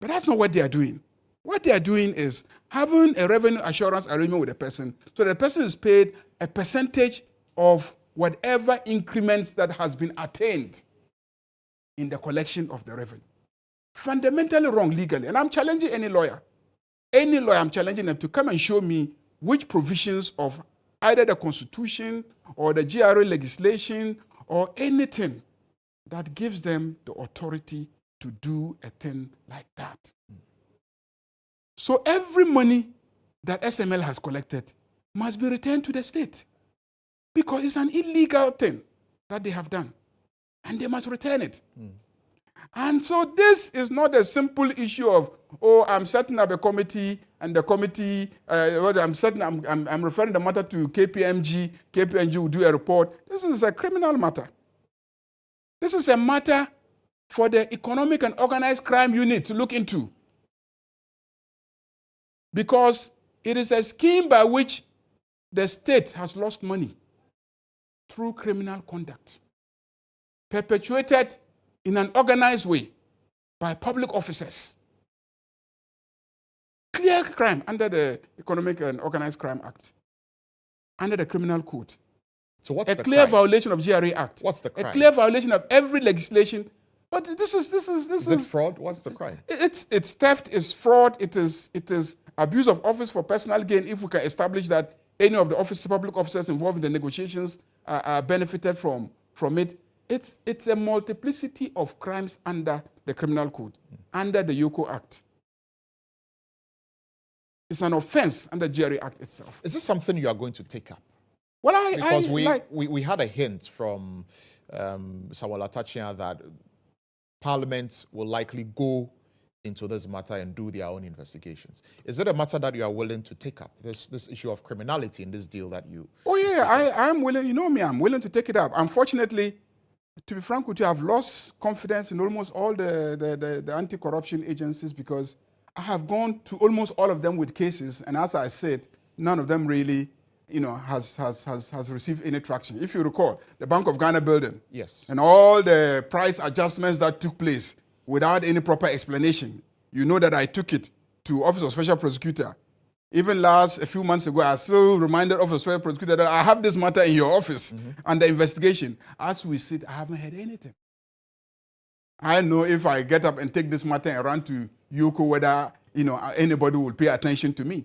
But that's not what they are doing. What they are doing is having a revenue assurance arrangement with the person, so the person is paid a percentage of whatever increments that has been attained in the collection of the revenue. Fundamentally wrong legally. And I'm challenging any lawyer. Any lawyer, I'm challenging them to come and show me which provisions of either the Constitution or the GRA legislation or anything that gives them the authority to do a thing like that. So every money that SML has collected must be returned to the state, because it's an illegal thing that they have done, and they must return it. And so this is not a simple issue of, oh, I'm setting up a committee and the committee, I'm referring the matter to KPMG. KPMG will do a report. This is a criminal matter. This is a matter for the Economic and Organized Crime Unit to look into. Because it is a scheme by which the state has lost money through criminal conduct, perpetuated in an organized way by public officers. Clear crime under the Economic and Organized Crime Act, under the Criminal Code. So what's the clear crime? violation of GRA Act. What's the crime? A clear violation of every legislation. But this is it fraud? What's the crime? It's theft, it's fraud, it is abuse of office for personal gain if we can establish that any of the public officers involved in the negotiations are benefited from it. It's a multiplicity of crimes under the Criminal Code, under the GHOne Act. It's an offense under the GRA Act itself. Is this something you are going to take up? Well, because we had a hint from Samuel Atachia that Parliament will likely go into this matter and do their own investigations. Is it a matter that you are willing to take up, this issue of criminality in this deal that you... Oh, yeah, I'm willing. You know me, I'm willing to take it up. Unfortunately, to be frank with you, I've lost confidence in almost all the anti-corruption agencies because I have gone to almost all of them with cases, and as I said, none of them really has received any traction. If you recall, the Bank of Ghana building, yes, and all the price adjustments that took place without any proper explanation. You know that I took it to Office of Special Prosecutor. Even a few months ago, I still reminded Office of Special Prosecutor that I have this matter in your office under investigation. As we sit, I haven't heard anything. I know if I get up and take this matter and run to GHOne, whether anybody will pay attention to me.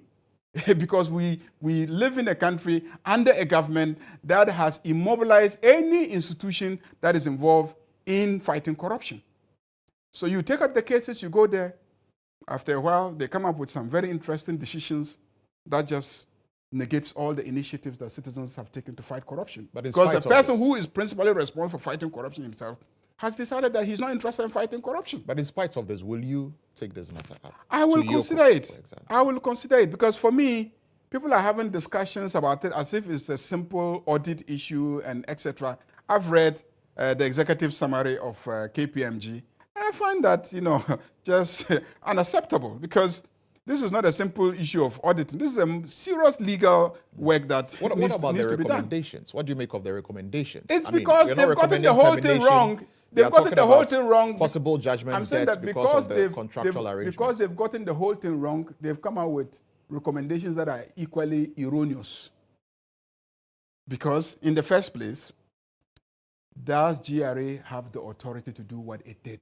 Because we live in a country under a government that has immobilized any institution that is involved in fighting corruption. So you take up the cases, you go there. After a while, they come up with some very interesting decisions that just negates all the initiatives that citizens have taken to fight corruption. But because the person who is principally responsible for fighting corruption himself has decided that he's not interested in fighting corruption. But in spite of this, will you take this matter up? I will consider it. I will consider it because for me, people are having discussions about it as if it's a simple audit issue and etc. I've read the executive summary of KPMG. I find that, just unacceptable because this is not a simple issue of auditing. This is a serious legal work that what needs about to the be done. Recommendations? What do you make of the recommendations? It's because they've gotten the whole thing wrong. They've gotten the whole thing wrong. Possible judgment debts because of the contractual arrangements. Because they've gotten the whole thing wrong, they've come out with recommendations that are equally erroneous. Because in the first place, does GRA have the authority to do what it did?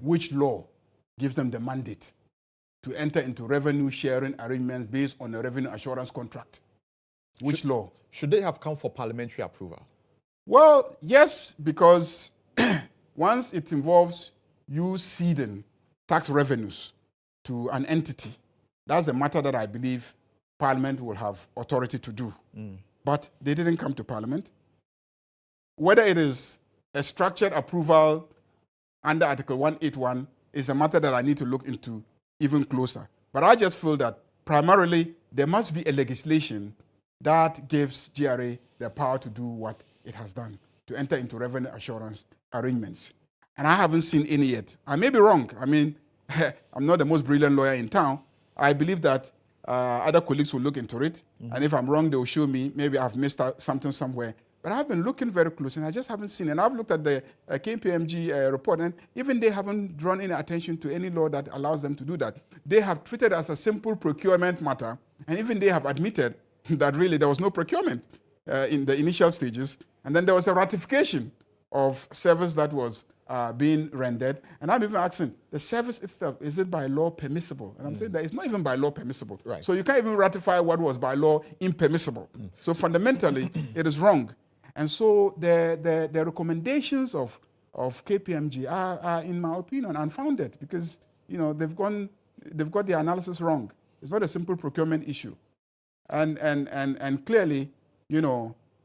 Which law gives them the mandate to enter into revenue sharing arrangements based on a revenue assurance contract? Which law? Should they have come for parliamentary approval? Well, yes, because once it involves you ceding tax revenues to an entity, that's a matter that I believe Parliament will have authority to do. But they didn't come to Parliament. Whether it is a structured approval under Article 181 is a matter that I need to look into even closer. But I just feel that primarily there must be a legislation that gives GRA the power to do what it has done, to enter into revenue assurance arrangements. And I haven't seen any yet. I may be wrong. I mean, I'm not the most brilliant lawyer in town. I believe that other colleagues will look into it. And if I'm wrong, they will show me. Maybe I've missed out something somewhere. But I've been looking very close, and I just haven't seen it. And I've looked at the KPMG report, and even they haven't drawn any attention to any law that allows them to do that. They have treated it as a simple procurement matter, and even they have admitted that really there was no procurement in the initial stages. And then there was a ratification of service that was being rendered. And I'm even asking, the service itself, is it by law permissible? And I'm saying that it's not even by law permissible. Right. So you can't even ratify what was by law impermissible. So fundamentally, it is wrong. And so the recommendations of KPMG are, in my opinion, unfounded because they've got the analysis wrong. It's not a simple procurement issue. And clearly,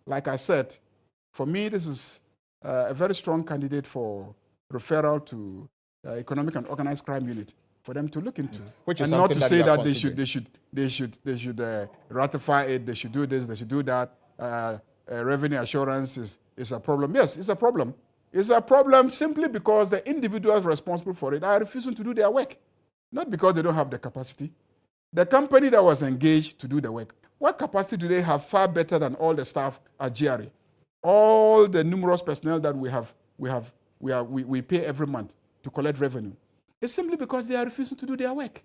like I said, for me, this is a very strong candidate for referral to Economic and Organized Crime Unit for them to look into. Which is and not to say that they should ratify it, they should do this, they should do that. Revenue assurance is a problem. Yes, it's a problem. It's a problem simply because the individuals responsible for it are refusing to do their work, not because they don't have the capacity. The company that was engaged to do the work, what capacity do they have far better than all the staff at GRA? All the numerous personnel that we pay every month to collect revenue. It's simply because they are refusing to do their work.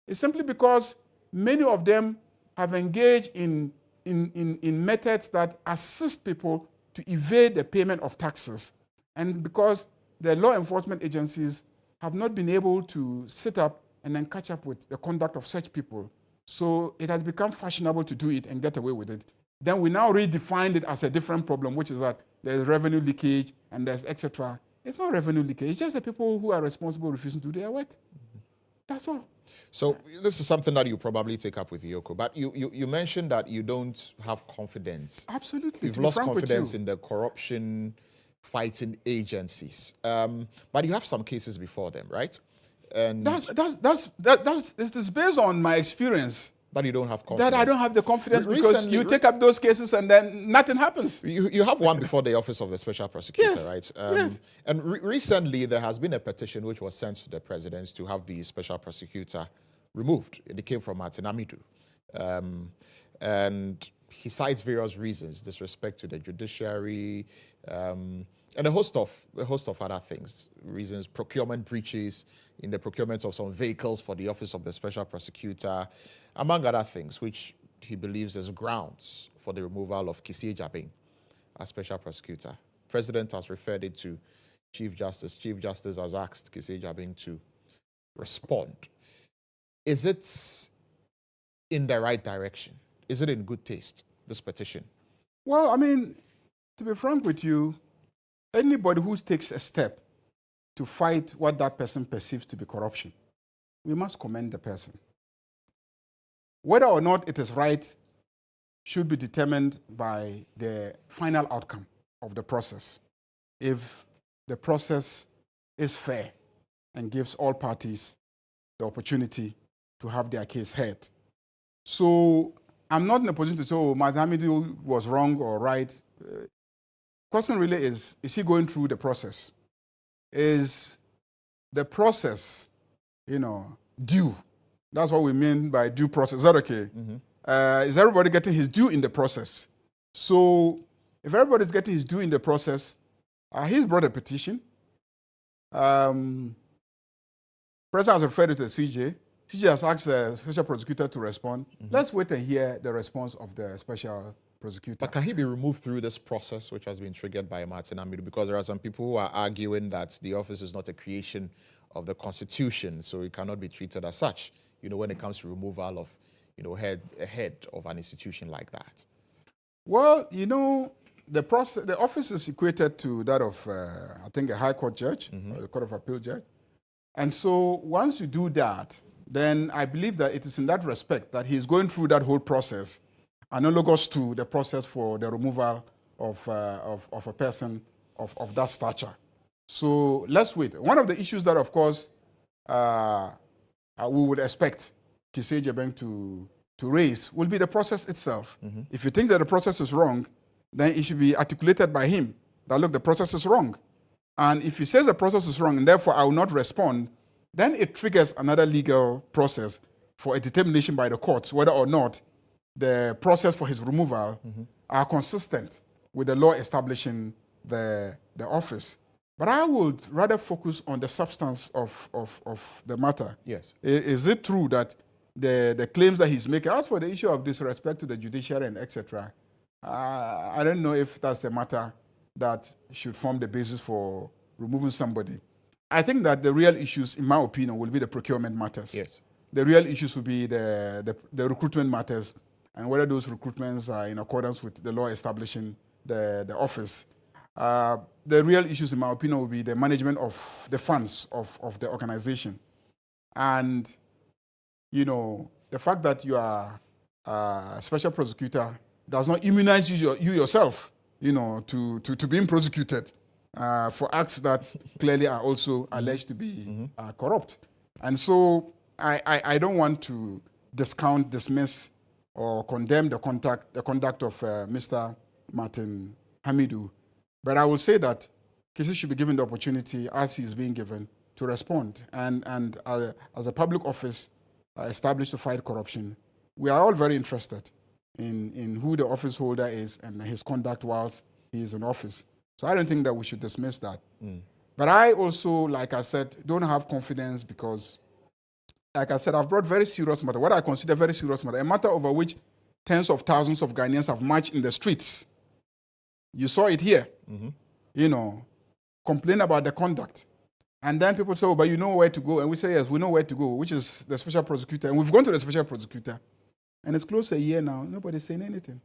It's simply because many of them have engaged in methods that assist people to evade the payment of taxes. And because the law enforcement agencies have not been able to sit up and then catch up with the conduct of such people. So it has become fashionable to do it and get away with it. Then we now redefine it as a different problem, which is that there's revenue leakage and there's etc. It's not revenue leakage. It's just the people who are responsible refusing to do their work. That's all. So this is something that you probably take up with Yoko, but you mentioned that you don't have confidence. Absolutely. You've lost confidence in the corruption fighting agencies. But you have some cases before them, right? And it's based on my experience. That you don't have confidence. That I don't have the confidence because you take up those cases and then nothing happens. You have one before the Office of the Special Prosecutor, yes, right? Yes. And recently there has been a petition which was sent to the President to have the Special Prosecutor removed. It came from Martin Amidu. And he cites various reasons, disrespect to the judiciary, and a host of other things, reasons, procurement breaches in the procurement of some vehicles for the Office of the Special Prosecutor, among other things, which he believes is grounds for the removal of Kissie Jabing as Special Prosecutor. President has referred it to Chief Justice. Chief Justice has asked Kissie Jabing to respond. Is it in the right direction? Is it in good taste, this petition? Well, I mean, to be frank with you, anybody who takes a step to fight what that person perceives to be corruption, we must commend the person. Whether or not it is right should be determined by the final outcome of the process. If the process is fair and gives all parties the opportunity to have their case heard. So I'm not in a position to say, oh, Madamidu was wrong or right. Question really is he going through the process? Is the process, due? That's what we mean by due process. Is that okay? Mm-hmm. Is everybody getting his due in the process? So if everybody's getting his due in the process, he's brought a petition. President has referred it to the CJ. CJ has asked the special prosecutor to respond. Mm-hmm. Let's wait and hear the response of the special prosecutor. But can he be removed through this process, which has been triggered by Martin Amidu? Because there are some people who are arguing that the office is not a creation of the Constitution, so it cannot be treated as such, when it comes to removal of, a head of an institution like that. Well, the office is equated to that of, I think, a High Court judge, mm-hmm. or a Court of Appeal judge. And so once you do that, then I believe that it is in that respect that he's going through that whole process, analogous to the process for the removal of a person of that stature. So let's wait. One of the issues that, of course, we would expect Kissie Jabing to raise will be the process itself. Mm-hmm. If he thinks that the process is wrong, then it should be articulated by him that, look, the process is wrong. And if he says the process is wrong and therefore I will not respond, then it triggers another legal process for a determination by the courts whether or not the process for his removal mm-hmm. are consistent with the law establishing the office. But I would rather focus on the substance of the matter. Yes. Is it true that the claims that he's making, as for the issue of disrespect to the judiciary and etc., I don't know if that's the matter that should form the basis for removing somebody. I think that the real issues, in my opinion, will be the procurement matters. Yes. The real issues will be the recruitment matters and whether those recruitments are in accordance with the law establishing the office. The real issues, in my opinion, will be the management of the funds of the organization. And, the fact that you are a special prosecutor does not immunize you yourself, to being prosecuted. for acts that clearly are also alleged to be corrupt. And so I don't want to dismiss, or condemn the conduct of Mr. Martin Hamidou. But I will say that Kisi should be given the opportunity, as he is being given, to respond. And as a public office established to fight corruption, we are all very interested in who the office holder is and his conduct whilst he is in office. So I don't think that we should dismiss that. But I also, like I said, don't have confidence because, like I said, I've brought very serious matter, what I consider very serious matter, a matter over which tens of thousands of Ghanaians have marched in the streets. You saw it here, you know, complain about the conduct. And then people say, oh, but you know where to go. And we say, yes, we know where to go, which is the special prosecutor. And we've gone to the special prosecutor. And it's close to a year now. Nobody's saying anything.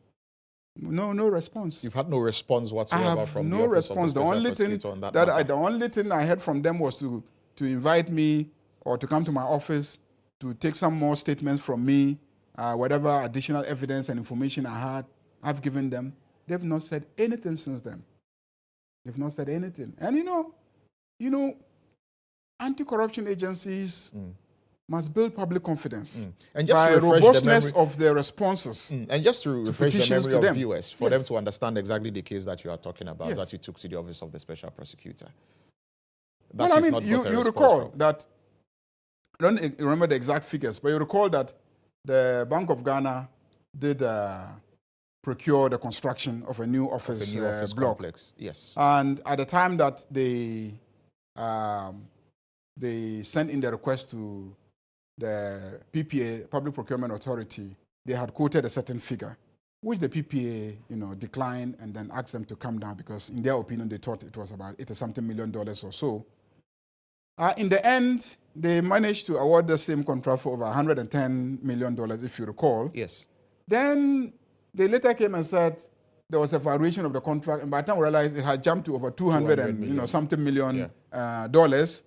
No response. You've had no response whatsoever from no the office response. of the special prosecutor on that matter. The only thing I heard from them was to invite me or to come to my office to take some more statements from me, whatever additional evidence and information I had, I've given them. They've not said anything since then. They've not said anything. And you know, anti-corruption agencies must build public confidence and just by robustness of their responses. And just to refresh the memory of viewers, for them Yes. to understand exactly the case that you are talking about, Yes. that you took to the office of the special prosecutor. Well, I mean, you recall that, I don't remember the exact figures, but you recall that the Bank of Ghana did procure the construction of a new office, block. Complex. Yes. And at the time that they sent in the request to the PPA, Public Procurement Authority, they had quoted a certain figure, which the PPA, declined and then asked them to come down because, in their opinion, they thought it was about $80-something million or so. In the end, they managed to award the same contract for over $110 million, if you recall. Yes. Then they later came and said there was a variation of the contract, and by the time we realized it had jumped to over 200 and something million dollars.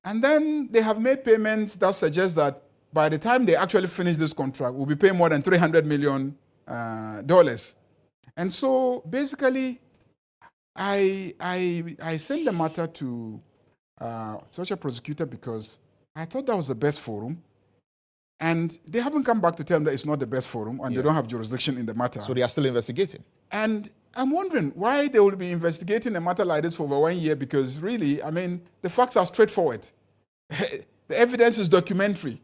And then they have made payments that suggest that by the time they actually finish this contract, we'll be paying more than $300 million. And so basically, I sent the matter to social prosecutor because I thought that was the best forum. And they haven't come back to tell them that it's not the best forum and they don't have jurisdiction in the matter. So they are still investigating. And I'm wondering why they will be investigating a matter like this for over 1 year, because really, I mean, the facts are straightforward. The evidence is documentary.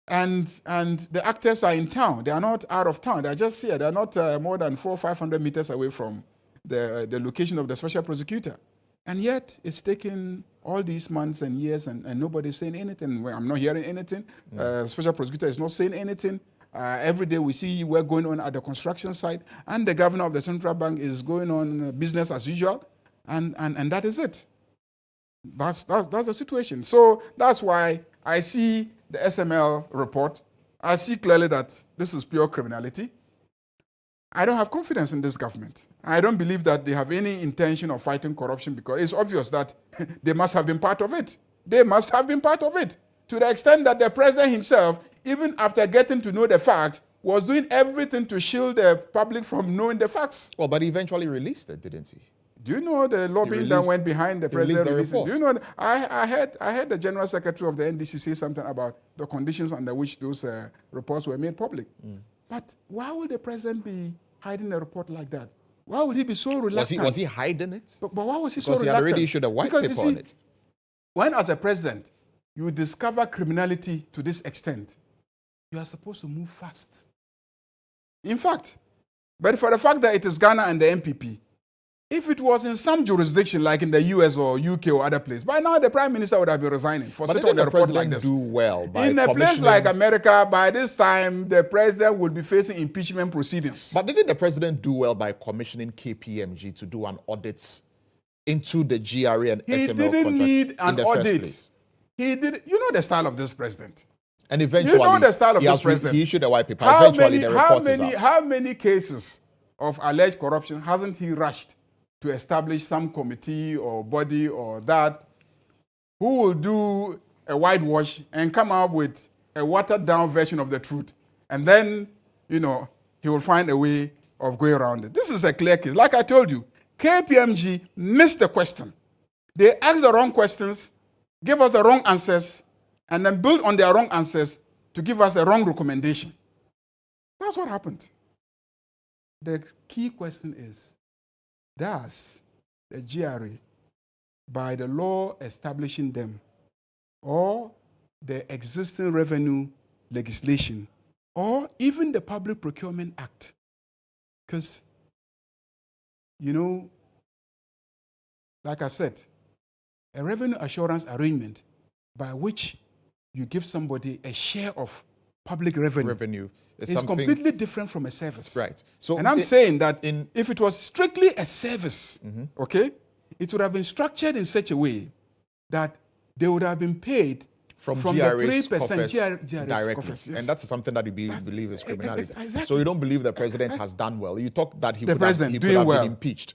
And the actors are in town. They are not out of town. They are just here. They are not more than 400 or 500 meters away from the location of the special prosecutor. And yet, it's taken all these months and years and nobody's saying anything. I'm not hearing anything. Special prosecutor is not saying anything. Every day we see work going on at the construction site, and the governor of the central bank is going on business as usual, and that is it. That's the situation. So that's why I see the SML report. I see clearly that this is pure criminality. I don't have confidence in this government. I don't believe that they have any intention of fighting corruption, because it's obvious that they must have been part of it. They must have been part of it, to the extent that the president himself, even after getting to know the facts, was doing everything to shield the public from knowing the facts. Well, but he eventually released it, didn't he? Do you know the lobbying that went behind the president releasing? Do you know? I heard the general secretary of the NDC say something about the conditions under which those reports were made public. But why would the president be hiding a report like that? Why would he be so reluctant? Was he hiding it? But why was he so reluctant? Because he had already issued a white paper on it. When, as a president, you discover criminality to this extent, you are supposed to move fast. In fact, but for the fact that it is Ghana and the MPP, if it was in some jurisdiction like in the US or UK or other place, by now the Prime Minister would have been resigning for such a report like this. Do well by in a place like America, by this time, the president would be facing impeachment proceedings. But didn't the president do well by commissioning KPMG to do an audit into the GRA and SML contract? He didn't need an audit. He did. You know the style of this president. And eventually, you know the style of this president. He issued a white paper. Eventually, the report is out. How many cases of alleged corruption hasn't he rushed to establish some committee or body or that who will do a whitewash and come up with a watered-down version of the truth? And then, he will find a way of going around it. This is a clear case. Like I told you, KPMG missed the question. They asked the wrong questions, gave us the wrong answers, and then built on their wrong answers to give us the wrong recommendation. That's what happened. The key question is, does the GRA, by the law establishing them, or the existing revenue legislation, or even the Public Procurement Act, because, you know, like I said, a revenue assurance arrangement by which you give somebody a share of public revenue is completely different from a service. Right. So, and I'm saying that if it was strictly a service, okay, it would have been structured in such a way that they would have been paid from the 3% directly. Coffers, yes. And that's something that you believe is criminality. Exactly. So you don't believe the president has done well. You talk that he could have been impeached.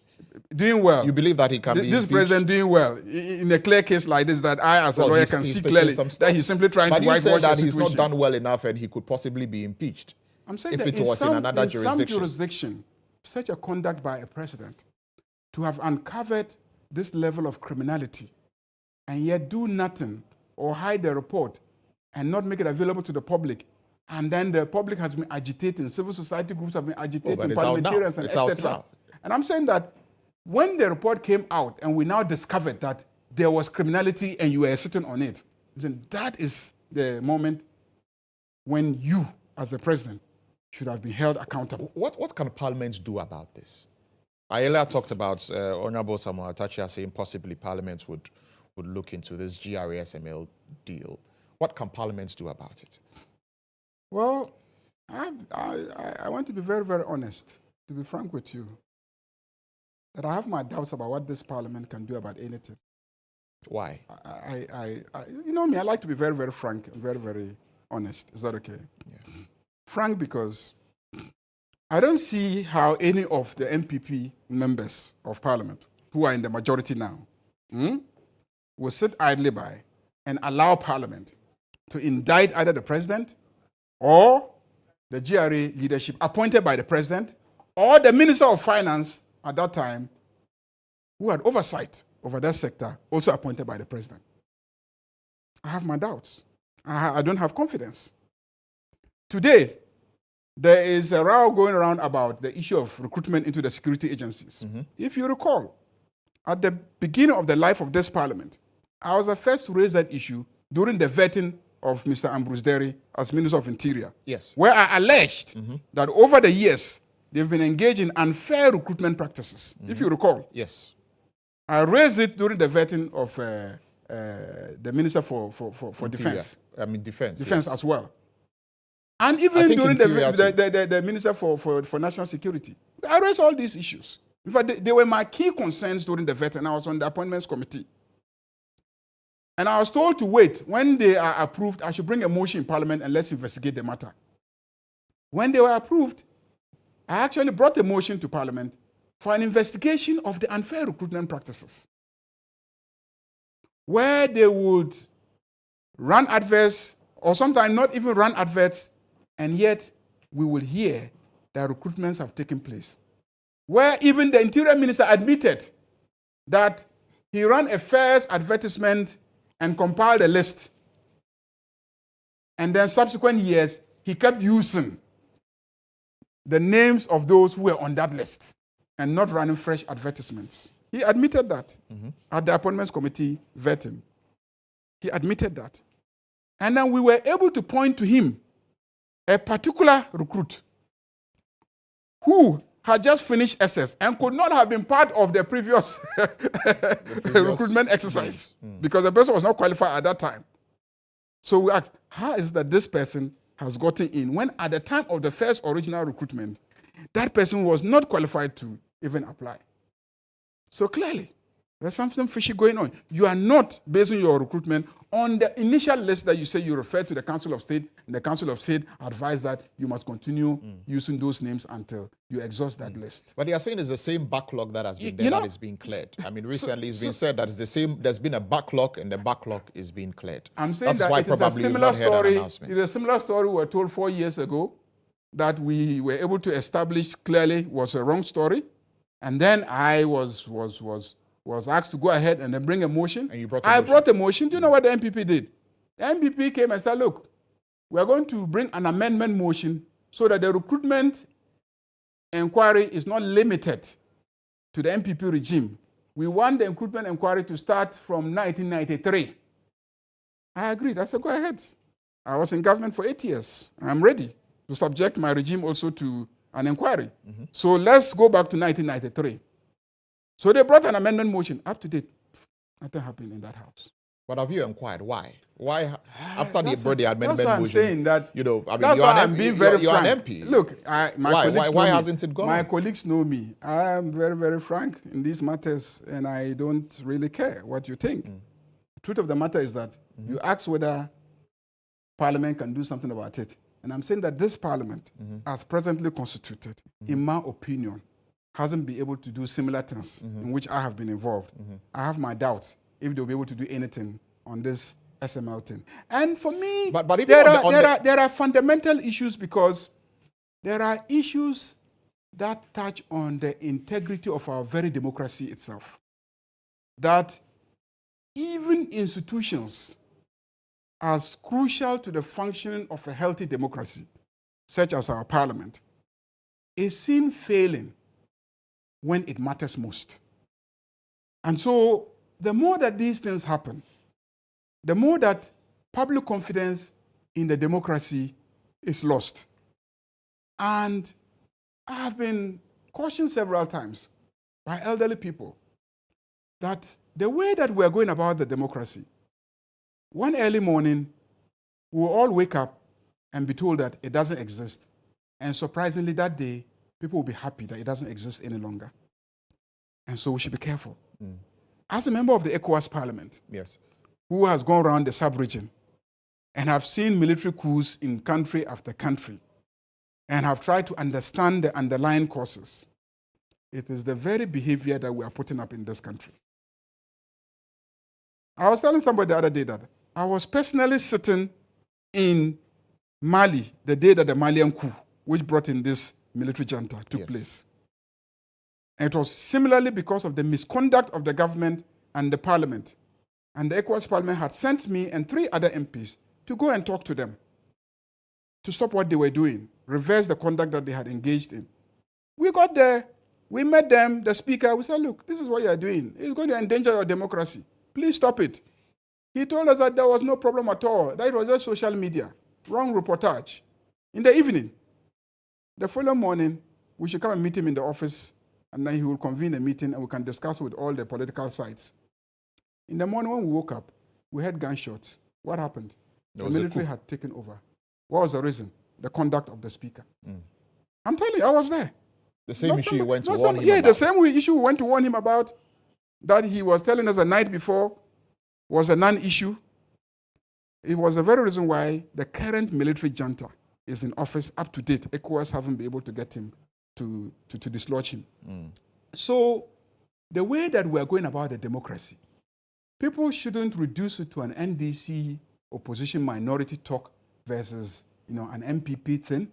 Doing well. You believe that he can be impeached? This president doing well. In a clear case like this, that I as a lawyer can see clearly that he's simply trying to whitewash the situation. But you said that he's not done well enough and he could possibly be impeached. I'm saying if that it was in another jurisdiction. some jurisdiction, such a conduct by a president to have uncovered this level of criminality and yet do nothing or hide the report and not make it available to the public, and then the public has been agitating, civil society groups have been agitating, parliamentarians, and etc. And I'm saying that when the report came out and we now discovered that there was criminality and you were sitting on it, then that is the moment when you, as the president, should have been held accountable. What can Parliament do about this? I earlier talked about Honorable Samuel Atachia saying possibly Parliament would look into this GRASML deal. What can Parliament do about it? Well, I want to be very, very honest, to be frank with you, that I have my doubts about what this Parliament can do about anything. Why? You know me, I like to be very, very frank and very, very honest. Is that okay? Yeah. Frank, because I don't see how any of the MPP members of Parliament, who are in the majority now, will sit idly by and allow Parliament to indict either the president or the GRA leadership appointed by the president or the Minister of Finance at that time, who had oversight over that sector, also appointed by the president. I have my doubts. I don't have confidence. Today, there is a row going around about the issue of recruitment into the security agencies. If you recall, at the beginning of the life of this Parliament, I was the first to raise that issue during the vetting of Mr. Ambrose Derry as Minister of Interior. Yes. Where I alleged that over the years, they've been engaged in unfair recruitment practices, if you recall. Yes. I raised it during the vetting of the Minister for Defense. I mean, Defense. Defense as well. And even during the Minister for National Security. I raised all these issues. In fact, they were my key concerns during the vetting. I was on the Appointments Committee. And I was told to wait. When they are approved, I should bring a motion in Parliament and let's investigate the matter. When they were approved, I actually brought the motion to Parliament for an investigation of the unfair recruitment practices, where they would run adverts, or sometimes not even run adverts, and yet we will hear that recruitments have taken place. Where even the Interior Minister admitted that he ran a first advertisement and compiled a list. And then subsequent years, he kept using the names of those who were on that list and not running fresh advertisements. He admitted that at the Appointments Committee vetting. He admitted that. And then we were able to point to him a particular recruit who had just finished SS and could not have been part of the previous recruitment exercise because the person was not qualified at that time. So we asked, how is it that this person has gotten in when at the time of the first original recruitment, that person was not qualified to even apply? So clearly, there's something fishy going on. You are not basing your recruitment on the initial list that you say you refer to the Council of State, and the Council of State advised that you must continue using those names until you exhaust that list. But they are saying it's the same backlog that has been there that is being cleared. I mean, recently it's been said that it's the same, there's been a backlog and the backlog is being cleared. I'm saying that it is a similar story. It's a similar story we were told 4 years ago that we were able to establish clearly was a wrong story. And then I was asked to go ahead and then bring a motion. And you brought I brought a motion. Do you know what the MPP did? The MPP came and said, look, we are going to bring an amendment motion so that the recruitment inquiry is not limited to the MPP regime. We want the recruitment inquiry to start from 1993. I agreed. I said, go ahead. I was in government for 8 years. I'm ready to subject my regime also to an inquiry. So let's go back to 1993. So they brought an amendment motion, up to date. Nothing happened in that house. But have you inquired why? Why, after they brought the amendment motion? That's why I'm saying that. You know, I mean, that's why I'm being very frank. You're an MP. Look, why hasn't it gone? My colleagues know me. I am very, very frank in these matters, and I don't really care what you think. The truth of the matter is that you ask whether Parliament can do something about it. And I'm saying that this Parliament, as presently constituted, in my opinion, hasn't been able to do similar things in which I have been involved. I have my doubts if they'll be able to do anything on this SML thing. And for me, there are fundamental issues, because there are issues that touch on the integrity of our very democracy itself. That even institutions as crucial to the functioning of a healthy democracy, such as our Parliament, is seen failing when it matters most. And so the more that these things happen, the more that public confidence in the democracy is lost. And I have been cautioned several times by elderly people that the way that we are going about the democracy, one early morning, we will all wake up and be told that it doesn't exist. And surprisingly, that day, people will be happy that it doesn't exist any longer. And so we should be careful. As a member of the ECOWAS Parliament, yes, who has gone around the sub-region and have seen military coups in country after country and have tried to understand the underlying causes, it is the very behavior that we are putting up in this country. I was telling somebody the other day that I was personally sitting in Mali the day that the Malian coup, which brought in this military junta, took place. And it was similarly because of the misconduct of the government and the parliament. And the ECOWAS Parliament had sent me and 3 other MPs to go and talk to them, to stop what they were doing, reverse the conduct that they had engaged in. We got there, we met them, the speaker, we said, look, this is what you are doing. It's going to endanger your democracy. Please stop it. He told us that there was no problem at all, that it was just social media, wrong reportage. In the evening, the following morning, we should come and meet him in the office, and then he will convene a meeting and we can discuss with all the political sides. In the morning when we woke up, we heard gunshots. What happened? The military had taken over. What was the reason? The conduct of the speaker. I'm telling you, I was there. The same issue you went to warn him about. Yeah, the same issue we went to warn him about, that he was telling us the night before was a non-issue. It was the very reason why the current military junta is in office up to date. ECOWAS haven't been able to get him to dislodge him. So the way that we are going about the democracy, people shouldn't reduce it to an NDC opposition minority talk versus an MPP thing.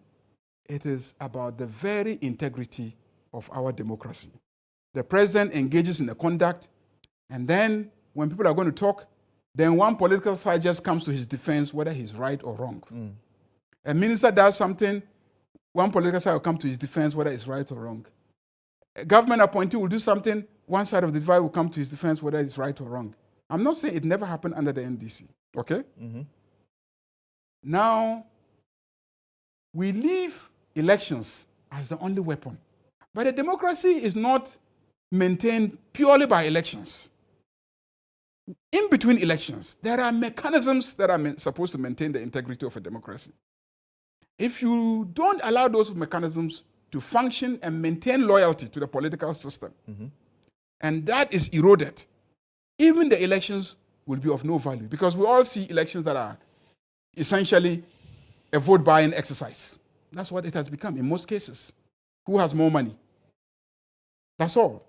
It is about the very integrity of our democracy. The president engages in the conduct, and then when people are going to talk, then one political side just comes to his defense, whether he's right or wrong. A minister does something, one political side will come to his defense, whether it's right or wrong. A government appointee will do something, one side of the divide will come to his defense, whether it's right or wrong. I'm not saying it never happened under the NDC, okay? Now, we leave elections as the only weapon. But a democracy is not maintained purely by elections. In between elections, there are mechanisms that are supposed to maintain the integrity of a democracy. If you don't allow those mechanisms to function and maintain loyalty to the political system, and that is eroded, even the elections will be of no value, because we all see elections that are essentially a vote buying exercise. That's what it has become in most cases. Who has more money? That's all.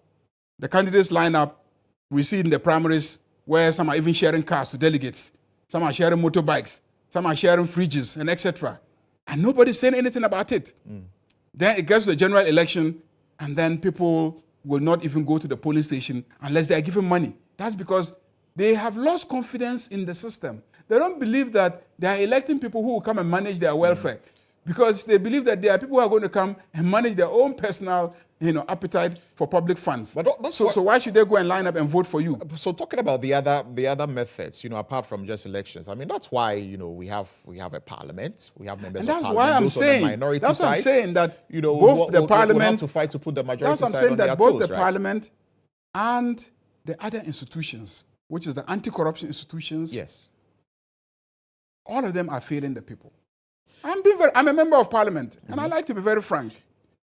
The candidates line up. We see in the primaries where some are even sharing cars to delegates. Some are sharing motorbikes. Some are sharing fridges and etc. And nobody's saying anything about it. Then it gets to the general election, and then people will not even go to the polling station unless they are given money. That's because they have lost confidence in the system. They don't believe that they are electing people who will come and manage their welfare, because they believe that there are people who are going to come and manage their own personal, appetite for public funds. But so why should they go and line up and vote for you? So talking about the other methods, apart from just elections, I mean, that's why we have a parliament, we have members of parliament. That's why I'm saying that both the parliament will have to fight to put the majority side on their toes. That's what I'm saying, that both the parliament and the other institutions, which is the anti-corruption institutions, yes, all of them are failing the people. I'm a member of parliament, and I like to be very frank.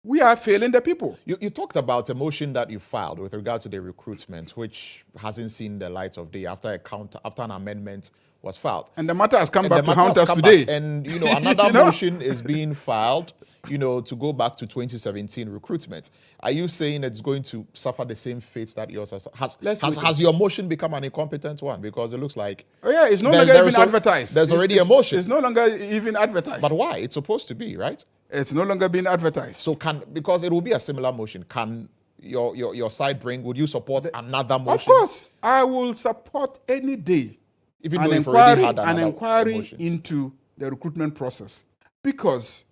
We are failing the people. You talked about a motion that you filed with regard to the recruitment, which hasn't seen the light of day after an amendment was filed. And the matter has come back to haunt us today. And another motion is being filed, to go back to 2017 recruitment. Are you saying it's going to suffer the same fate that yours has your motion become an incompetent one? Because it looks like it's no longer even advertised. There's already a motion. It's no longer even advertised. But why? It's supposed to be, right? It's no longer being advertised. So because it will be a similar motion, can your side would you support another motion? Of course, I will support any day even though you've already had an inquiry into the recruitment process, because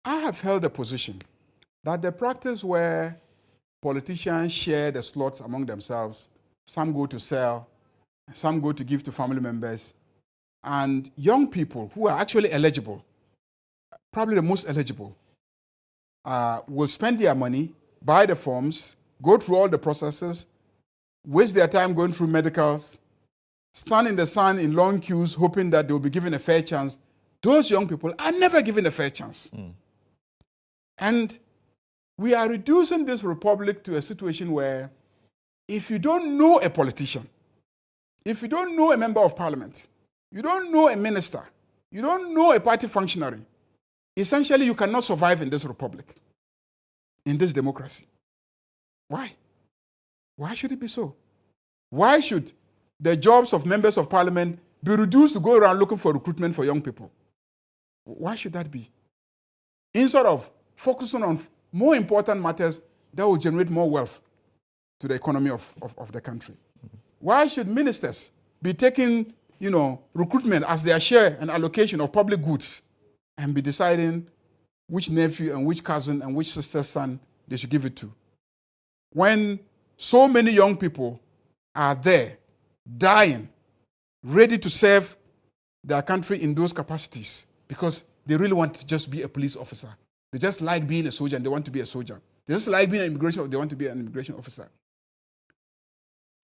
I have held a position that the practice where politicians share the slots among themselves, some go to sell, some go to give to family members, and young people who are actually eligible, probably the most eligible, will spend their money, buy the forms, go through all the processes, waste their time going through medicals, stand in the sun in long queues hoping that they will be given a fair chance. Those young people are never given a fair chance. And we are reducing this republic to a situation where if you don't know a politician, if you don't know a member of parliament, you don't know a minister, you don't know a party functionary, essentially you cannot survive in this republic, in this democracy. Why? Why should it be so? Why should the jobs of members of parliament be reduced to go around looking for recruitment for young people? Why should that be? Instead of focusing on more important matters that will generate more wealth to the economy of the country. Why should ministers be taking, recruitment as their share and allocation of public goods and be deciding which nephew and which cousin and which sister's son they should give it to? When so many young people are there, dying, ready to serve their country in those capacities because they really want to just be a police officer. They just like being a soldier and they want to be a soldier. They just like being an immigration, they want to be an immigration officer.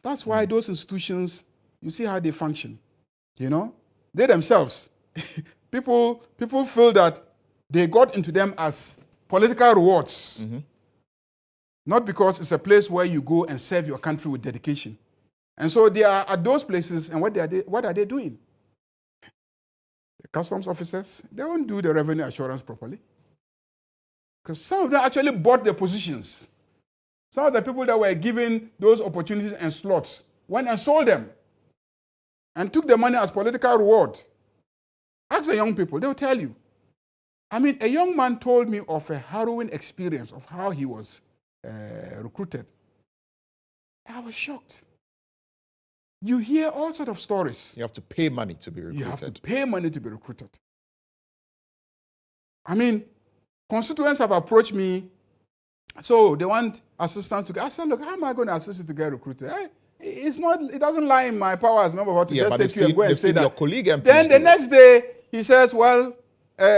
That's why those institutions, you see how they function. They themselves, people feel that they got into them as political rewards. Not because it's a place where you go and serve your country with dedication. And so they are at those places, and what are they doing? The customs officers, they don't do the revenue assurance properly. Because some of them actually bought their positions. Some of the people that were given those opportunities and slots went and sold them and took the money as political reward. Ask the young people, they'll tell you. I mean, a young man told me of a harrowing experience of how he was recruited. I was shocked. You hear all sorts of stories. You have to pay money to be recruited. You have to pay money to be recruited. I mean, constituents have approached me, so they want assistance to get. I said, look, how am I going to assist you to get recruited? It doesn't lie in my power as a member of what to just take you and go and say that. Your colleague and then the next day, he says, well,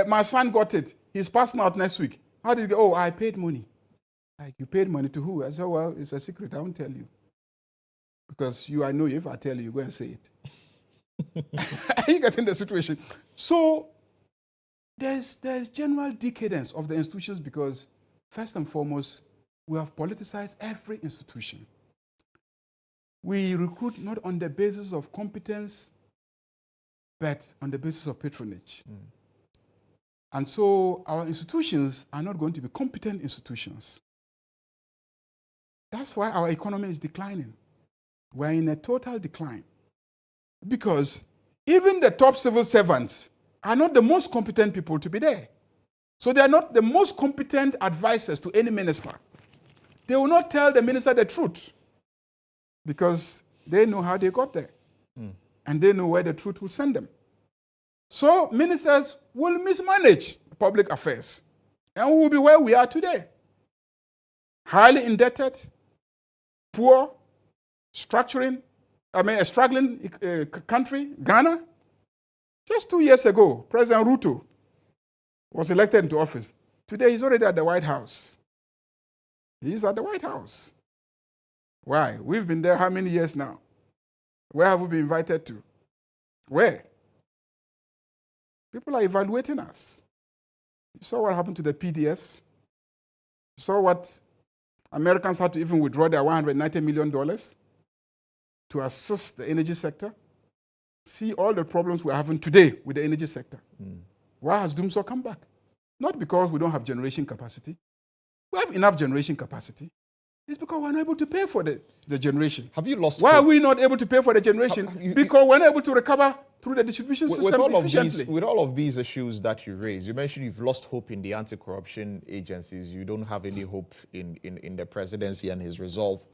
my son got it. He's passing out next week. How did he go? Oh, I paid money. Like, you paid money to who? I said, well, it's a secret. I won't tell you. Because I know you. If I tell you, you go and say it. You get in the situation. So there's general decadence of the institutions because, first and foremost, we have politicized every institution. We recruit not on the basis of competence, but on the basis of patronage. And so our institutions are not going to be competent institutions. That's why our economy is declining. We're in a total decline. Because even the top civil servants are not the most competent people to be there. So they are not the most competent advisors to any minister. they will not tell the minister the truth because they know how they got there. And they know where the truth will send them. So ministers will mismanage public affairs. And we will be where we are today. Highly indebted, poor, struggling country, Ghana. Just 2 years ago, President Ruto was elected into office. Today, he's already at the White House. He's at the White House. Why? We've been there how many years now? Where have we been invited to? Where? People are evaluating us. You saw what happened to the PDS. You saw what Americans had to even withdraw their $190 million to assist the energy sector. See all the problems we're having today with the energy sector. Why has Doomsor come back? Not because we don't have generation capacity. We have enough generation capacity. It's because we're not able to pay for the generation. Have you lost Why hope? are we not able to pay for the generation? Because we're not able to recover through the distribution system efficiently. With all of these issues that you raise, you mentioned you've lost hope in the anti-corruption agencies. You don't have any hope in the presidency and his resolve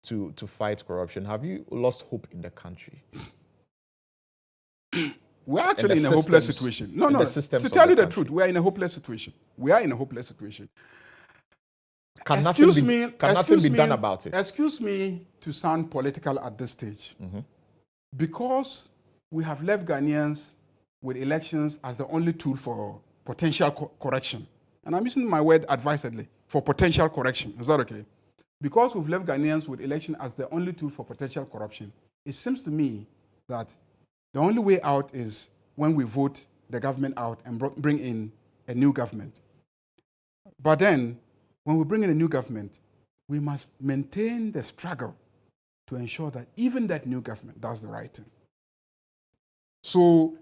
to fight corruption. Have you lost hope in the country? We're actually in a hopeless situation. No. To tell you the truth, we are in a hopeless situation. We are in a hopeless situation. Can nothing be done about it? Excuse me to sound political at this stage. Because we have left Ghanaians with elections as the only tool for potential correction. And I'm using my word advisedly, for potential correction. Is that okay? Because we've left Ghanaians with election as the only tool for potential corruption, it seems to me that the only way out is when we vote the government out and bring in a new government. But then, when we bring in a new government, we must maintain the struggle to ensure that even that new government does the right thing. So,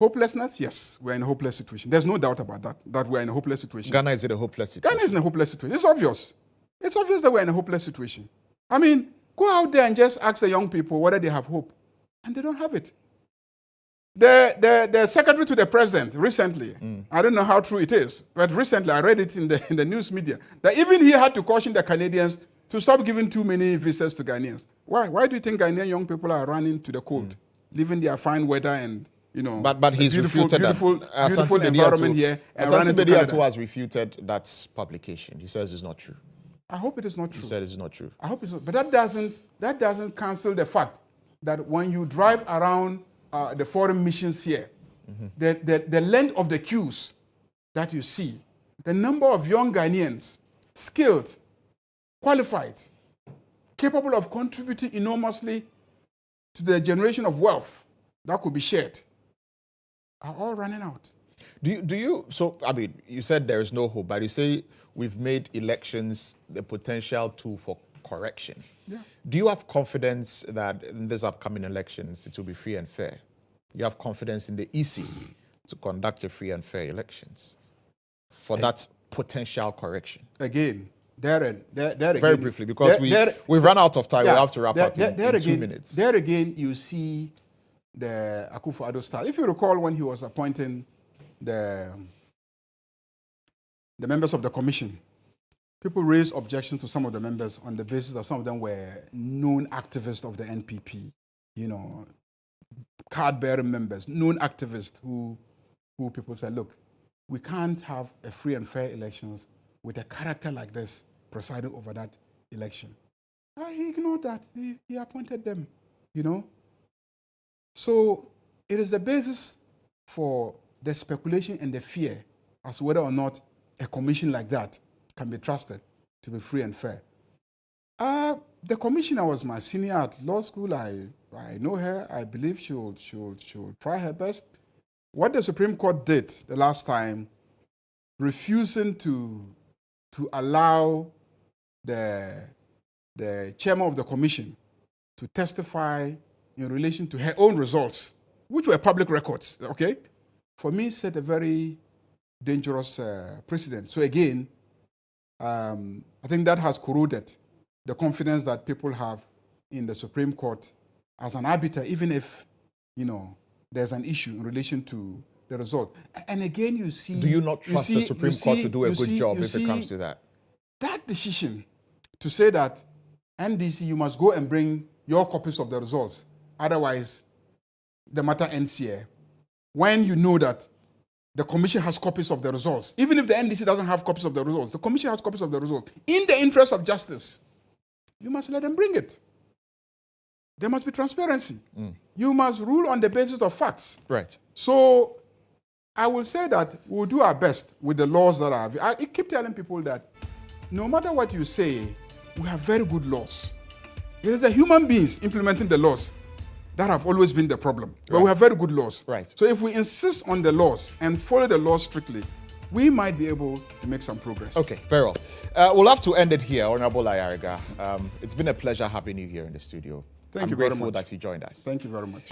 hopelessness, yes, we're in a hopeless situation. There's no doubt about that we're in a hopeless situation. Ghana is in a hopeless situation. Ghana is in a hopeless situation. It's obvious. It's obvious that we're in a hopeless situation. I mean, go out there and just ask the young people whether they have hope. And they don't have it. The secretary to the president recently, I don't know how true it is, but recently I read it in the news media, that even he had to caution the Canadians to stop giving too many visas to Ghanaians. Why? Why do you think Ghanaian young people are running to the cold, leaving their fine weather and, you know, but he's refuted beautiful environment here. Asante Bediatu has refuted that publication. He says it's not true. I hope it is not true. He said it's not true. I hope it's not. But that doesn't cancel the fact that when you drive around the foreign missions here, the length of the queues that you see, the number of young Ghanaians, skilled, qualified, capable of contributing enormously to the generation of wealth that could be shared, are all running out. So, I mean, you said there is no hope, but you say we've made elections the potential tool for correction. Yeah. Do you have confidence that in these upcoming elections it will be free and fair? You have confidence in the EC to conduct a free and fair elections for that potential correction? Again, very briefly, because we've run out of time. We have to wrap up in 2 minutes. There again, you see the Akufo-Addo style. If you recall when he was appointing the members of the commission, people raised objections to some of the members on the basis that some of them were known activists of the NPP, you know, card-bearing members, known activists who people said, look, we can't have a free and fair elections with a character like this presiding over that election. He ignored that. He appointed them, you know. So it is the basis for the speculation and the fear as to whether or not a commission like that can be trusted to be free and fair. The commissioner was my senior at law school. I know her. I believe she'll try her best. What the Supreme Court did the last time, refusing to allow the chairman of the commission to testify in relation to her own results, which were public records, okay? For me, set a very dangerous precedent. So again, I think that has corroded the confidence that people have in the Supreme Court as an arbiter, even if, you know, there's an issue in relation to the result. And again, you see... Do you not trust the Supreme Court to do a good job if it comes to that? That decision to say that NDC, you must go and bring your copies of the results. Otherwise, the matter ends here. When you know that the commission has copies of the results, even if the NDC doesn't have copies of the results, the commission has copies of the results. In the interest of justice, you must let them bring it. There must be transparency. You must rule on the basis of facts. Right. So I will say that we'll do our best with the laws that are. I keep telling people that no matter what you say, we have very good laws. It is the human beings implementing the laws that have always been the problem. But we have very good laws. Right. So if we insist on the laws and follow the laws strictly, we might be able to make some progress. Okay, very well. We'll have to end it here, Honorable Ayariga. It's been a pleasure having you here in the studio. Thank you very much. I'm grateful that you joined us. Thank you very much.